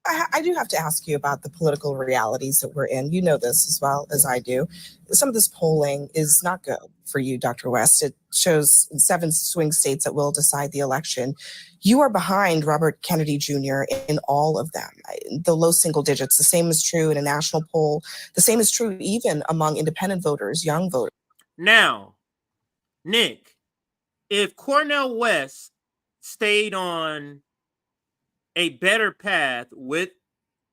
I do have to ask you about the political realities that we're in. You know this as well as I do. Some of this polling is not good for you, Dr. West. It shows 7 swing states that will decide the election. You are behind Robert Kennedy Jr. in all of them, the low single digits. The same is true in a national poll. The same is true even among independent voters, young voters. Now, Nick, if Cornell West stayed on a better path with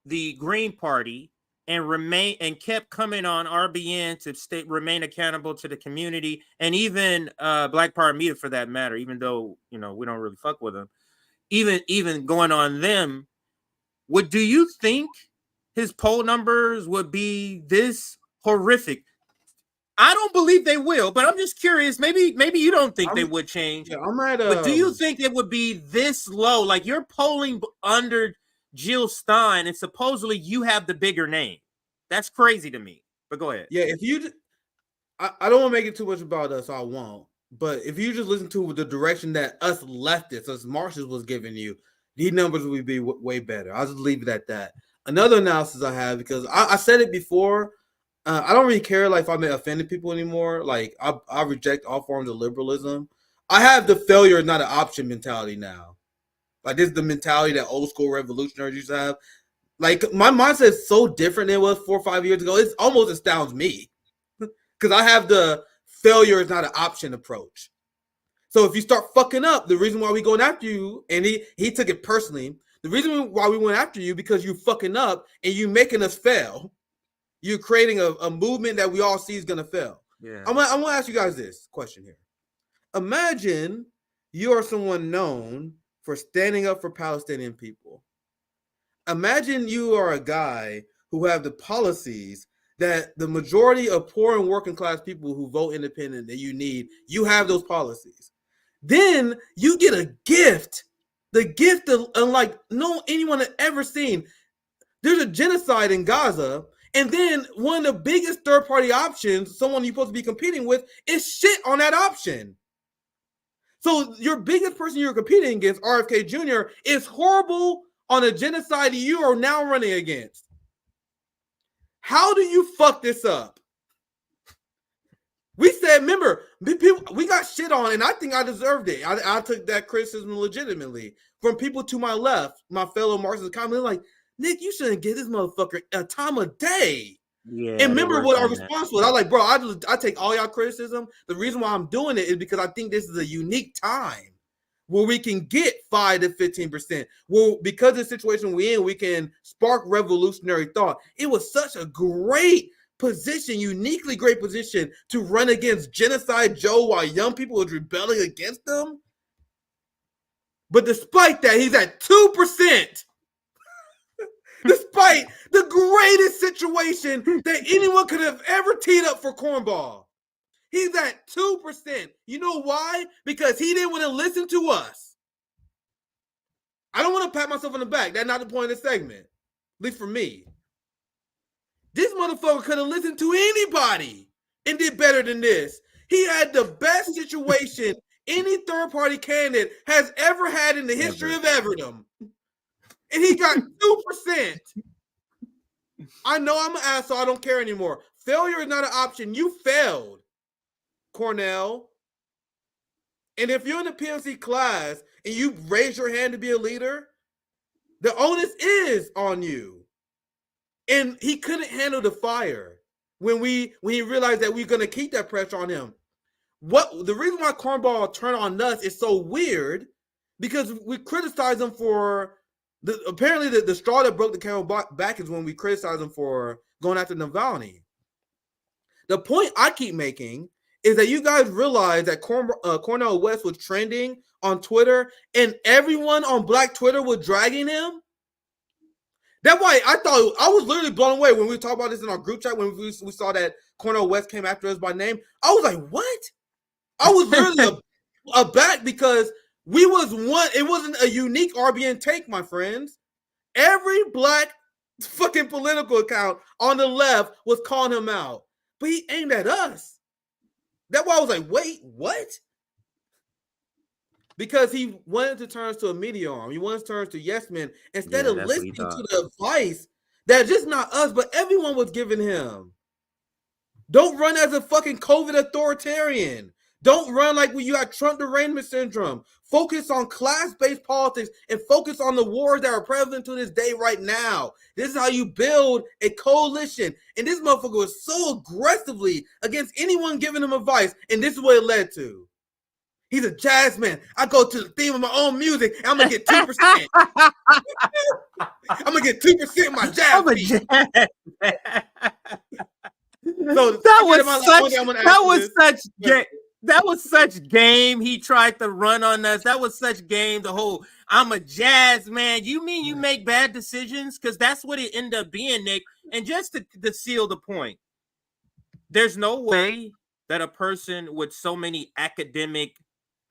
the Green Party and kept coming on RBN to remain accountable to the community and even Black Power Media for that matter, even though we don't really fuck with them, even going on them, do you think his poll numbers would be this horrific? I don't believe they will, but I'm just curious. Maybe you don't think they would change. Yeah, but do you think it would be this low? Like you're polling under Jill Stein, and supposedly you have the bigger name. That's crazy to me. But go ahead. Yeah, I don't want to make it too much about us. I won't. But if you just listen to the direction that us leftists, us Marxists was giving you, these numbers would be way better. I'll just leave it at that. Another analysis I have, because I said it before. I don't really care like if I'm offending people anymore. Like I reject all forms of liberalism. I have the failure is not an option mentality now. Like this is the mentality that old school revolutionaries used to have. Like my mindset is so different than it was 4 or 5 years ago. It almost astounds me because I have the failure is not an option approach. So if you start fucking up, the reason why we going after you, and he took it personally, the reason why we went after you because you fucking up and you making us fail. You're creating a movement that we all see is gonna fail. Yeah. I'm gonna ask you guys this question here. Imagine you are someone known for standing up for Palestinian people. Imagine you are a guy who have the policies that the majority of poor and working class people who vote independent that you need, you have those policies. Then you get a gift, the gift of unlike no anyone had ever seen. There's a genocide in Gaza, and then one of the biggest third-party options, someone you're supposed to be competing with, is shit on that option. So your biggest person you're competing against, RFK Jr., is horrible on a genocide you are now running against. How do you fuck this up? We said, remember, we got shit on, and I think I deserved it. I took that criticism legitimately from people to my left, my fellow Marxists, commenting like, Nick, you shouldn't give this motherfucker a time of day. Yeah. And remember what our response was. I was like, bro, I take all y'all criticism. The reason why I'm doing it is because I think this is a unique time where we can get 5 to 15%. Well, because of the situation we're in, we can spark revolutionary thought. It was such a great position, uniquely great position to run against Genocide Joe while young people were rebelling against them. But despite that, he's at 2%. Despite the greatest situation that anyone could have ever teed up for cornball. He's at 2%. You know why? Because he didn't want to listen to us. I don't want to pat myself on the back. That's not the point of this segment. At least for me. This motherfucker could have listened to anybody and did better than this. He had the best situation any third-party candidate has ever had in the history of Everdom. And he got 2%. I know I'm an asshole. I don't care anymore. Failure is not an option. You failed, Cornell. And if you're in the PMC class and you raise your hand to be a leader, the onus is on you. And he couldn't handle the fire when he realized that we're going to keep that pressure on him. The reason why cornball turned on us is so weird because we criticize him for apparently the straw that broke the camel back is when we criticize him for going after Navalny. The point I keep making is that you guys realize that Cornell West was trending on Twitter and everyone on Black Twitter was dragging him. That's why I was literally blown away when we talked about this in our group chat when we saw that Cornell West came after us by name. I was like, what? I was literally aback because it wasn't a unique RBN take, my friends. Every Black fucking political account on the left was calling him out. But he aimed at us. That's why I was like, wait, what? Because he wanted to turn us to a media arm. He wanted to turn us to yes men instead of listening to the advice that just not us, but everyone was giving him. Don't run as a fucking COVID authoritarian. Don't run like when you got Trump derangement syndrome. Focus on class-based politics and focus on the wars that are prevalent to this day right now. This is how you build a coalition. And this motherfucker was so aggressively against anyone giving him advice. And this is what it led to. He's a jazz man. I go to the theme of my own music and I'm going to get 2%. I'm going to get 2% of my jazz beat. So that was such game he tried to run on us. That was such game. The whole I'm a jazz man. You mean you make bad decisions? Because that's what it ended up being, Nick. And just to seal the point, there's no way that a person with so many academic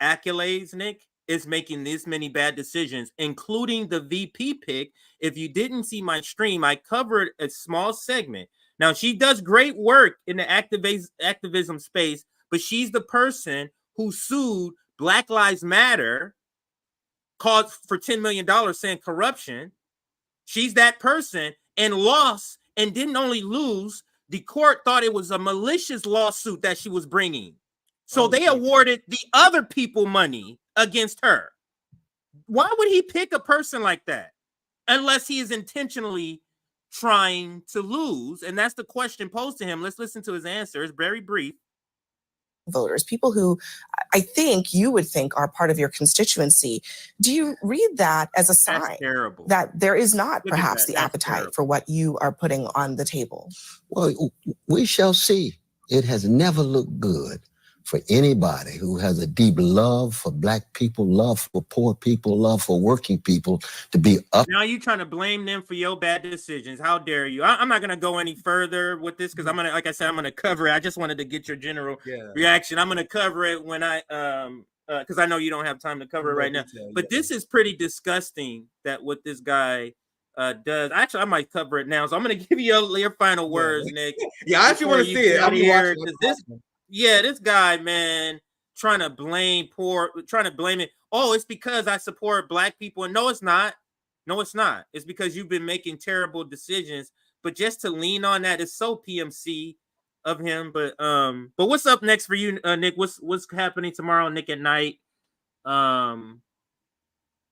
accolades, Nick, is making this many bad decisions, including the VP pick. If you didn't see my stream, I covered a small segment. Now, she does great work in the activism space, but she's the person who sued Black Lives Matter, called for $10 million saying corruption. She's that person and lost, and didn't only lose, the court thought it was a malicious lawsuit that she was bringing. So they awarded the other people money against her. Why would he pick a person like that? Unless he is intentionally trying to lose. And that's the question posed to him. Let's listen to his answer. It's very brief. voters, people who I think you would think are part of your constituency. Do you read that as a sign that there is not perhaps the appetite for what you are putting on the table? Well, we shall see. It has never looked good for anybody who has a deep love for Black people, love for poor people, love for working people to be up. Now you trying to blame them for your bad decisions. How dare you? I'm not going to go any further with this because I'm going to, like I said, I'm going to cover it. I just wanted to get your general reaction. I'm going to cover it when because I know you don't have time to cover it right now. But this is pretty disgusting that what this guy does. Actually, I might cover it now. So I'm going to give you your final words, Nick. I actually want to see it. I'll be watching this guy, man, trying to blame it. Oh, it's because I support Black people. And no, it's not. No, it's not. It's because you've been making terrible decisions. But just to lean on that is so PMC of him. But what's up next for you, Nick? What's happening tomorrow, Nick at Night?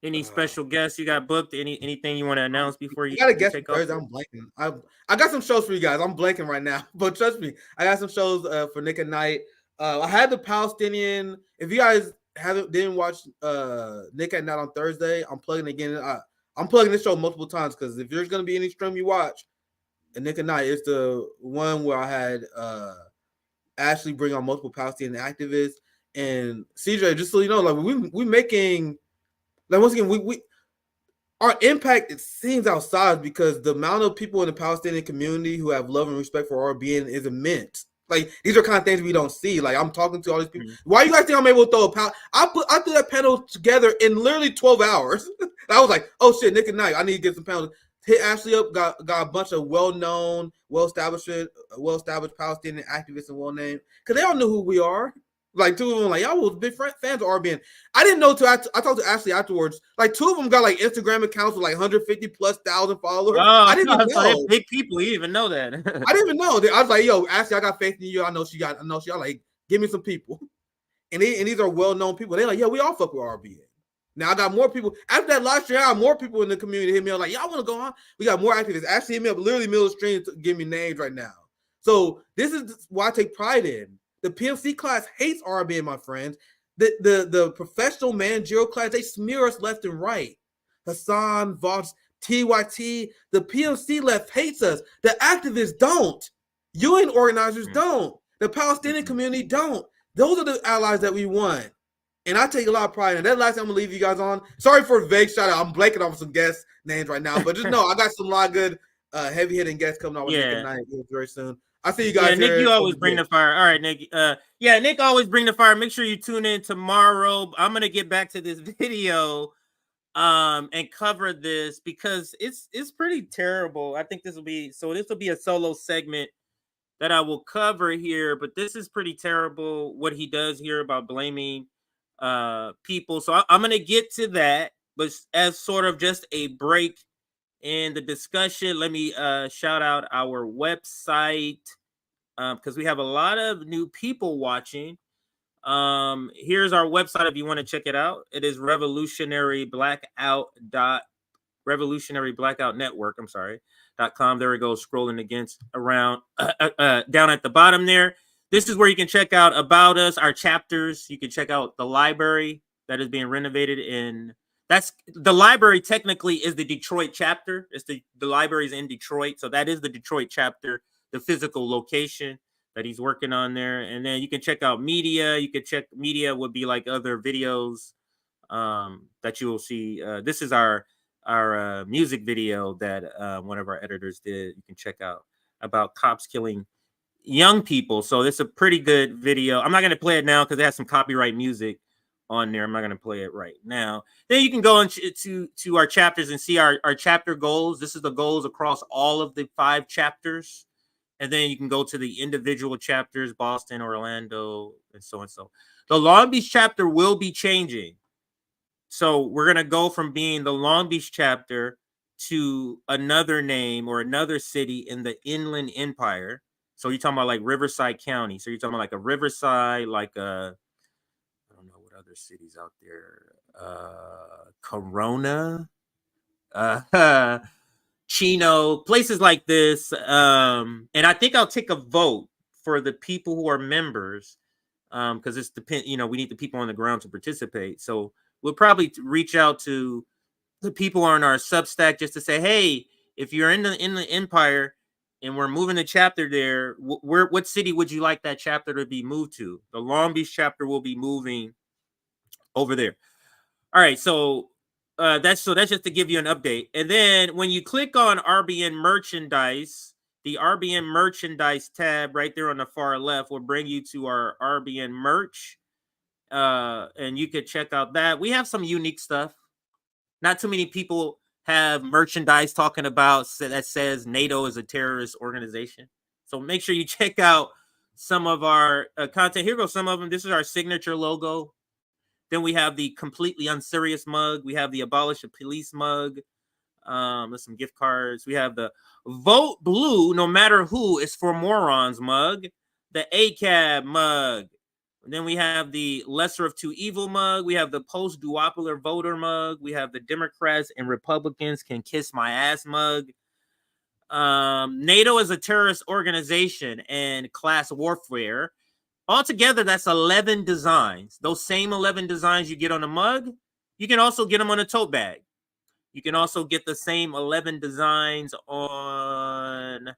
Any special guests you got booked? Anything you want to announce before you got a guest take Thursday? I'm blanking. I got some shows for you guys. I'm blanking right now, but trust me, I got some shows for Nick at Night. I had the Palestinian. If you guys didn't watch Nick at Night on Thursday, I'm plugging again. I'm plugging this show multiple times because if there's gonna be any stream you watch, and Nick at Night is the one where I had Ashley bring on multiple Palestinian activists and CJ. Just so you know, like we making. Like once again, we our impact, it seems outside because the amount of people in the Palestinian community who have love and respect for our being is immense. Like these are kind of things we don't see. Like I'm talking to all these people. Mm-hmm. Why you guys think I'm able to throw a panel? I threw that panel together in literally 12 hours. I was like, oh shit, Nick at Night, I need to get some panels. Hit Ashley up, got a bunch of well-known, well-established Palestinian activists and well-named because they all know who we are. Like two of them, like y'all was big fans of RBN. I didn't know till I talked to Ashley afterwards. Like two of them got like Instagram accounts with like 150,000+ followers. Oh, I didn't even know. Big people, you didn't even know that. I didn't even know. I was like, yo, Ashley, I got faith in you. I know she like, give me some people. And these are well-known people. They're like, yeah, we all fuck with RBN. Now I got more people after that last year. I got more people in the community hit me up like, y'all want to go on? We got more activists. Ashley hit me up literally middle of the stream to give me names right now. So this is why I take pride in. The PMC class hates RBN, my friends. The professional managerial class, they smear us left and right. Hassan, Vox, TYT, the PMC left hates us. The activists don't. UN organizers don't. The Palestinian community don't. Those are the allies that we want. And I take a lot of pride in that. Last thing I'm going to leave you guys on. Sorry for a vague shout out. I'm blanking off some guest names right now. But just know I got some lot of good heavy hitting guests coming out with Nick at Night very soon. I see you guys. Yeah, Nick, you always bring the fire. All right, Nick. Nick always bring the fire. Make sure you tune in tomorrow. I'm gonna get back to this video, and cover this because it's pretty terrible. I think this will be a solo segment that I will cover here. But this is pretty terrible what he does here about blaming people. So I'm gonna get to that, but as sort of just a break in the discussion, let me shout out our website because we have a lot of new people watching. Here's our website if you want to check it out. It is Revolutionary Blackout Network.com. There we go, scrolling against around down at the bottom there. This is where you can check out about us, our chapters. You can check out the library that is being renovated in. That's the library technically is the Detroit chapter. It's the library's in Detroit. So that is the Detroit chapter, the physical location that he's working on there. And then you can check out media. You can check media would be like other videos that you will see. This is our music video that one of our editors did. You can check out about cops killing young people. So it's a pretty good video. I'm not going to play it now because it has some copyright music on there. I'm not going to play it right now. Then you can go into our chapters and see our chapter goals. This is the goals across all of the 5 chapters. And then you can go to the individual chapters, Boston, Orlando, and so and so. The Long Beach chapter will be changing. So we're going to go from being the Long Beach chapter to another name or another city in the Inland Empire. So you're talking about like Riverside County. So you're talking about like a Riverside, like a other cities out there, Corona, Chino, places like this. And I think I'll take a vote for the people who are members because it's we need the people on the ground to participate. So we'll probably reach out to the people on our Substack just to say, hey, if you're in the Empire and we're moving a chapter there, what city would you like that chapter to be moved to? The Long Beach chapter will be moving over there. All right, so that's just to give you an update. And then when you click on RBN merchandise, the RBN merchandise tab right there on the far left will bring you to our RBN merch. And you could check out that. We have some unique stuff. Not too many people have merchandise talking about that says NATO is a terrorist organization. So make sure you check out some of our content. Here goes some of them. This is our signature logo. Then we have the completely unserious mug. We have the abolish the police mug. There's some gift cards. We have the vote blue, no matter who, is for morons mug. The ACAB mug. And then we have the lesser of two evil mug. We have the post-duopolar voter mug. We have the Democrats and Republicans can kiss my ass mug. NATO is a terrorist organization and class warfare. Altogether, that's 11 designs. Those same 11 designs you get on a mug, you can also get them on a tote bag. You can also get the same 11 designs on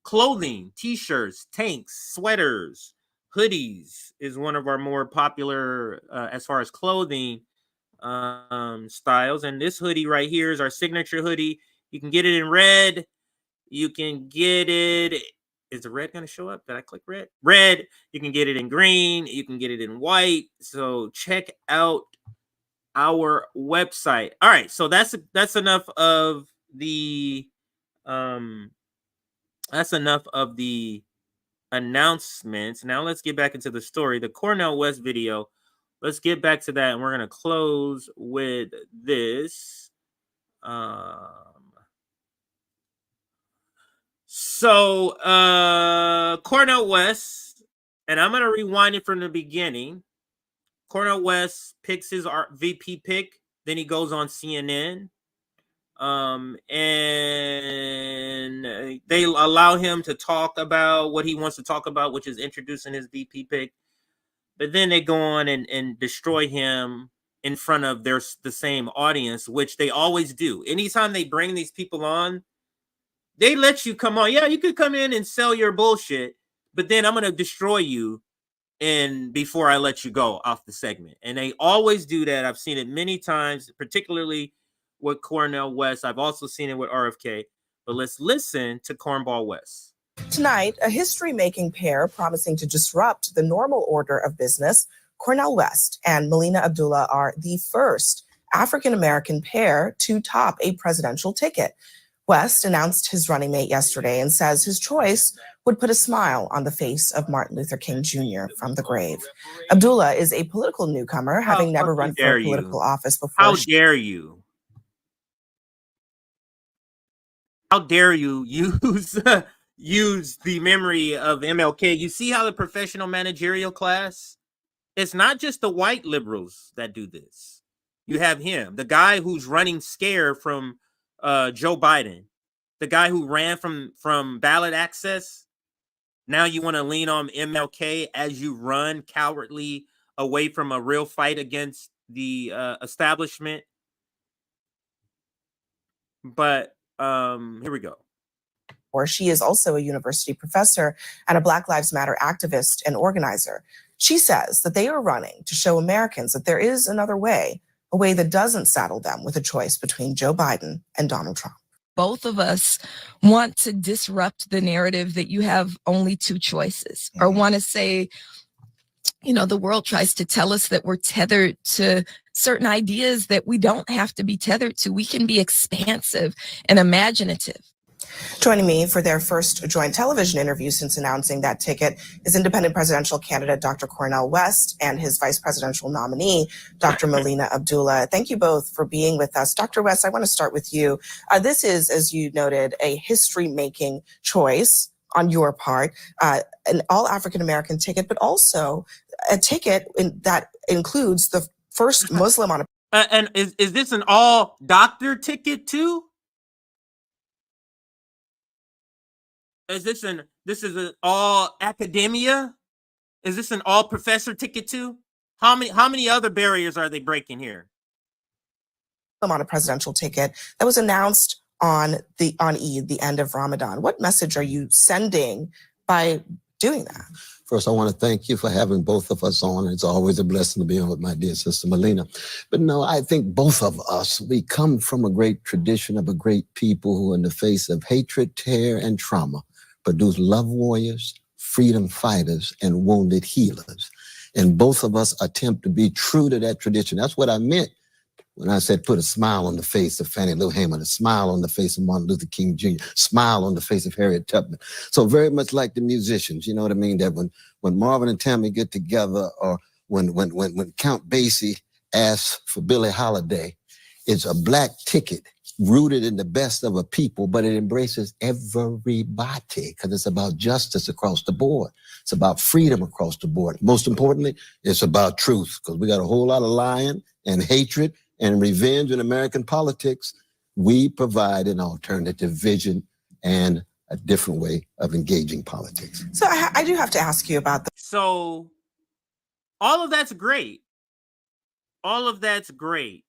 clothing, t-shirts, tanks, sweaters, hoodies is one of our more popular as far as clothing styles. And this hoodie right here is our signature hoodie. You can get it in red. You can get it. Is the red going to show up? Did I click red? Red. You can get it in green. You can get it in white. So check out our website. All right. So that's enough of the announcements. Now let's get back into the story. The Cornell West video. Let's get back to that, and we're gonna close with this. Cornell West, and I'm gonna rewind it from the beginning. Cornell West picks his VP pick, then he goes on CNN. And they allow him to talk about what he wants to talk about, which is introducing his VP pick. But then they go on and destroy him in front of the same audience, which they always do. Anytime they bring these people on, they let you come on. Yeah, you could come in and sell your bullshit, but then I'm going to destroy you before I let you go off the segment. And they always do that. I've seen it many times, particularly with Cornell West. I've also seen it with RFK. But let's listen to Cornball West. Tonight, a history-making pair promising to disrupt the normal order of business. Cornell West and Melina Abdullah are the first African-American pair to top a presidential ticket. West announced his running mate yesterday and says his choice would put a smile on the face of Martin Luther King Jr. from the grave. Abdullah is a political newcomer, having never run for political office before. How dare you? How dare you use the memory of MLK? You see how the professional managerial class, it's not just the white liberals that do this. You have him, the guy who's running scared from Joe Biden, the guy who ran from ballot access. Now you want to lean on MLK as you run cowardly away from a real fight against the establishment. But here we go. She is also a university professor and a Black Lives Matter activist and organizer. She says that they are running to show Americans that there is another way, a way that doesn't saddle them with a choice between Joe Biden and Donald Trump. Both of us want to disrupt the narrative that you have only two choices, or want to say, the world tries to tell us that we're tethered to certain ideas that we don't have to be tethered to. We can be expansive and imaginative. Joining me for their first joint television interview since announcing that ticket is independent presidential candidate Dr. Cornell West and his vice presidential nominee, Dr. Melina Abdullah. Thank you both for being with us. Dr. West, I want to start with you. This is, as you noted, a history-making choice on your part, an all-African-American ticket, but also a ticket that includes the first Muslim on a... And is this an all-doctor ticket too? This is an all academia? Is this an all professor ticket too? How many other barriers are they breaking here? I'm on a presidential ticket that was announced on Eid, the end of Ramadan. What message are you sending by doing that? First, I want to thank you for having both of us on. It's always a blessing to be on with my dear sister Melina. But no, I think both of us, we come from a great tradition of a great people who, in the face of hatred, terror, and trauma, produce love warriors, freedom fighters, and wounded healers. And both of us attempt to be true to that tradition. That's what I meant when I said put a smile on the face of Fannie Lou Hamer, a smile on the face of Martin Luther King Jr., smile on the face of Harriet Tubman. So very much like the musicians, you know what I mean? That when Marvin and Tammy get together, or when Count Basie asks for Billie Holiday, it's a black ticket rooted in the best of a people, but it embraces everybody because it's about justice across the board. It's about freedom across the board. Most importantly, it's about truth, because we got a whole lot of lying and hatred and revenge in American politics. We provide an alternative vision and a different way of engaging politics. So I do have to ask you about So all of that's great. All of that's great.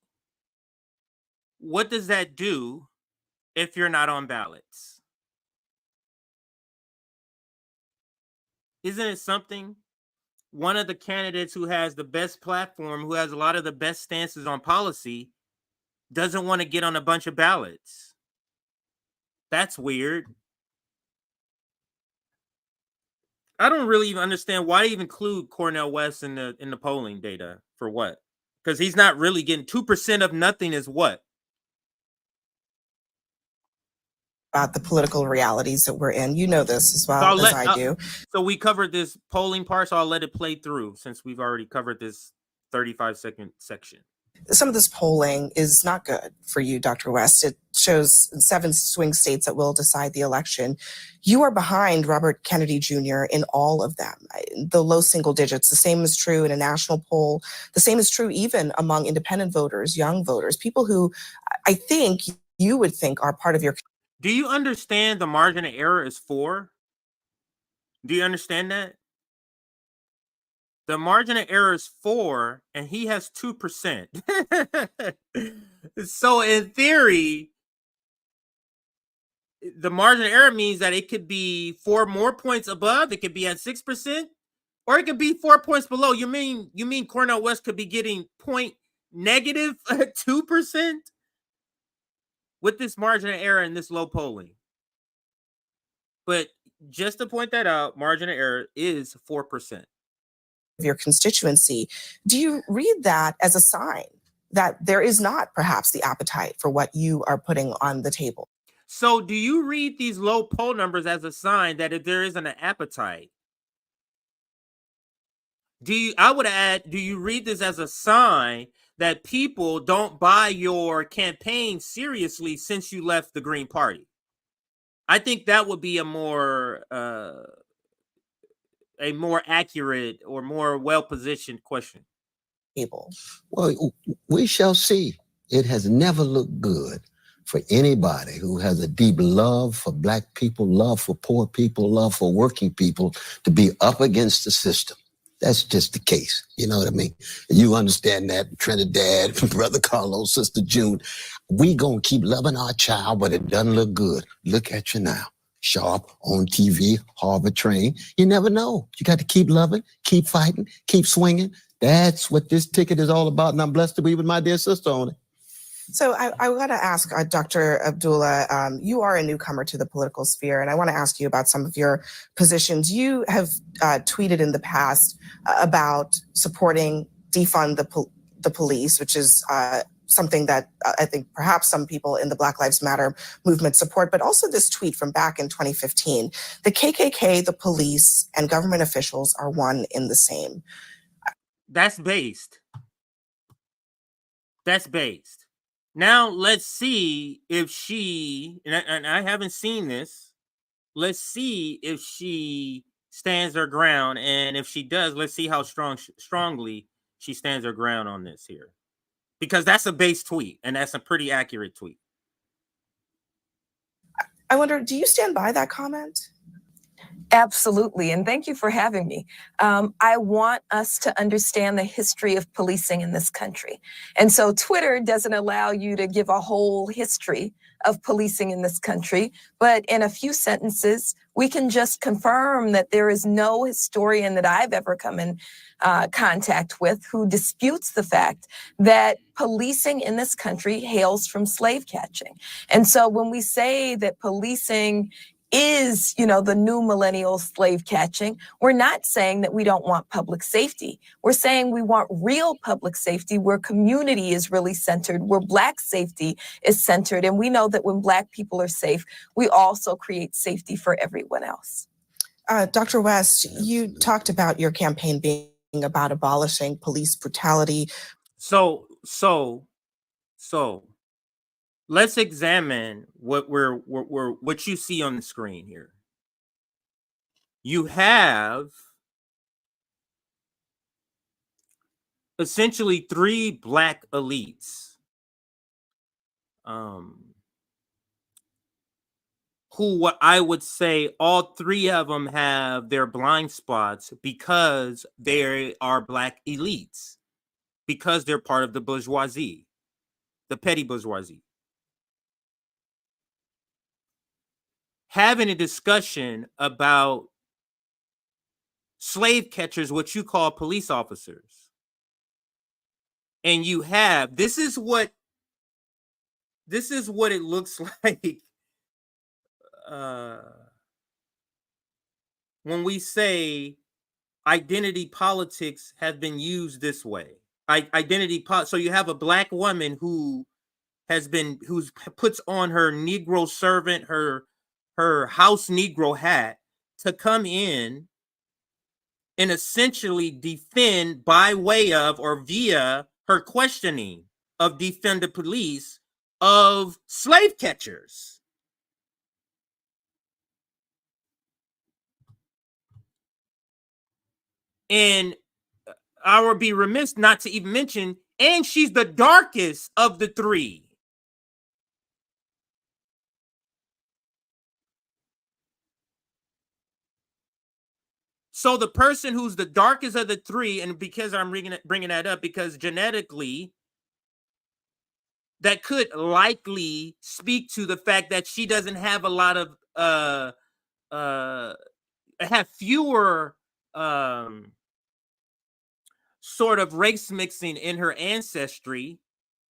What does that do if you're not on ballots? Isn't it something? One of the candidates who has the best platform, who has a lot of the best stances on policy, doesn't want to get on a bunch of ballots. That's weird. I don't really even understand why they even include Cornell West in the polling data. For what? Because he's not really getting 2% of nothing is what? about the political realities that we're in. You know this as well as I do. So we covered this polling part, so I'll let it play through since we've already covered this 35-second section. Some of this polling is not good for you, Dr. West. It shows 7 swing states that will decide the election. You are behind Robert Kennedy Jr. in all of them, the low single digits. The same is true in a national poll. The same is true even among independent voters, young voters, people who I think you would think are part of your. Do you understand the margin of error is 4? Do you understand that? The margin of error is 4, and he has 2%. So in theory, the margin of error means that it could be 4 more points above. It could be at 6%, or it could be 4 points below. You mean Cornell West could be getting negative 2%? With this margin of error and this low polling. But just to point that out, margin of error is 4%. Your constituency. Do you read that as a sign that there is not perhaps the appetite for what you are putting on the table? So do you read these low poll numbers as a sign that if there isn't an appetite? I would add, do you read this as a sign that people don't buy your campaign seriously since you left the Green Party? I think that would be a more accurate or more well-positioned question. Well, we shall see. It has never looked good for anybody who has a deep love for Black people, love for poor people, love for working people to be up against the system. That's just the case. You know what I mean? You understand that, Trinidad, Brother Carlos, Sister June. We gonna keep loving our child, but it doesn't look good. Look at you now. Sharp, on TV, Harvard trained. You never know. You got to keep loving, keep fighting, keep swinging. That's what this ticket is all about, and I'm blessed to be with my dear sister on it. So I want to ask Dr. Abdullah, you are a newcomer to the political sphere, and I want to ask you about some of your positions. You have tweeted in the past about supporting defund the police, which is something that I think perhaps some people in the Black Lives Matter movement support, but also this tweet from back in 2015. The KKK, the police, and government officials are one in the same. That's based. That's based. Now let's see if she, and I haven't seen this, let's see if she stands her ground, and if she does, let's see how strongly she stands her ground on this here. Because that's a base tweet, and that's a pretty accurate tweet. I wonder, do you stand by that comment? Absolutely. And thank you for having me. I want us to understand the history of policing in this country. And so Twitter doesn't allow you to give a whole history of policing in this country. But in a few sentences, we can just confirm that there is no historian that I've ever come in contact with who disputes the fact that policing in this country hails from slave catching. And so when we say that policing is, the new millennial slave catching, we're not saying that we don't want public safety. We're saying we want real public safety where community is really centered, where Black safety is centered. And we know that when Black people are safe, we also create safety for everyone else. Dr. West, you talked about your campaign being about abolishing police brutality. So let's examine what what you see on the screen here. You have essentially 3 Black elites who, what I would say, all 3 of them have their blind spots because they are Black elites, because they're part of the bourgeoisie, the petty bourgeoisie. Having a discussion about slave catchers, what you call police officers. And you have, this is what it looks like when we say identity politics have been used this way. So you have a Black woman who puts on her Negro servant, her house Negro hat to come in and essentially defend by way of or via her questioning of defend the police of slave catchers. And I would be remiss not to even mention, and she's the darkest of the 3. So the person who's the darkest of the 3, and because I'm bringing that up, because genetically, that could likely speak to the fact that she doesn't have a lot of, have fewer sort of race mixing in her ancestry,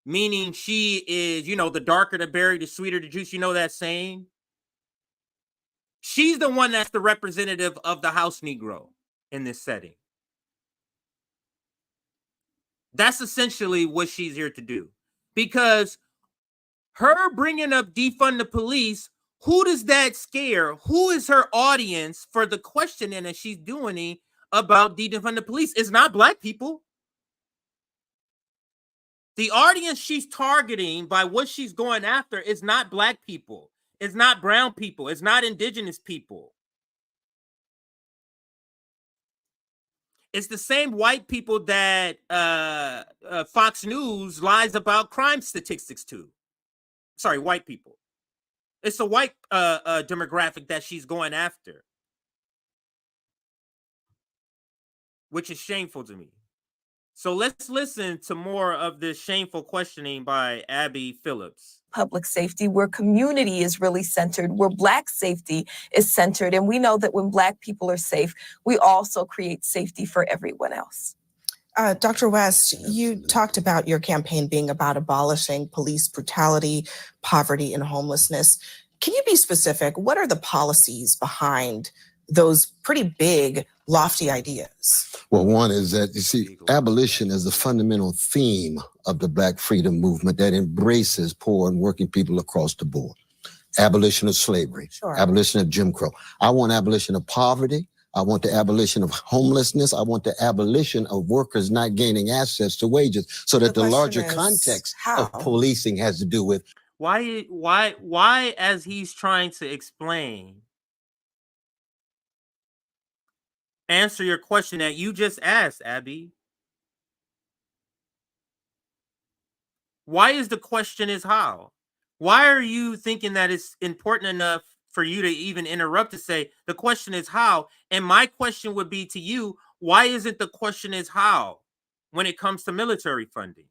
meaning she is, the darker the berry, the sweeter the juice, that saying? She's the one that's the representative of the house Negro in this setting. That's essentially what she's here to do. Because her bringing up defund the police, who does that scare? Who is her audience for the questioning that she's doing about defund the police? It's not Black people. The audience she's targeting by what she's going after is not Black people. It's not brown people. It's not indigenous people. It's the same white people that Fox News lies about crime statistics to. Sorry, white people. It's a white demographic that she's going after, which is shameful to me. So let's listen to more of this shameful questioning by Abby Phillips. Public safety where community is really centered, where Black safety is centered. And we know that when Black people are safe, we also create safety for everyone else. Dr. West, you talked about your campaign being about abolishing police brutality, poverty, and homelessness. Can you be specific? What are the policies behind those pretty big, lofty ideas? Well, one is that, you see, abolition is the fundamental theme of the Black freedom movement that embraces poor and working people across the board. Abolition of slavery, abolition of Jim Crow. I want abolition of poverty. I want the abolition of homelessness. I want the abolition of workers not gaining access to wages, so that the larger context of policing has to do with why, as he's trying to explain, answer your question that you just asked, Abby. Why is the question is how? Why are you thinking that it's important enough for you to even interrupt to say the question is how. And my question would be to you, why isn't the question is how when it comes to military funding?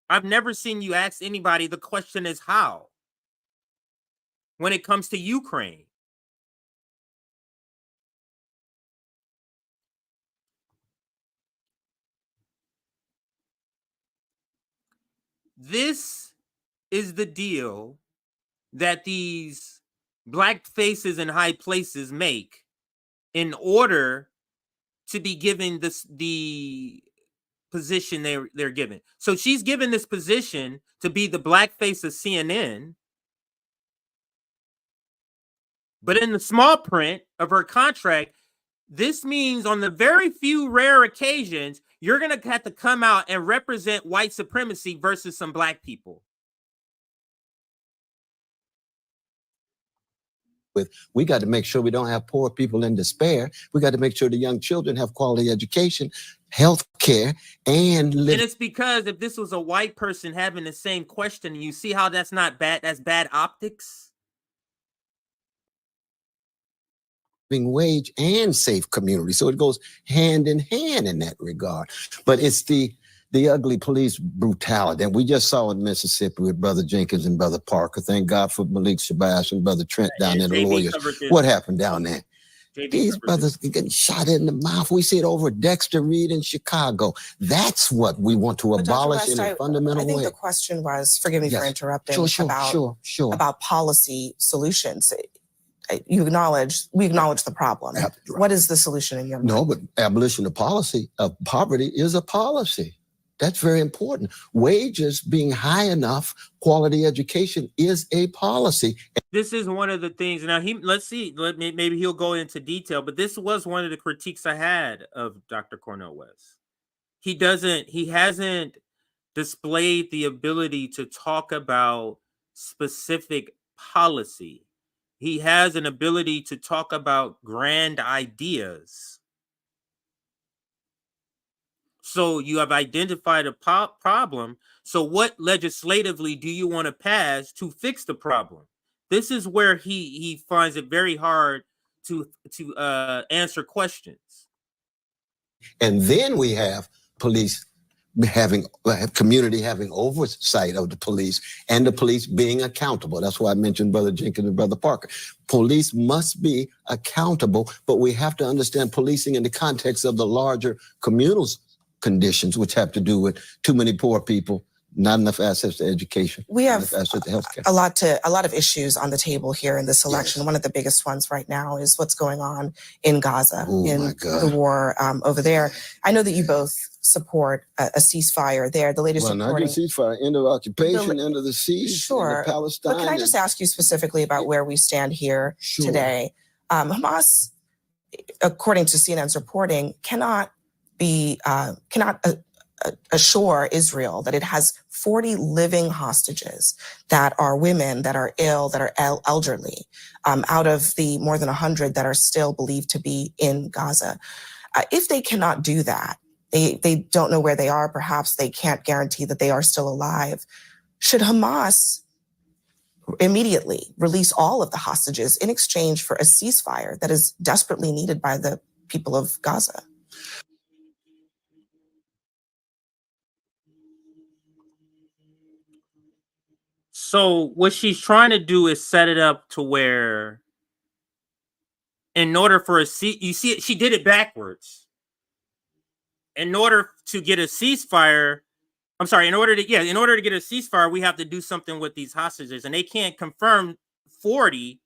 I've never seen you ask anybody the question is how when it comes to Ukraine. This is the deal that these black faces in high places make in order to be given the position they're given. So she's given this position to be the black face of CNN, but in the small print of her contract, this means on the very few rare occasions, you're going to have to come out and represent white supremacy versus some black people. We got to make sure we don't have poor people in despair. We got to make sure the young children have quality education, health care, and it's because if this was a white person having the same question, you see how that's not bad, that's bad optics. Wage and safe community. So it goes hand in hand in that regard. But it's the ugly police brutality. And we just saw in Mississippi with Brother Jenkins and Brother Parker. Thank God for Malik Shabazz and Brother Trent down there, the lawyers. What happened down there? These brothers getting shot in the mouth. We see it over Dexter Reed in Chicago. That's what we want to abolish in a fundamental way. I think the question was, forgive me for interrupting, about policy solutions. We acknowledge the problem. What is the solution in your mind? No, but abolition of poverty is a policy. That's very important. Wages being high enough, quality education is a policy. This is one of the things. Now, let's see. Maybe he'll go into detail, but this was one of the critiques I had of Dr. Cornell West. He hasn't displayed the ability to talk about specific policy. He has an ability to talk about grand ideas. So you have identified a problem. So what legislatively do you want to pass to fix the problem? This is where he finds it very hard to answer questions. And then we have police community having oversight of the police and the police being accountable. That's why I mentioned Brother Jenkins and Brother Parker. Police must be accountable, but we have to understand policing in the context of the larger communal conditions, which have to do with too many poor people, not enough access to education. We have access to healthcare. A lot of issues on the table here in this election. Yes. One of the biggest ones right now is what's going on in Gaza, in the war over there. I know that you both support a ceasefire there. The latest reporting. Not just ceasefire, end of occupation, end of the siege, sure. Palestine. But can I just ask you specifically about where we stand here today? Hamas, according to CNN's reporting, cannot assure Israel that it has 40 living hostages that are women, that are ill, that are elderly, out of the more than 100 that are still believed to be in Gaza. If they cannot do that, they don't know where they are, perhaps they can't guarantee that they are still alive. Should Hamas immediately release all of the hostages in exchange for a ceasefire that is desperately needed by the people of Gaza? So what she's trying to do is set it up to where, in order for you see it, she did it backwards. In order to get a ceasefire, in order to get a ceasefire, we have to do something with these hostages, and they can't confirm 40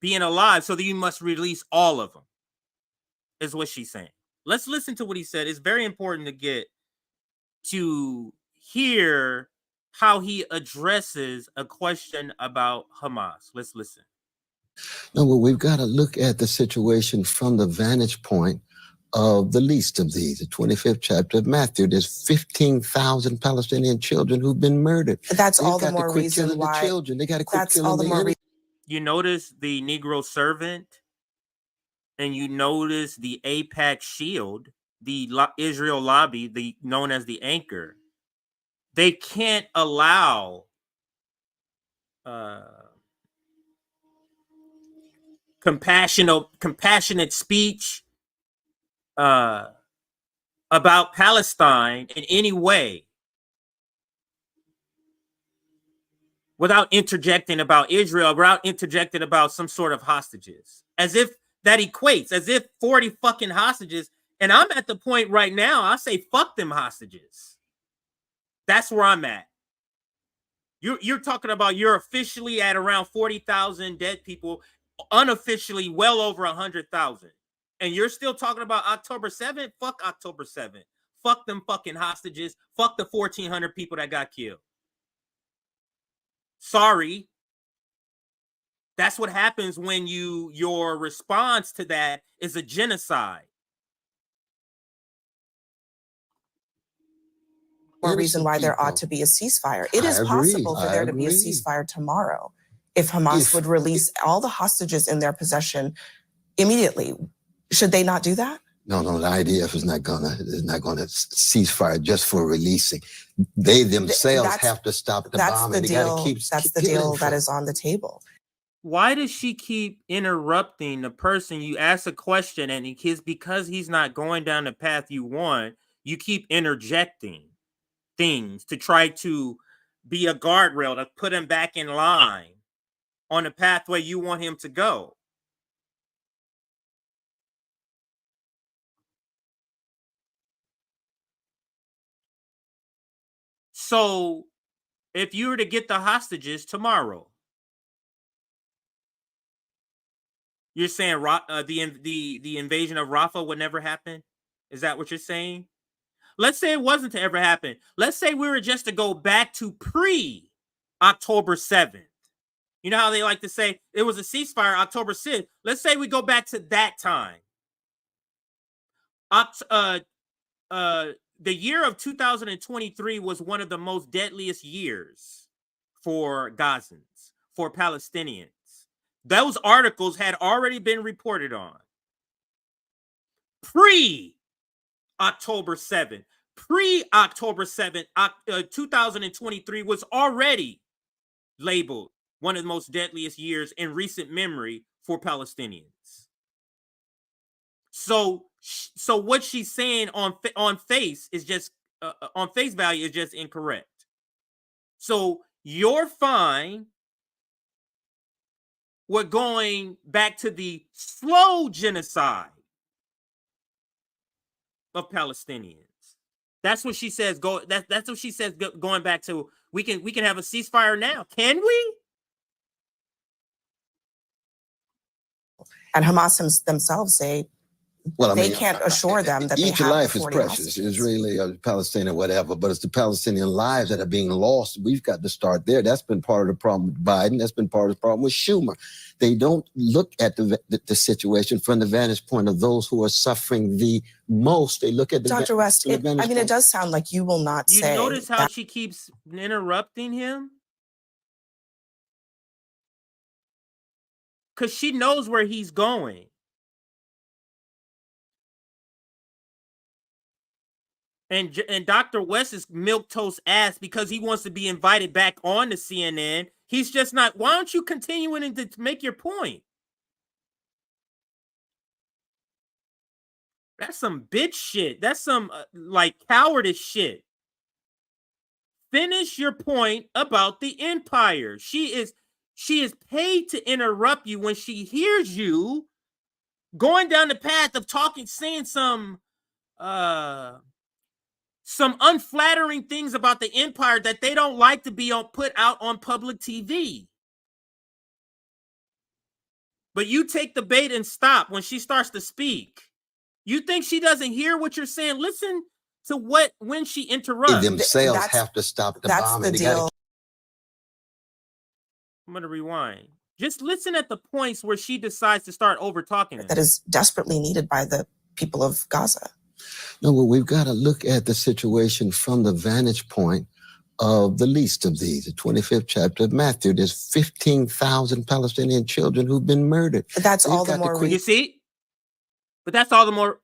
being alive, so that you must release all of them, is what she's saying. Let's listen to what he said. It's very important to hear how he addresses a question about Hamas. Let's listen. No, but we've got to look at the situation from the vantage point of the least of these. The 25th chapter of Matthew, there's 15,000 Palestinian children who've been murdered. That's all the more reason why. The children. They got to quit killing the enemy. You notice the Negro servant, and you notice the AIPAC shield, the Israel lobby, known as the anchor. They can't allow compassionate speech about Palestine in any way without interjecting about Israel, without interjecting about some sort of hostages, as if that equates, as if 40 fucking hostages. And I'm at the point right now, I say, fuck them hostages. That's where I'm at. You're talking about you're officially at around 40,000 dead people, unofficially well over 100,000. And you're still talking about October 7th? Fuck October 7th. Fuck them fucking hostages. Fuck the 1,400 people that got killed. Sorry. That's what happens when your response to that is a genocide. More reason why there ought to be a ceasefire. It is possible for there to be a ceasefire tomorrow if Hamas would release all the hostages in their possession immediately. Should they not do that? No, the IDF is not gonna cease fire just for releasing. They themselves have to stop the bombing. They gotta keep. That's the deal that is on the table. Why does she keep interrupting the person you ask a question and because he's not going down the path you want, you keep interjecting things to try to be a guardrail to put him back in line on the pathway you want him to go? So if you were to get the hostages tomorrow, you're saying the invasion of Rafah would never happen? Is that what you're saying? Let's say it wasn't to ever happen. Let's say we were just to go back to pre-October 7th. You know how they like to say it was a ceasefire October 6th. Let's say we go back to that time. The year of 2023 was one of the most deadliest years for Gazans, for Palestinians. Those articles had already been reported on. Pre-October 7th. Pre-October 7th, 2023 was already labeled one of the most deadliest years in recent memory for Palestinians. So what she's saying on face is just on face value is just incorrect. So you're fine with going back to the slow genocide of Palestinians. That's what she says. That's what she says. Going back to we can have a ceasefire now. Can we? And Hamas themselves say they can't assure them that each life is precious, Israeli or Palestinian, whatever, but it's the Palestinian lives that are being lost. We've got to start there. That's been part of the problem with Biden. That's been part of the problem with Schumer. They don't look at the situation from the vantage point of those who are suffering the most. They look at the Dr. West, it does sound like you will not say. You notice how she keeps interrupting him? Because she knows where he's going. And Dr. West is milquetoast ass because he wants to be invited back on to CNN. He's just not. Why don't you continue to make your point? That's some bitch shit. That's some like cowardice shit. Finish your point about the empire. She is paid to interrupt you when she hears you going down the path of saying some unflattering things about the empire that they don't like to be put out on public TV. But you take the bait and stop when she starts to speak. You think she doesn't hear what you're saying? Listen to when she interrupts. They themselves have to stop the bombing. The deal. I'm going to rewind. Just listen at the points where she decides to start over-talking. That is desperately needed by the people of Gaza. No, well, we've got to look at the situation from the vantage point of the least of these. The 25th chapter of Matthew, there's 15,000 Palestinian children who've been murdered. But that's all the more You see? But that's all the more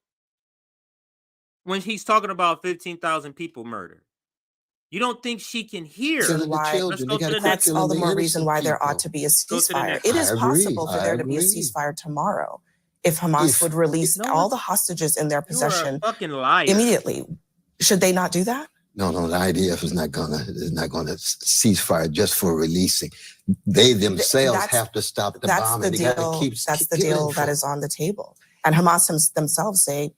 when he's talking about 15,000 people murdered. You don't think she can hear? Send the children. Let's They go got to to the next. That's all the the more reason innocent why there ought people. to be a Go to the ceasefire. next It is I agree. possible for I there to be a agree. ceasefire tomorrow if Hamas would release You know all what? the hostages in their You are a possession fucking liar. immediately. Should they not do that? No, the IDF is not gonna cease fire just for releasing. They themselves That's- have to stop the That's bombing. the They got to deal. keep That's the killing deal that folks. is on the table. And Hamas themselves say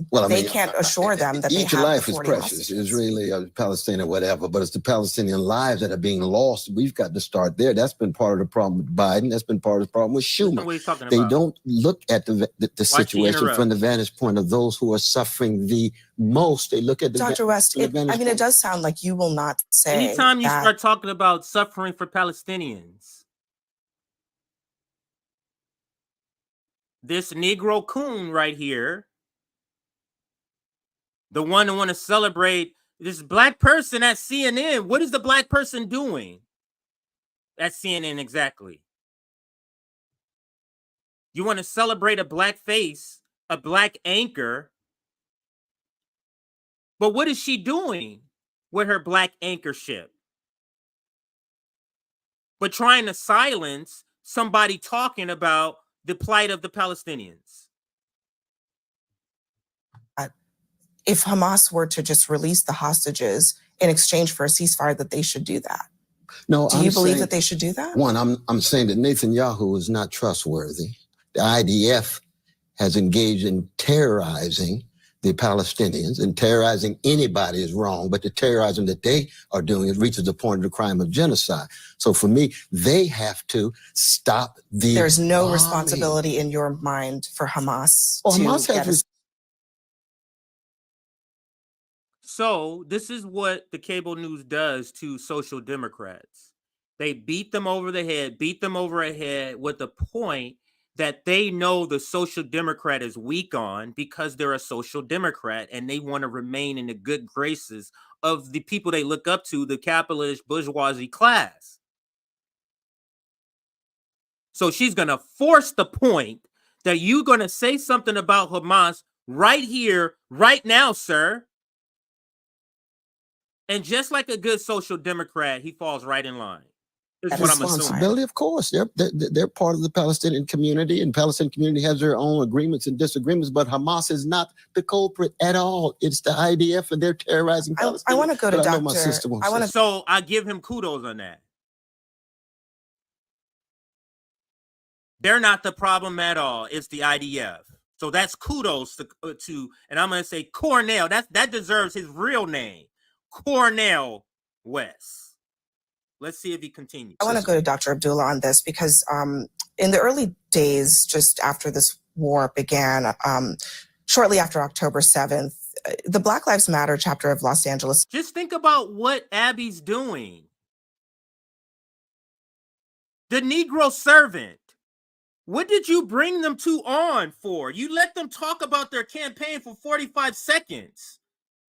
Well, I they mean, can't assure them that they each have life the is 40 precious, hostages. Israeli or Palestinian, whatever, but it's the Palestinian lives that are being lost. We've got to start there. That's been part of the problem with Biden. That's been part of the problem with Schumer. What are you talking They about? don't look at the situation interrupt? from the vantage point of those who are suffering the most. They look at the Dr. West, from the vantage it point. does sound like you will not say Anytime you that start talking about suffering for Palestinians, this Negro coon right here, the one who want to celebrate this black person at CNN. What is the black person doing at CNN exactly? You want to celebrate a black face, a black anchor, but what is she doing with her black anchorship? But trying to silence somebody talking about the plight of the Palestinians. if Hamas were to just release the hostages in exchange for a ceasefire, that they should do that. No, Do you believe that they should do that? One, I'm saying that Netanyahu is not trustworthy. The IDF has engaged in terrorizing the Palestinians, and terrorizing anybody is wrong, but the terrorizing that they are doing, it reaches the point of the crime of genocide. So for me, they have to stop the There's no bombing. responsibility in your mind for Hamas Well, to Hamas get has a So this is what the cable news does to social democrats. They beat them over the head, beat them over a head with the point that they know the social democrat is weak on because they're a social democrat and they want to remain in the good graces of the people they look up to, the capitalist bourgeoisie class. So she's going to force the point that you're going to say something about Hamas right here, right now, sir. And just like a good social democrat, he falls right in line. Is what I'm assuming. Responsibility, of course. They're part of the Palestinian community, and the Palestinian community has their own agreements and disagreements, but Hamas is not the culprit at all. It's the IDF, and they're terrorizing Palestinians. I want to go to But I know Dr. my sister won't say. So I give him kudos on that. They're not the problem at all. It's the IDF. So that's kudos to and I'm going to say Cornell. That deserves his real name. Cornell West. Let's see if he continues. I want to go to Dr. Abdullah on this because in the early days, just after this war began, shortly after October 7th, the Black Lives Matter chapter of Los Angeles. Just think about what Abby's doing. The Negro servant. What did you bring them on for? You let them talk about their campaign for 45 seconds.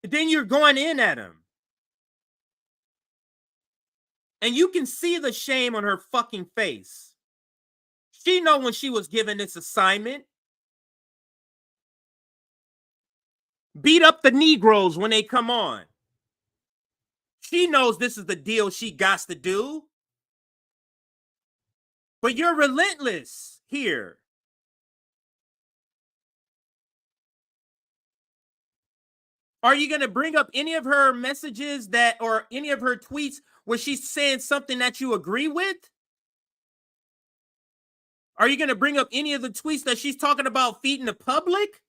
And then you're going in at them. And you can see the shame on her fucking face. She know when she was given this assignment. Beat up the Negroes when they come on. She knows this is the deal she got to do. But you're relentless here. Are you going to bring up any of her messages or any of her tweets where she's saying something that you agree with? Are you going to bring up any of the tweets that she's talking about feeding the public?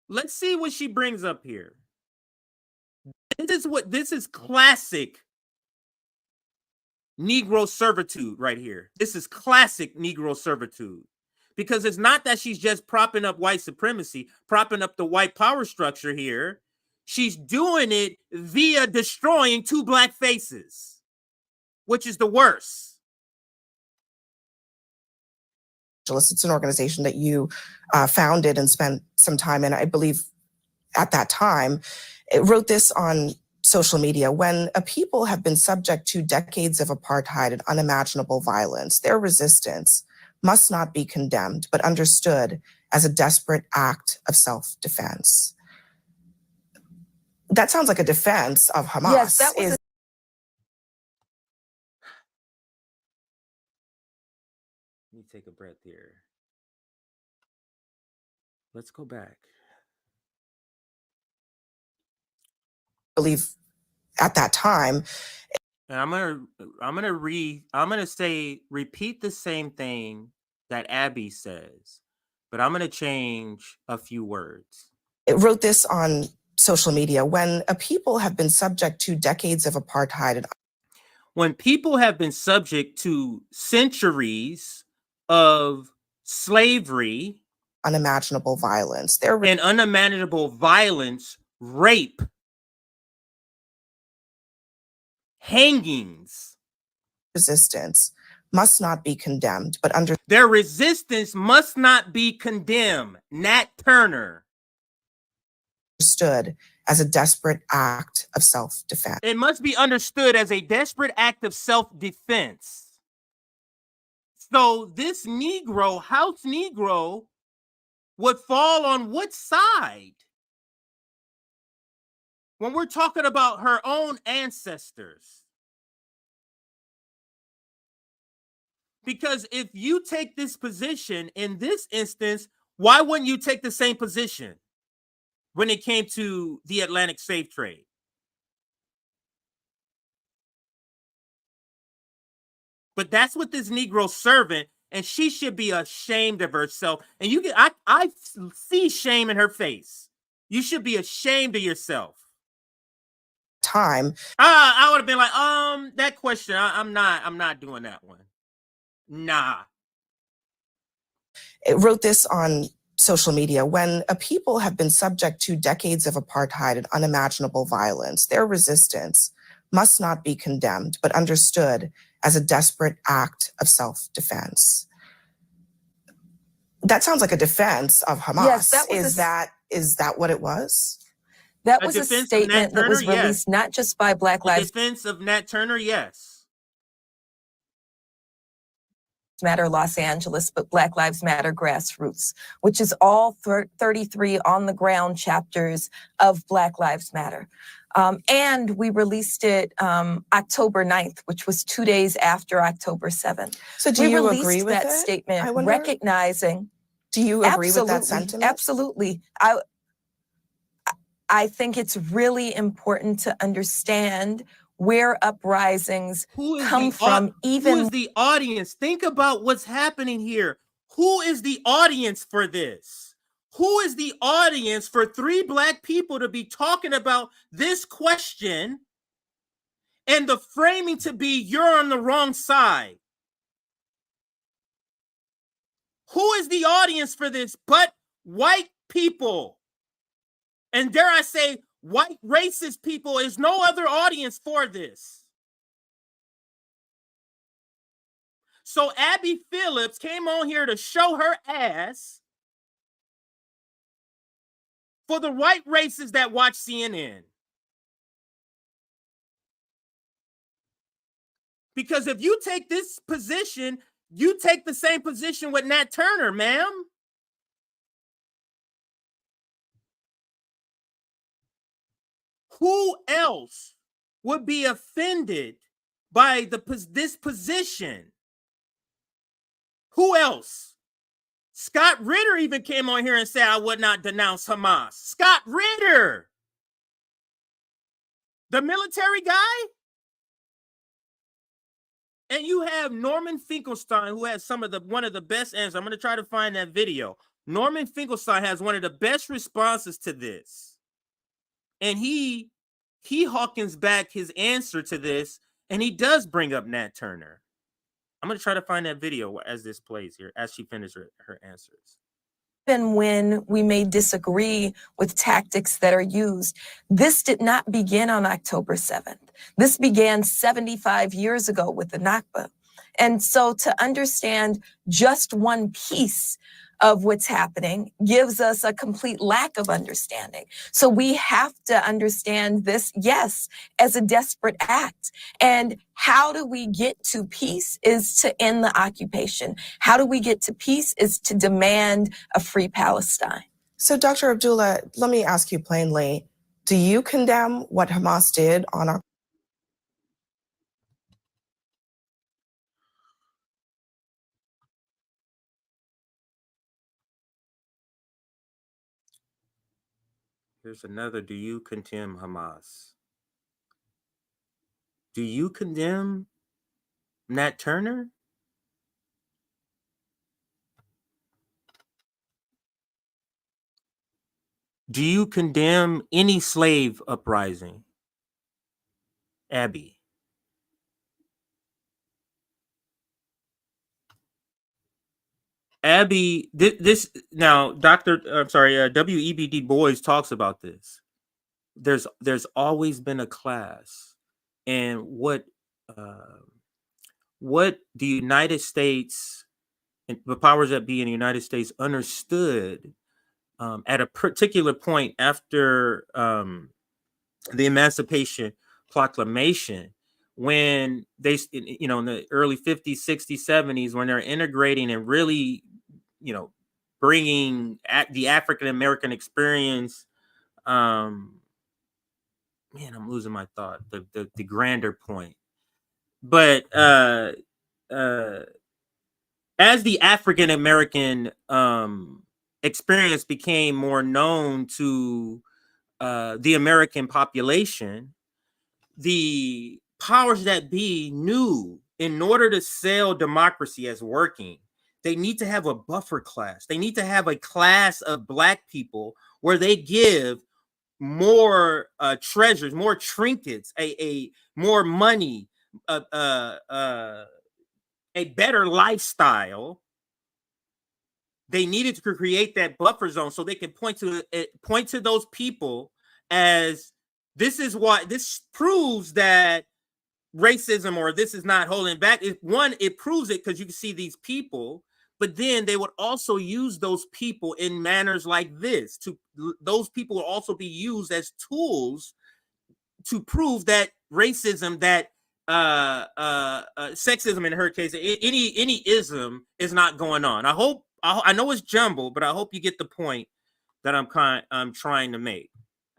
Let's see what she brings up here. This is classic Negro servitude right here. This is classic Negro servitude. Because it's not that she's just propping up white supremacy, propping up the white power structure here. She's doing it via destroying two black faces, which is the worst. It's an organization that you founded and spent some time in. I believe at that time, it wrote this on social media. When a people have been subject to decades of apartheid and unimaginable violence, their resistance must not be condemned, but understood as a desperate act of self-defense. That sounds like a defense of Hamas. Yes, that was Let me take a breath here. Let's go back. I believe at that time. And I'm gonna repeat the same thing that Abby says, but I'm gonna change a few words. It wrote this on social media: when a people have been subject to decades of apartheid, when people have been subject to centuries of slavery, unimaginable violence, and unimaginable violence, rape, hangings, resistance must not be condemned, but their resistance must not be condemned. Nat Turner. Understood as a desperate act of self-defense. It must be understood as a desperate act of self-defense. So this Negro, house Negro, would fall on what side? When we're talking about her own ancestors. Because if you take this position in this instance, why wouldn't you take the same position when it came to the Atlantic slave trade? But that's what this Negro servant, and she should be ashamed of herself. And you can, I see shame in her face. You should be ashamed of yourself. Time. I would have been like, that question, I'm not doing that one. Nah. It wrote this on social media: when a people have been subject to decades of apartheid and unimaginable violence, their resistance must not be condemned, but understood as a desperate act of self-defense. That sounds like a defense of Hamas. Yes, that was is that what it was? That was a statement that was released not just by Black Lives Defense of Nat Turner, yes. Matter Los Angeles, but Black Lives Matter Grassroots, which is all 33 on the ground chapters of Black Lives Matter. And we released it October 9th, which was 2 days after October 7th. So do you agree with that statement, I recognizing. Do you agree with that sentiment? Absolutely. I think it's really important to understand where uprisings come from. Who is the audience? Think about what's happening here. Who is the audience for this? Who is the audience for three Black people to be talking about this question and the framing to be you're on the wrong side? Who is the audience for this but white people? And dare I say, white racist people is no other audience for this. So Abby Phillips came on here to show her ass for the white racists that watch CNN. Because if you take this position, you take the same position with Nat Turner, ma'am. Who else would be offended by this position? Who else? Scott Ritter even came on here and said, I would not denounce Hamas. Scott Ritter, the military guy? And you have Norman Finkelstein, who has one of the best answers. I'm going to try to find that video. Norman Finkelstein has one of the best responses to this. And he hawkins back his answer to this, and he does bring up Nat Turner. I'm going to try to find that video as this plays here, as she finishes her answers. Even when we may disagree with tactics that are used, this did not begin on October 7th. This began 75 years ago with the Nakba. And so to understand just one piece of what's happening gives us a complete lack of understanding. So we have to understand this, yes, as a desperate act. And how do we get to peace is to end the occupation. How do we get to peace is to demand a free Palestine. So, Dr. Abdullah, let me ask you plainly, do you condemn what Hamas did on October? Here's another. Do you condemn Hamas? Do you condemn Nat Turner? Do you condemn any slave uprising? Abby. Abby, this now, W.E.B. Du Bois talks about this. There's always been a class, and what the United States and the powers that be in the United States understood at a particular point after the Emancipation Proclamation, when they, in the early 50s, 60s, 70s, when they're integrating and really, bringing the African American experience. Man, I'm losing my thought. The grander point, but as the African American experience became more known to the American population, the powers that be knew in order to sell democracy as working, they need to have a buffer class. They need to have a class of Black people where they give more treasures, more trinkets, a more money, a better lifestyle. They needed to create that buffer zone so they can point to those people as this proves that racism or this is not holding back. It proves it because you can see these people, but then they would also use those people in manners like this. Those people will also be used as tools to prove that racism, that sexism in her case, any ism is not going on. I know it's jumbled, but I hope you get the point that I'm trying to make.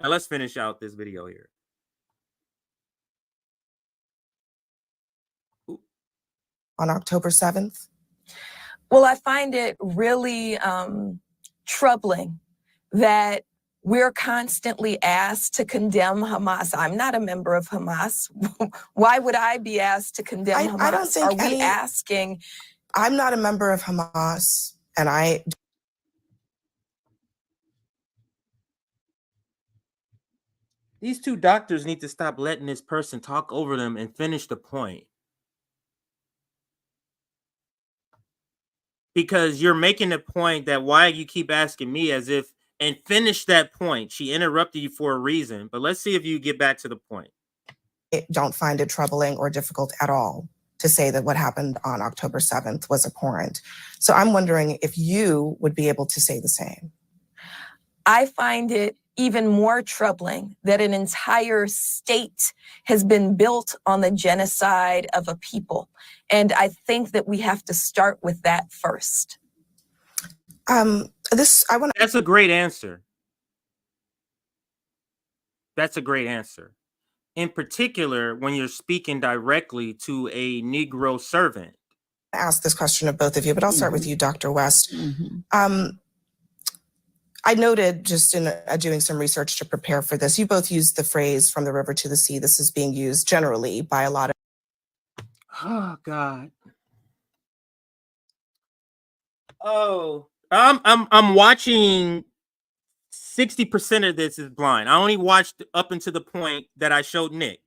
Now let's finish out this video here. On October 7th? Well, I find it really troubling that we're constantly asked to condemn Hamas. I'm not a member of Hamas. Why would I be asked to condemn Hamas? I don't think Are we asking? I'm not a member of Hamas, and These two doctors need to stop letting this person talk over them and finish the point. Because you're making the point that why you keep asking me as if, and finish that point. She interrupted you for a reason, but let's see if you get back to the point. I don't find it troubling or difficult at all to say that what happened on October 7th was abhorrent. So I'm wondering if you would be able to say the same. I find it even more troubling that an entire state has been built on the genocide of a people. And I think that we have to start with that first. That's a great answer. That's a great answer. In particular, when you're speaking directly to a Negro servant. I ask this question of both of you, but I'll start with you, Dr. West. I noted just in doing some research to prepare for this, you both used the phrase "from the river to the sea." This is being used generally by a lot of. Oh God. Oh, I'm watching. 60% of this is blind. I only watched up until the point that I showed Nick.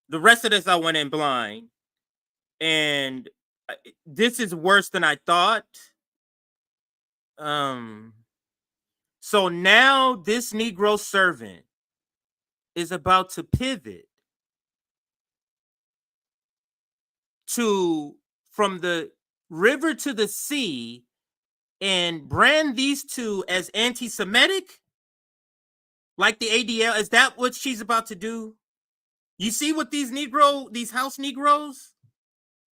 The rest of this I went in blind, and this is worse than I thought. So now this Negro servant is about to pivot from the river to the sea and brand these two as anti-Semitic, like the ADL? Is that what she's about to do? You see what these house Negroes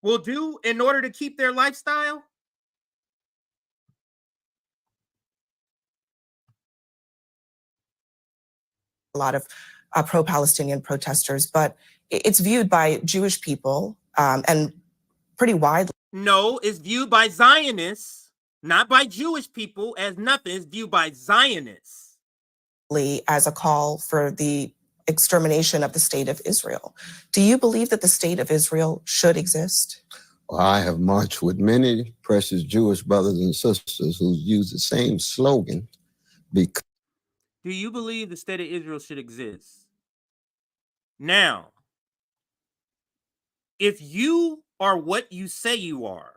will do in order to keep their lifestyle? A lot of pro-Palestinian protesters, but it's viewed by Jewish people and pretty widely. No, it's viewed by Zionists, not by Jewish people, as nothing. It's viewed by Zionists As a call for the extermination of the state of Israel. Do you believe that the state of Israel should exist? Well, I have marched with many precious Jewish brothers and sisters who use the same slogan because. Do you believe the state of Israel should exist? Now, if you are what you say you are,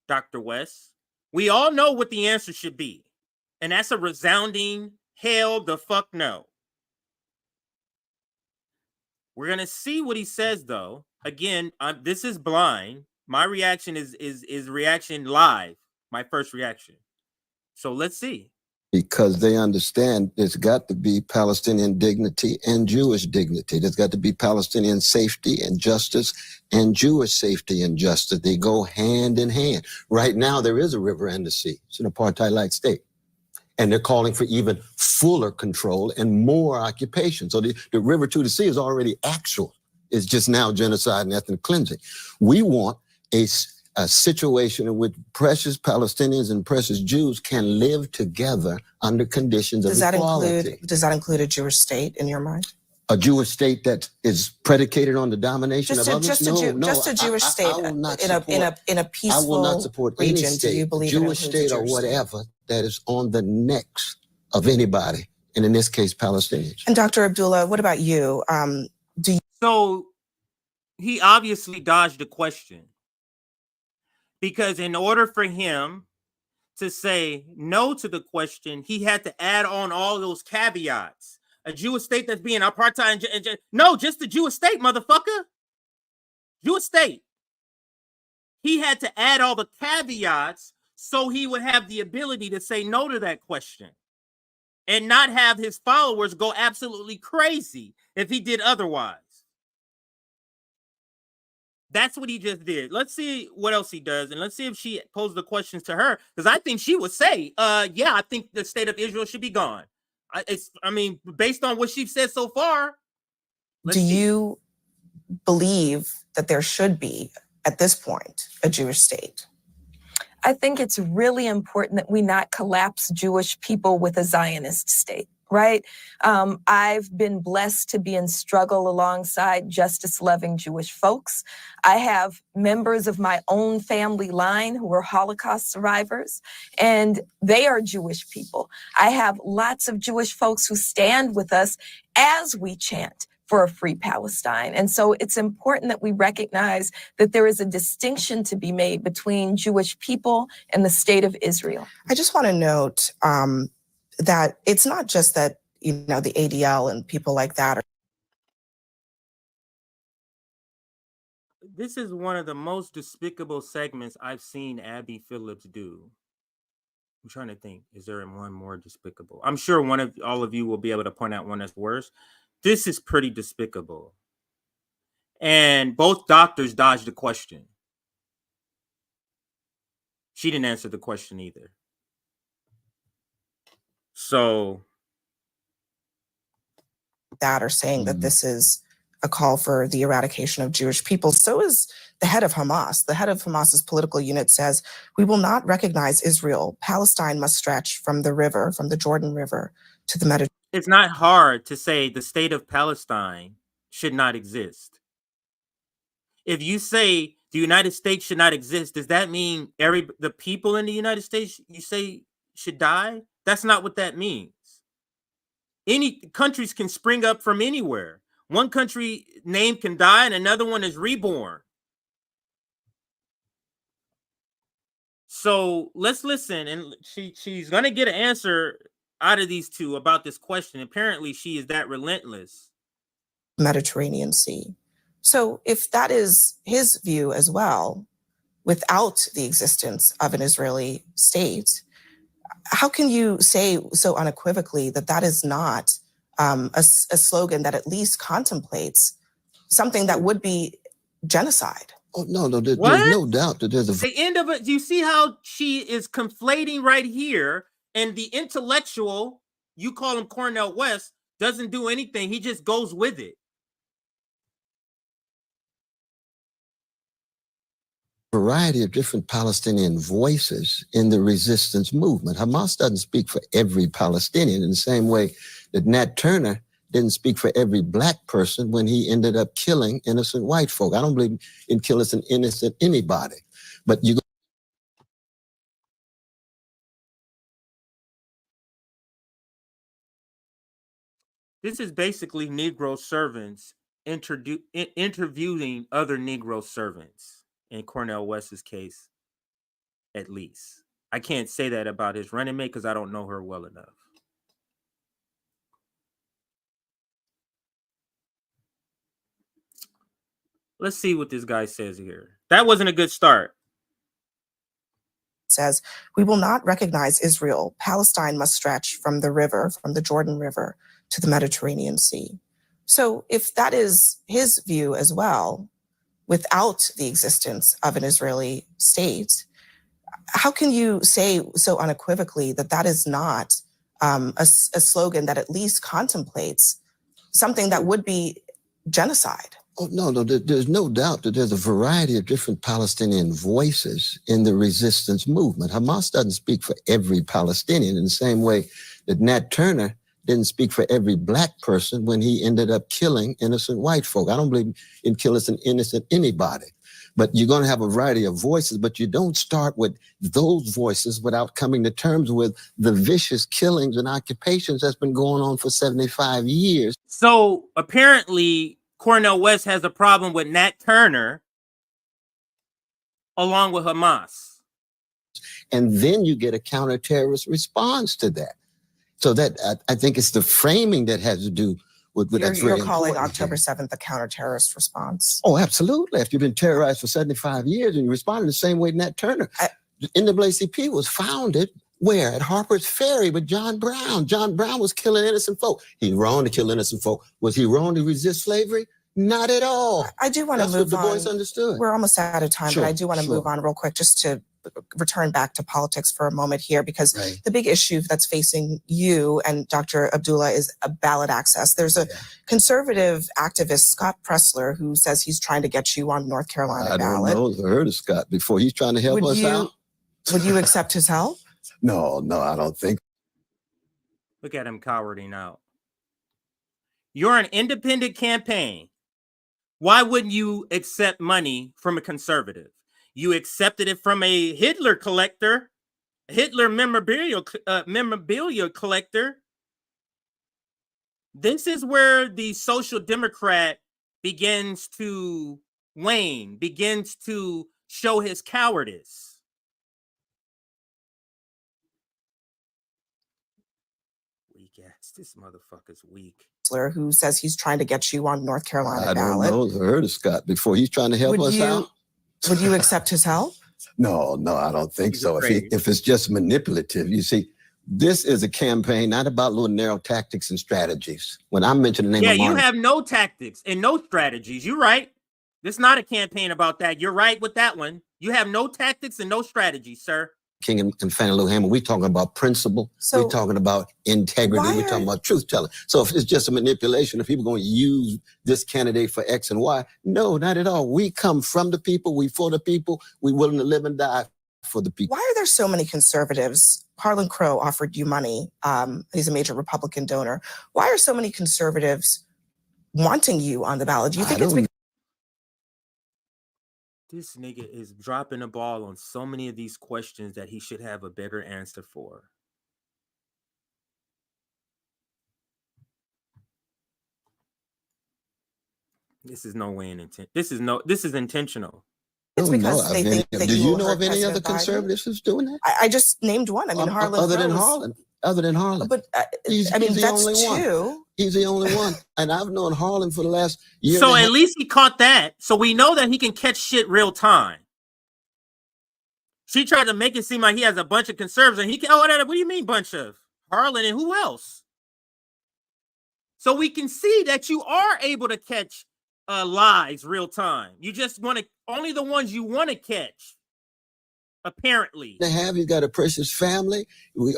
Dr. West, we all know what the answer should be. And that's a resounding hell the fuck no. We're going to see what he says, though. Again, this is blind. My reaction is reaction live, my first reaction. So let's see. Because they understand there's got to be Palestinian dignity and Jewish dignity. There's got to be Palestinian safety and justice and Jewish safety and justice. They go hand in hand. Right now, there is a river and the sea. It's an apartheid-like state. And they're calling for even fuller control and more occupation. So the river to the sea is already actual. It's just now genocide and ethnic cleansing. We want a situation in which precious Palestinians and precious Jews can live together under conditions of equality. Does that include a Jewish state in your mind? A Jewish state that is predicated on the domination of others? Just a Jewish state in a peaceful I will not support region. any state, Do you believe Jewish state or whatever, that is on the necks of anybody, and in this case, Palestinians. And Dr. Abdullah, what about you? So he obviously dodged the question, because in order for him to say no to the question, he had to add on all those caveats. A Jewish state that's being apartheid. No, just the Jewish state, motherfucker. Jewish state. He had to add all the caveats so he would have the ability to say no to that question and not have his followers go absolutely crazy if he did otherwise. That's what he just did. Let's see what else he does, and let's see if she posed the questions to her, because I think she would say, yeah, I think the state of Israel should be gone. I mean, based on what she's said so far. Do you believe that there should be, at this point, a Jewish state? I think it's really important that we not collapse Jewish people with a Zionist state, right? I've been blessed to be in struggle alongside justice-loving Jewish folks. I have members of my own family line who are Holocaust survivors, and they are Jewish people. I have lots of Jewish folks who stand with us as we chant for a free Palestine. And so it's important that we recognize that there is a distinction to be made between Jewish people and the state of Israel. I just want to note that it's not just that, the ADL and people like that. This is one of the most despicable segments I've seen Abby Phillips do. I'm trying to think, is there one more despicable? I'm sure all of you will be able to point out one that's worse. This is pretty despicable. And both doctors dodged the question. She didn't answer the question either. So that are saying that this is a call for the eradication of Jewish people. So is the head of Hamas. The head of Hamas's political unit says, we will not recognize Israel. Palestine must stretch from the Jordan River to the Mediterranean. It's not hard to say the state of Palestine should not exist. If you say the United States should not exist, does that mean the people in the United States you say should die? That's not what that means. Any countries can spring up from anywhere. One country name can die and another one is reborn. So let's listen, and she's going to get an answer out of these two about this question. Apparently she is that relentless. Mediterranean Sea. So if that is his view as well, without the existence of an Israeli state, how can you say so unequivocally that that is not a slogan that at least contemplates something that would be genocide? Oh, no, there's What? no doubt that there's a The end of it. Do you see how she is conflating right here? And the intellectual, you call him Cornell West, doesn't do anything. He just goes with it. variety of different Palestinian voices in the resistance movement. Hamas doesn't speak for every Palestinian in the same way that Nat Turner didn't speak for every black person when he ended up killing innocent white folk. I don't believe in killing an innocent anybody, but you. This is basically Negro servants interviewing other Negro servants, in Cornell West's case, at least. I can't say that about his running mate because I don't know her well enough. Let's see what this guy says here. That wasn't a good start. Says, we will not recognize Israel. Palestine must stretch from the river, from the Jordan River to the Mediterranean Sea. So if that is his view as well, without the existence of an Israeli state, how can you say so unequivocally that that is not a slogan that at least contemplates something that would be genocide? Oh, no, there's no doubt that there's a variety of different Palestinian voices in the resistance movement. Hamas doesn't speak for every Palestinian in the same way that Nat Turner didn't speak for every black person when he ended up killing innocent white folk. I don't believe in killing an innocent anybody. But you're going to have a variety of voices, but you don't start with those voices without coming to terms with the vicious killings and occupations that's been going on for 75 years. So apparently Cornell West has a problem with Nat Turner along with Hamas. And then you get a counter-terrorist response to that. So that I think it's the framing that has to do with that's You're very calling important October here. 7th a counter-terrorist response. Oh, absolutely. After you've been terrorized for 75 years and you responded the same way Nat Turner. NAACP was founded where? At Harper's Ferry with John Brown. John Brown was killing innocent folk. He's wrong to kill innocent folk. Was he wrong to resist slavery? Not at all. I do want to move That's what Du on. Bois understood. We're almost out of time, Sure, but I do want to move on real quick just to return back to politics for a moment here, because the big issue that's facing you and Dr. Abdullah is a ballot access. There's a conservative activist, Scott Pressler, who says he's trying to get you on North Carolina ballot. I don't know. I heard of Scott before. He's trying to help us out. Would you accept his help? No, I don't think. Look at him cowarding out. You're an independent campaign. Why wouldn't you accept money from a conservative? You accepted it from a Hitler collector, Hitler memorabilia collector. This is where the social democrat begins to wane, begins to show his cowardice. Weak ass. This motherfucker's weak. Who says he's trying to get you on North Carolina I don't ballot. know. I heard of Scott before. He's trying to help us out. Would you accept his help? No, I don't think so. If it's just manipulative, you see, this is a campaign not about little narrow tactics and strategies. When I mention the name of you have no tactics and no strategies. You're right. This is not a campaign about that. You're right with that one. You have no tactics and no strategies, sir. King and Fannie Lou Hammond, we're talking about principle. We're talking about integrity. We're talking about truth telling. So if it's just a manipulation, if people are going to use this candidate for X and Y, no, not at all. We come from the people. We for the people. We willing to live and die for the people. Why are there so many conservatives? Harlan Crow offered you money. He's a major Republican donor. Why are so many conservatives wanting you on the ballot? Do you think it's because This nigga is dropping the ball on so many of these questions that he should have a better answer for. This is no way in intent. This is intentional. It's because they think that do you know hurt of any other President Biden? conservatives who's doing that? I just named one. I mean, Harlan. Other than Crow is- Harlan. Other than Harlan. But he's I mean, the that's only one. two. He's the only one. And I've known Harlan for the last year. So at least he caught that. So we know that he can catch shit real time. She tried to make it seem like he has a bunch of conservatives, and what do you mean bunch of? Harlan and who else? So we can see that you are able to catch lies real time. You just want to, only the ones you want to catch, apparently. He's got a precious family.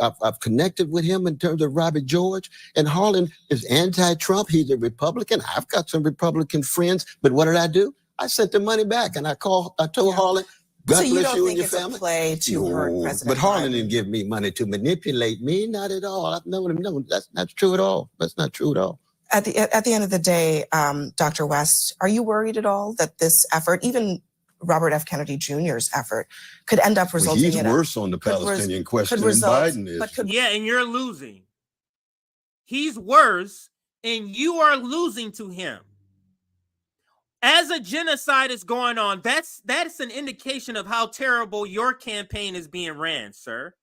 I've connected with him in terms of Robert George. And Harlan is anti-Trump. He's a Republican. I've got some Republican friends. But what did I do? I sent the money back, and I told Harlan, God so you bless don't you think and your it's family. a play to hurt President But Harlan Biden? didn't give me money to manipulate me. Not at all. No, that's not true at all. That's not true at all. At the end of the day, Dr. West, are you worried at all that this effort, even Robert F. Kennedy Jr.'s effort, could end up resulting he's in worse on the Palestinian question than Biden is. Yeah, and you're losing. He's worse, and you are losing to him. As a genocide is going on, that's an indication of how terrible your campaign is being ran, sir.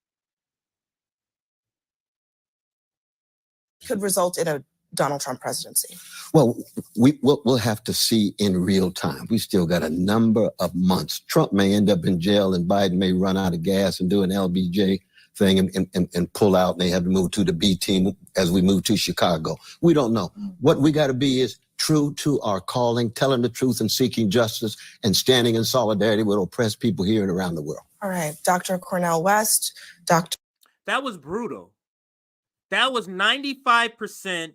Could result in a Donald Trump presidency? Well, we'll have to see in real time. We still got a number of months. Trump may end up in jail, and Biden may run out of gas and do an LBJ thing and pull out, and they have to move to the B team as we move to Chicago. We don't know. What we got to be is true to our calling, telling the truth and seeking justice, and standing in solidarity with oppressed people here and around the world. All right, Dr. Cornell West, Dr. That was brutal. That was 95%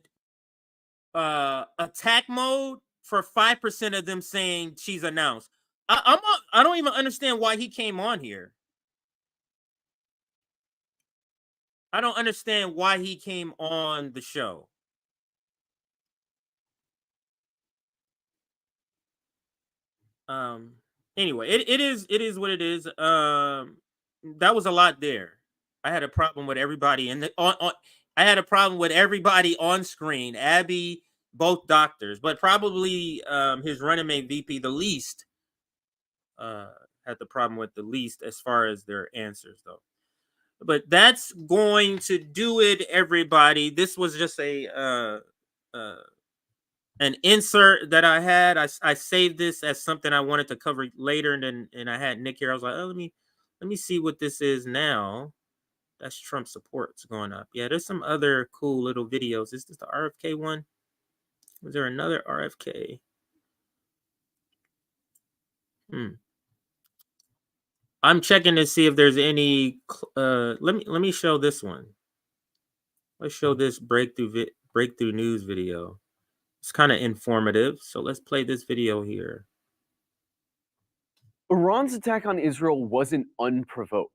attack mode for 5% of them saying she's announced. I don't even understand why he came on here. I don't understand why he came on the show. Anyway, it is what it is. That was a lot there. I had a problem with everybody I had a problem with everybody on screen. Abby, both doctors, but probably his running mate VP the least had the problem with the least as far as their answers though. But that's going to do it, everybody. This was just an insert that I had. I saved this as something I wanted to cover later, and I had Nick here. I was like, oh, let me see what this is now. That's Trump support's going up. Yeah, there's some other cool little videos. Is this the RFK one? Was there another RFK? I'm checking to see if there's any. Let me show this one. Let's show this breakthrough news video. It's kind of informative. So let's play this video here. Iran's attack on Israel wasn't unprovoked.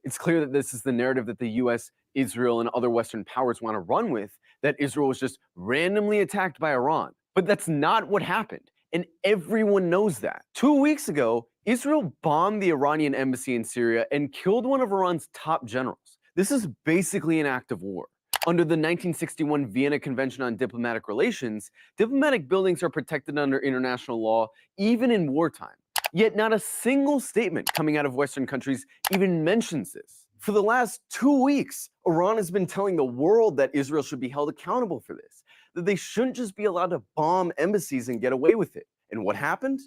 It's clear that this is the narrative that the US, Israel, and other Western powers want to run with, that Israel was just randomly attacked by Iran. But that's not what happened, and everyone knows that. 2 weeks ago, Israel bombed the Iranian embassy in Syria and killed one of Iran's top generals. This is basically an act of war. Under the 1961 Vienna Convention on Diplomatic Relations, diplomatic buildings are protected under international law, even in wartime. Yet not a single statement coming out of Western countries even mentions this. For the last 2 weeks, Iran has been telling the world that Israel should be held accountable for this, that they shouldn't just be allowed to bomb embassies and get away with it. And what happened?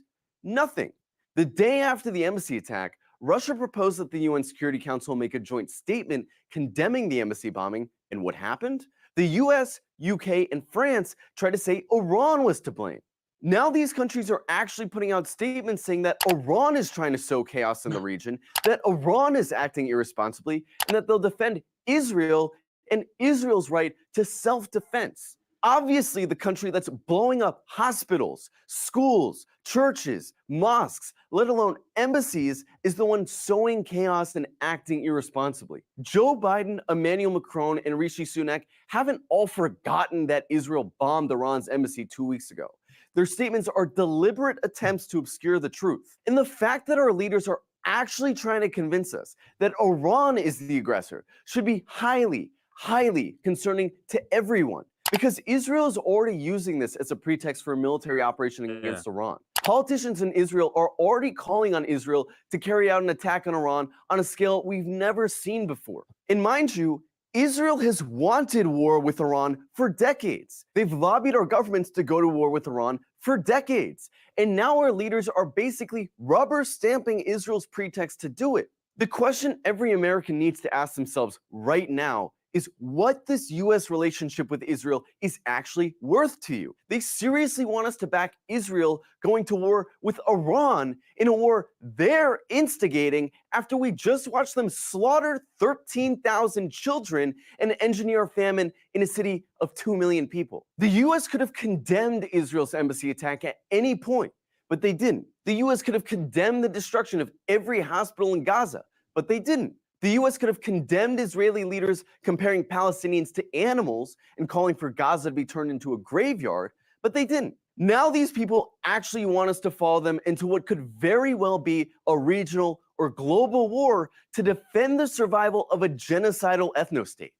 Nothing. The day after the embassy attack, Russia proposed that the UN Security Council make a joint statement condemning the embassy bombing. And what happened? The US, UK, and France tried to say Iran was to blame. Now these countries are actually putting out statements saying that Iran is trying to sow chaos in the region, that Iran is acting irresponsibly, and that they'll defend Israel and Israel's right to self-defense. Obviously, the country that's blowing up hospitals, schools, churches, mosques, let alone embassies, is the one sowing chaos and acting irresponsibly. Joe Biden, Emmanuel Macron, and Rishi Sunak haven't all forgotten that Israel bombed Iran's embassy 2 weeks ago. Their statements are deliberate attempts to obscure the truth. And the fact that our leaders are actually trying to convince us that Iran is the aggressor should be highly, highly concerning to everyone. Because Israel is already using this as a pretext for a military operation against Iran. Politicians in Israel are already calling on Israel to carry out an attack on Iran on a scale we've never seen before. And mind you, Israel has wanted war with Iran for decades. They've lobbied our governments to go to war with Iran for decades. And now our leaders are basically rubber stamping Israel's pretext to do it. The question every American needs to ask themselves right now is what this U.S. relationship with Israel is actually worth to you. They seriously want us to back Israel going to war with Iran in a war they're instigating after we just watched them slaughter 13,000 children and engineer a famine in a city of 2 million people. The U.S. could have condemned Israel's embassy attack at any point, but they didn't. The U.S. could have condemned the destruction of every hospital in Gaza, but they didn't. The U.S. could have condemned Israeli leaders comparing Palestinians to animals and calling for Gaza to be turned into a graveyard, but they didn't. Now these people actually want us to follow them into what could very well be a regional or global war to defend the survival of a genocidal ethno-state.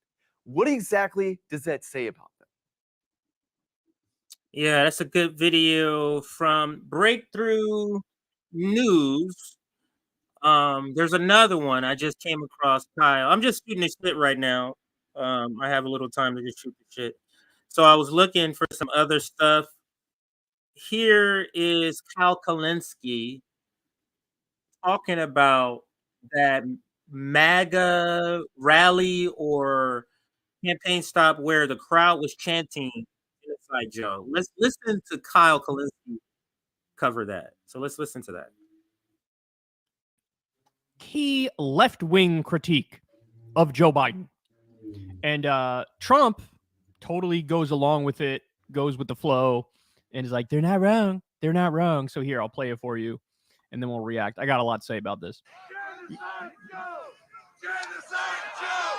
What exactly does that say about them? Yeah, that's a good video from Breakthrough News. There's another one I just came across, Kyle. I'm just shooting this shit right now. I have a little time to just shoot the shit. So I was looking for some other stuff. Here is Kyle Kalinske talking about that MAGA rally or campaign stop where the crowd was chanting "Genocide Joe." Let's listen to Kyle Kalinske cover that. So let's listen to that. Key left-wing critique of Joe Biden. And Trump totally goes along with it, goes with the flow, and is like, they're not wrong. They're not wrong. So here, I'll play it for you, and then we'll react. I got a lot to say about this. Genocide Joe! Genocide Joe!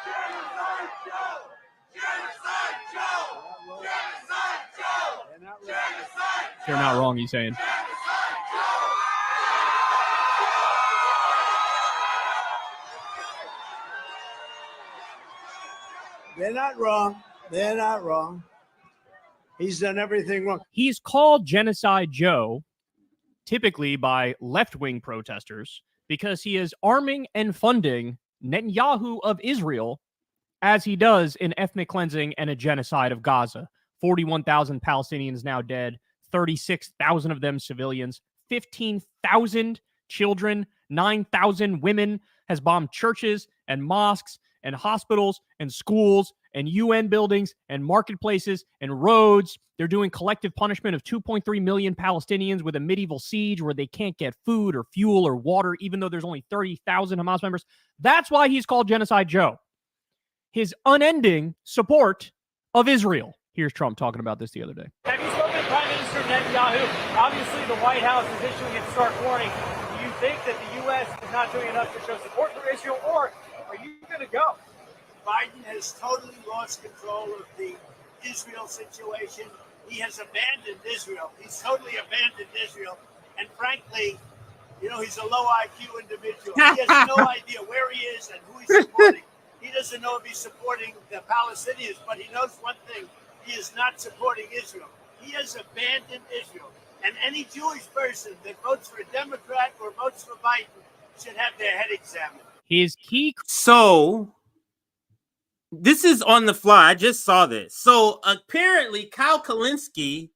Genocide Joe! Genocide Joe! Genocide Joe! Genocide They're not wrong, he's saying. They're not wrong. They're not wrong. He's done everything wrong. He's called Genocide Joe, typically by left-wing protesters, because he is arming and funding Netanyahu of Israel as he does in ethnic cleansing and a genocide of Gaza. 41,000 Palestinians now dead, 36,000 of them civilians, 15,000 children, 9,000 women, has bombed churches and mosques and hospitals and schools and UN buildings and marketplaces and roads. They're doing collective punishment of 2.3 million Palestinians with a medieval siege where they can't get food or fuel or water, even though there's only 30,000 Hamas members. That's why he's called Genocide Joe. His unending support of Israel. Here's Trump talking about this the other day. Have you spoken to Prime Minister Netanyahu? Obviously, the White House is issuing a stark warning. Do you think that the U.S. is not doing enough to show support for Israel, or are you going to go? Biden has totally lost control of the Israel situation. He has abandoned Israel. He's totally abandoned Israel. And frankly, you know, he's a low IQ individual. He has no idea where he is and who he's supporting. He doesn't know if he's supporting the Palestinians, but he knows one thing. He is not supporting Israel. He has abandoned Israel. And any Jewish person that votes for a Democrat or votes for Biden should have their head examined. His key. So this is on the fly. I just saw this. So apparently, Kyle Kalinske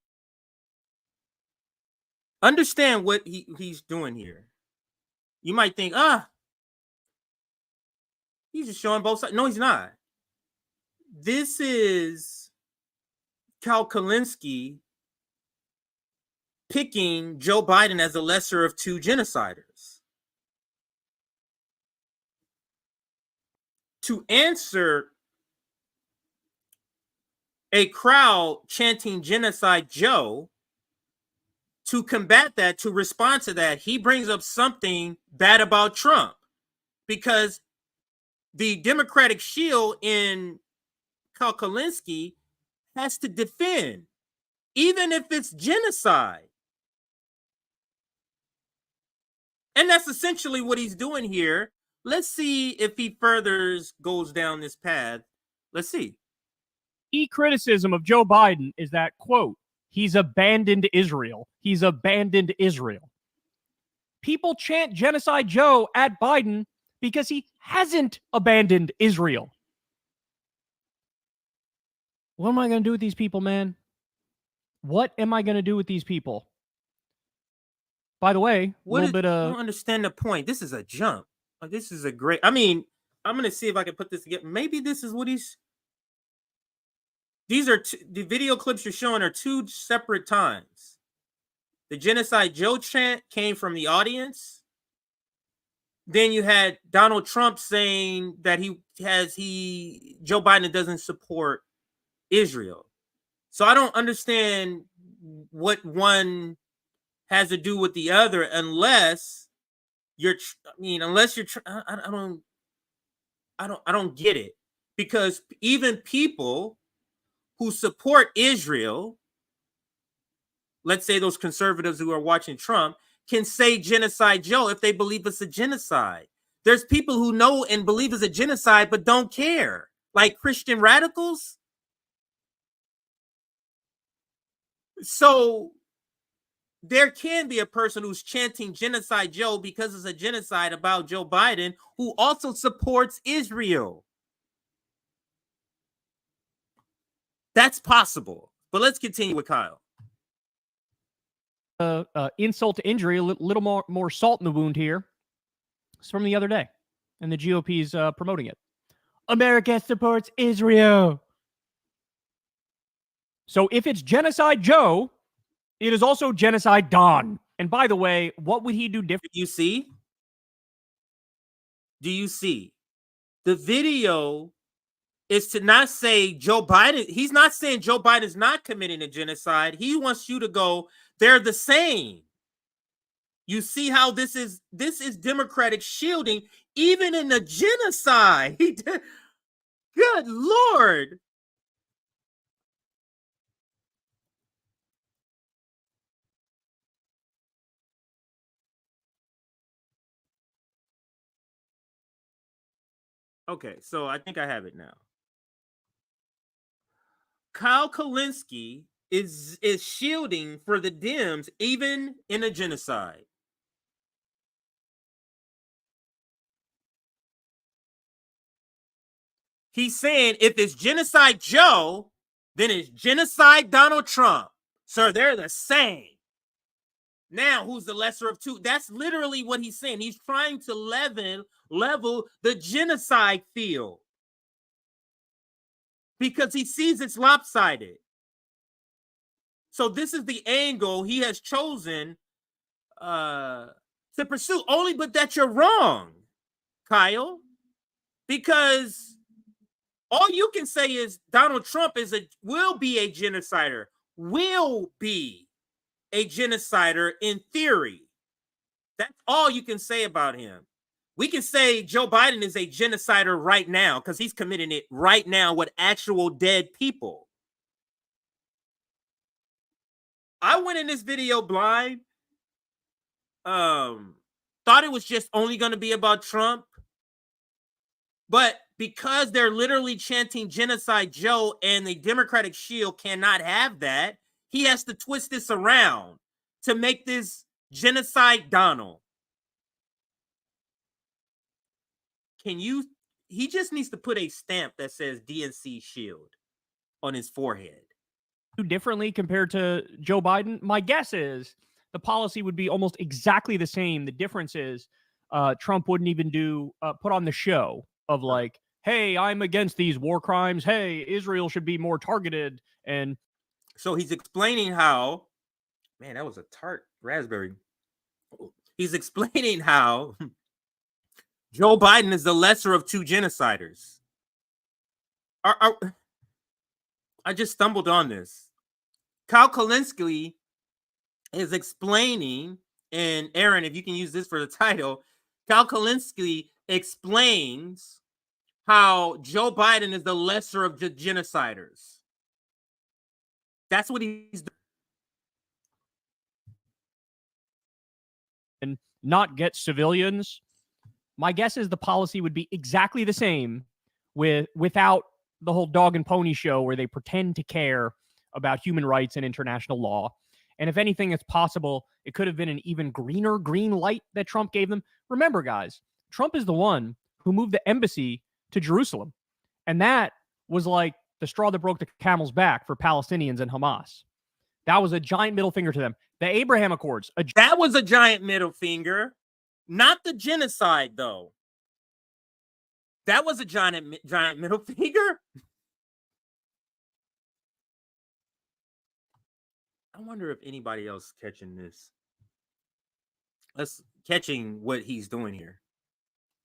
understand what he's doing here. You might think, he's just showing both sides. No, he's not. This is Kyle Kalinske picking Joe Biden as the lesser of two genociders. To answer a crowd chanting Genocide Joe, to combat that, to respond to that, he brings up something bad about Trump, because the Democratic shield in Kyle Kalinske has to defend, even if it's genocide. And that's essentially what he's doing here. Let's see if he goes down this path. Let's see. Key criticism of Joe Biden is that, quote, he's abandoned Israel. He's abandoned Israel. People chant Genocide Joe at Biden because he hasn't abandoned Israel. What am I going to do with these people, man? What am I going to do with these people? By the way, I don't understand the point. This is a jump. Oh, this is a great. I mean, I'm gonna see if I can put this together. Maybe this is what he's. These are the video clips you're showing are two separate times. The Genocide Joe chant came from the audience. Then you had Donald Trump saying that Joe Biden doesn't support Israel. So I don't understand what one has to do with the other unless you're I don't get it, because even people who support Israel, let's say those conservatives who are watching Trump, can say Genocide Joe if they believe it's a genocide. There's people who know and believe it's a genocide but don't care, like Christian radicals. So there can be a person who's chanting Genocide Joe because it's a genocide about Joe Biden who also supports Israel. That's possible. But let's continue with Kyle. Insult to injury, a little more salt in the wound here. It's from the other day, and the GOP's promoting it. America supports Israel. So if it's Genocide Joe, it is also Genocide Don. And by the way, what would he do different? Do you see? The video is to not say Joe Biden. He's not saying Joe Biden is not committing a genocide. He wants you to go, they're the same. You see how this is Democratic shielding, even in the genocide. Good Lord. Okay, so I think I have it now. Kyle Kalinske is shielding for the Dems even in a genocide. He's saying if it's Genocide Joe, then it's Genocide Donald Trump. Sir, they're the same. Now, who's the lesser of two? That's literally what he's saying. He's trying to level the genocide field because he sees it's lopsided. So this is the angle he has chosen to pursue. Only but that you're wrong, Kyle, because all you can say is Donald Trump will be a genocider, will be a genocider in theory. That's all you can say about him. We can say Joe Biden is a genocider right now because he's committing it right now with actual dead people. I went in this video blind. Thought it was just only going to be about Trump. But because they're literally chanting Genocide Joe and the Democratic Shield cannot have that, he has to twist this around to make this Genocide Donald. He just needs to put a stamp that says DNC Shield on his forehead. Differently compared to Joe Biden? My guess is the policy would be almost exactly the same. The difference is Trump wouldn't even put on the show of like, hey, I'm against these war crimes. Hey, Israel should be more targeted. And so he's explaining how, man, that was a tart raspberry. He's explaining how Joe Biden is the lesser of two genociders. I just stumbled on this. Kyle Kalinske is explaining, and Aaron, if you can use this for the title, Kyle Kalinske explains how Joe Biden is the lesser of the genociders. That's what he's doing. And not get civilians. My guess is the policy would be exactly the same without the whole dog and pony show where they pretend to care about human rights and international law. And if anything, it's possible it could have been an even greener green light that Trump gave them. Remember, guys, Trump is the one who moved the embassy to Jerusalem. And that was like the straw that broke the camel's back for Palestinians and Hamas. That was a giant middle finger to them. The Abraham Accords. That was a giant middle finger. Not the genocide, though. That was a giant middle finger. I wonder if anybody else catching this. Catching what he's doing here.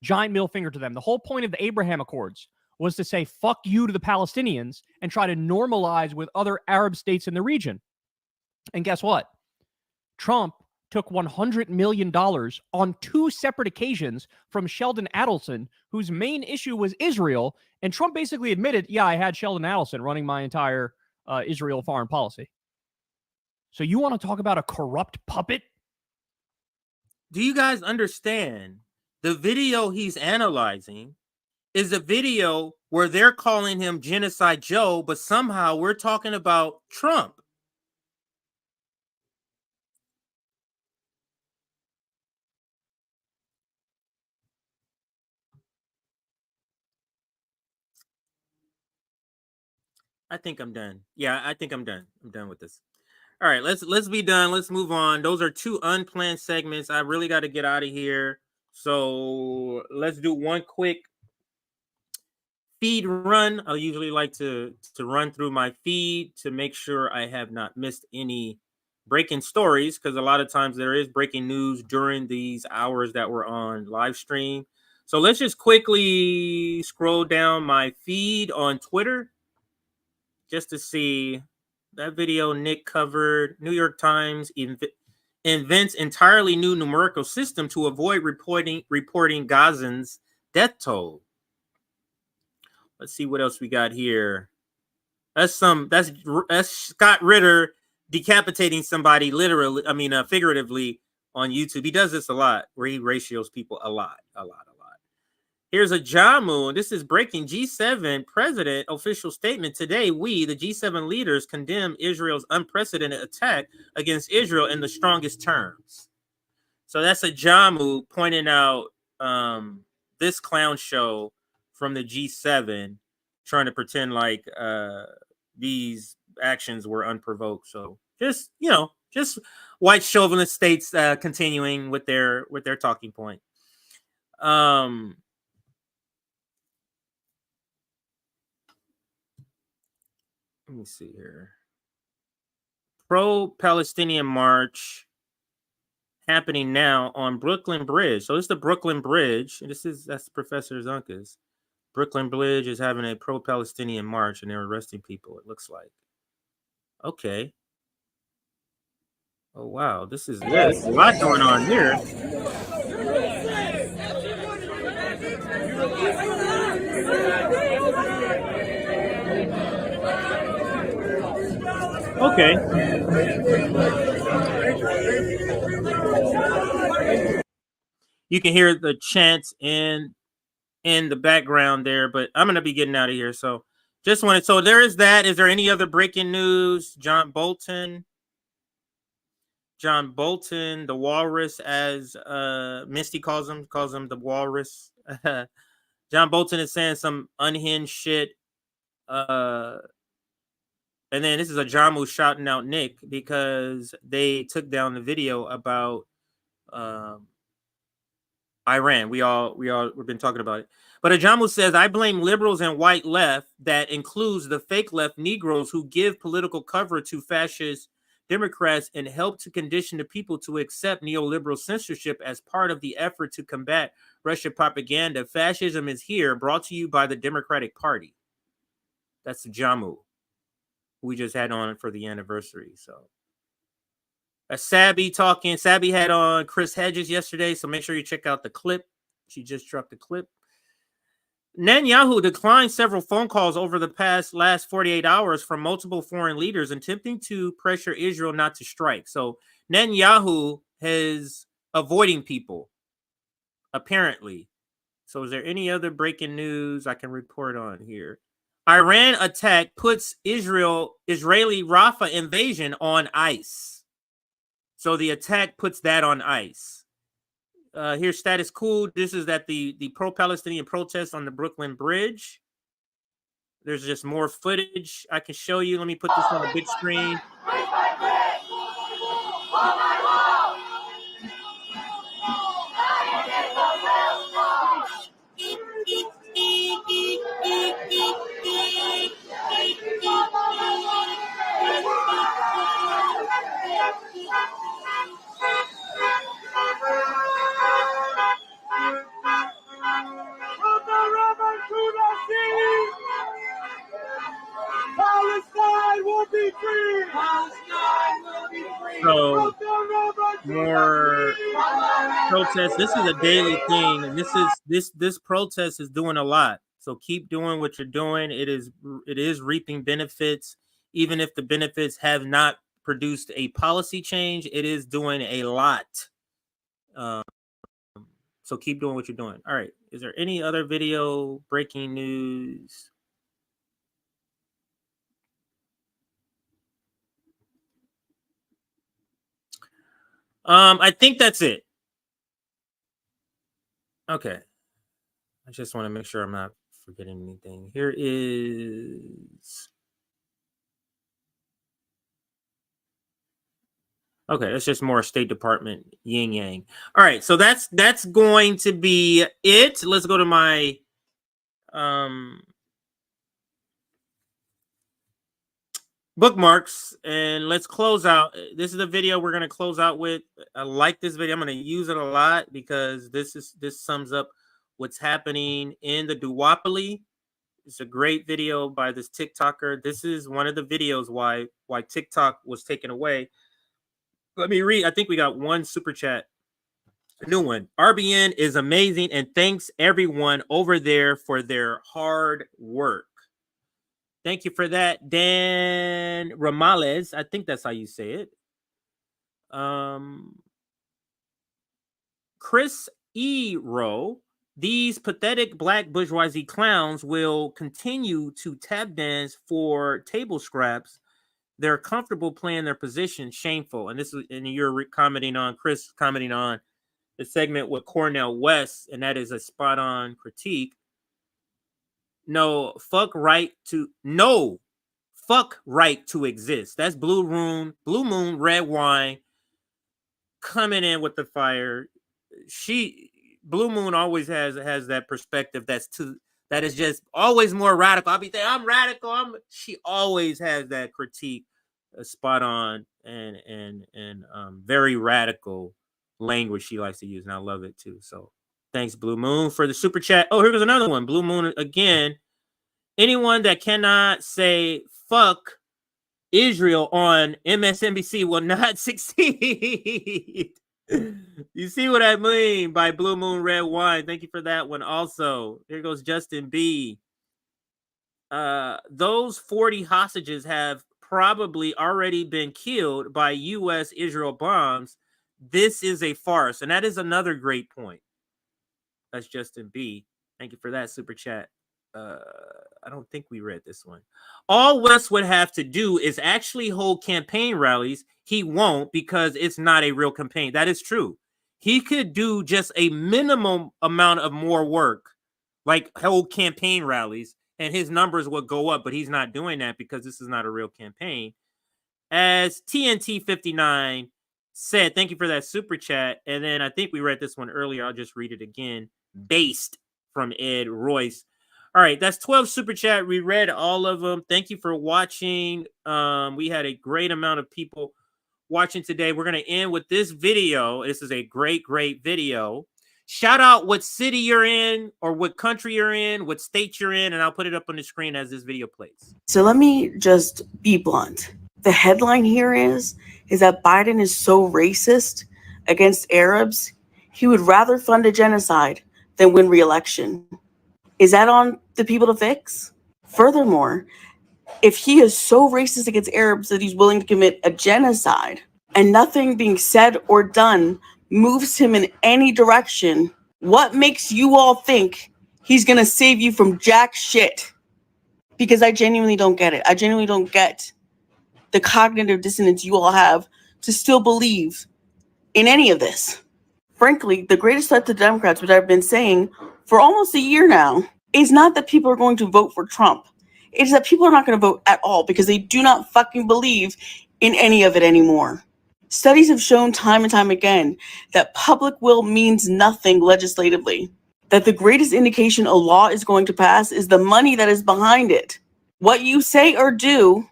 Giant middle finger to them. The whole point of the Abraham Accords was to say fuck you to the Palestinians and try to normalize with other Arab states in the region. And guess what? Trump took $100 million on 2 separate occasions from Sheldon Adelson, whose main issue was Israel. And Trump basically admitted, yeah, I had Sheldon Adelson running my entire Israel foreign policy. So you want to talk about a corrupt puppet? Do you guys understand? The video he's analyzing is a video where they're calling him Genocide Joe, but somehow we're talking about Trump. I think I'm done. Yeah, I think I'm done. I'm done with this. All right, let's be done. Let's move on. Those are 2 unplanned segments. I really got to get out of here. So let's do one quick feed run. I usually like to run through my feed to make sure I have not missed any breaking stories, because a lot of times there is breaking news during these hours that we're on live stream. So let's just quickly scroll down my feed on Twitter just to see that video Nick covered. New York Times invents entirely new numerical system to avoid reporting Gazans' death toll. Let's see what else we got here. That's Scott Ritter decapitating somebody figuratively on YouTube. He does this a lot, where he ratios people a lot. Here's a Jamu. This is breaking G7 president official statement. Today, we, the G7 leaders, condemn Israel's unprecedented attack against Israel in the strongest terms. So that's a Jamu pointing out this clown show from the G7, trying to pretend like these actions were unprovoked. So just white chauvinist states continuing with their talking point. Let me see here. Pro-Palestinian march happening now on Brooklyn Bridge. So it's the Brooklyn Bridge. And that's Professor Zunka's. Brooklyn Bridge is having a pro-Palestinian march, and they're arresting people, it looks like. Okay. Oh, wow. This is a lot going on here. Okay. You can hear the chants in the background there, but I'm going to be getting out of here. So so there is that. Is there any other breaking news? John Bolton, the walrus, as Misty calls him the walrus. John Bolton is saying some unhinged shit. And then this is a Jamu shouting out Nick because they took down the video about Iran. We've been talking about it. But Ajamu says, I blame liberals and white left, that includes the fake left Negroes who give political cover to fascist Democrats and help to condition the people to accept neoliberal censorship as part of the effort to combat Russian propaganda. Fascism is here, brought to you by the Democratic Party. That's Ajamu. We just had on for the anniversary. So Sabby talking. Sabby had on Chris Hedges yesterday, so make sure you check out the clip. She just dropped the clip. Netanyahu declined several phone calls over the last 48 hours from multiple foreign leaders attempting to pressure Israel not to strike. So Netanyahu is avoiding people, apparently. So is there any other breaking news I can report on here? Iran attack puts Israeli Rafah invasion on ice. So the attack puts that on ice. Here's status quo. This is at the pro-Palestinian protests on the Brooklyn Bridge. There's just more footage I can show you. Let me put this on the big screen. protest. This is a daily thing, and this protest is doing a lot. So keep doing what you're doing. It is reaping benefits, even if the benefits have not produced a policy change. It is doing a lot. So keep doing what you're doing. All right. Is there any other video breaking news? I think that's it. Okay. I just want to make sure I'm not forgetting anything. Here is. Okay, it's just more State Department yin yang. All right, so that's going to be it. Let's go to my bookmarks and let's close out. This is the video we're gonna close out with. I like this video. I'm gonna use it a lot because this sums up what's happening in the duopoly. It's a great video by this TikToker. This is one of the videos why TikTok was taken away. Let me read. I think we got one super chat. A new one. RBN is amazing and thanks everyone over there for their hard work. Thank you for that, Dan Ramales. I think that's how you say it. Chris E. Rowe. These pathetic black bourgeoisie clowns will continue to tap dance for table scraps. They're comfortable playing their position. Shameful. And you're commenting on Chris commenting on the segment with Cornell West, and that is a spot on critique. Fuck right to exist. That's Blue Moon, Red Wine coming in with the fire. Blue Moon always has that perspective that is just always more radical. I'll be saying I'm radical. She always has that critique, spot on and very radical language she likes to use, and I love it too. So thanks, Blue Moon, for the super chat. Oh, here goes another one. Blue Moon again. Anyone that cannot say fuck Israel on MSNBC will not succeed. You see what I mean by Blue Moon Red Wine. Thank you for that one. Also, here goes Justin B. Those 40 hostages have probably already been killed by U.S.-Israel bombs. This is a farce. And that is another great point. That's Justin B. Thank you for that super chat. I don't think we read this one. All West would have to do is actually hold campaign rallies. He won't because it's not a real campaign. That is true. He could do just a minimum amount of more work, like hold campaign rallies, and his numbers would go up, but he's not doing that because this is not a real campaign. As TNT59 said, thank you for that super chat. And then I think we read this one earlier. I'll just read it again. Based from Ed Royce. All right, that's 12 super chat. We read all of them. Thank you for watching. We had a great amount of people watching today. We're going to end with this video. This is a great, great video. Shout out what city you're in or what country you're in, what state you're in, and I'll put it up on the screen as this video plays. So let me just be blunt. The headline here is that Biden is so racist against Arabs, he would rather fund a genocide than win re-election. Is that on the people to fix? Furthermore, if he is so racist against Arabs that he's willing to commit a genocide and nothing being said or done moves him in any direction, what makes you all think he's going to save you from jack shit? Because I genuinely don't get it. I genuinely don't get the cognitive dissonance you all have to still believe in any of this. Frankly, the greatest threat to Democrats, which I've been saying for almost a year now, is not that people are going to vote for Trump. It's that people are not going to vote at all because they do not fucking believe in any of it anymore. Studies have shown time and time again that public will means nothing legislatively. That the greatest indication a law is going to pass is the money that is behind it. What you say or do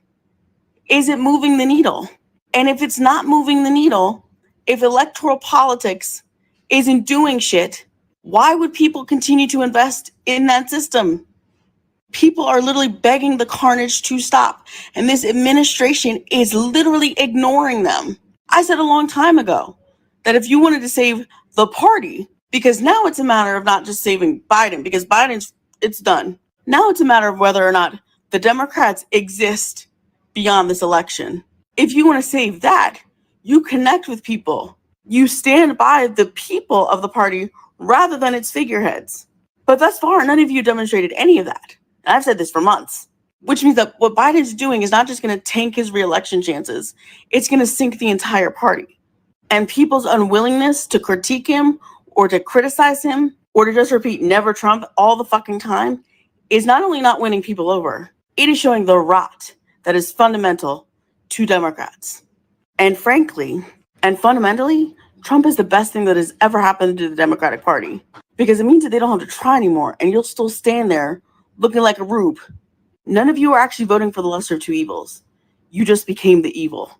isn't moving the needle. And if it's not moving the needle, if electoral politics isn't doing shit, why would people continue to invest in that system? People are literally begging the carnage to stop, and this administration is literally ignoring them. I said a long time ago that if you wanted to save the party, because now it's a matter of not just saving Biden, because it's done. Now it's a matter of whether or not the Democrats exist beyond this election. If you want to save that, you connect with people. You stand by the people of the party rather than its figureheads. But thus far, none of you demonstrated any of that. And I've said this for months, which means that what Biden's doing is not just going to tank his reelection chances, it's going to sink the entire party. And people's unwillingness to critique him or to criticize him or to just repeat never Trump all the fucking time is not only not winning people over, it is showing the rot that is fundamental to Democrats. And frankly, and fundamentally, Trump is the best thing that has ever happened to the Democratic Party, because it means that they don't have to try anymore and you'll still stand there looking like a rube. None of you are actually voting for the lesser of two evils. You just became the evil.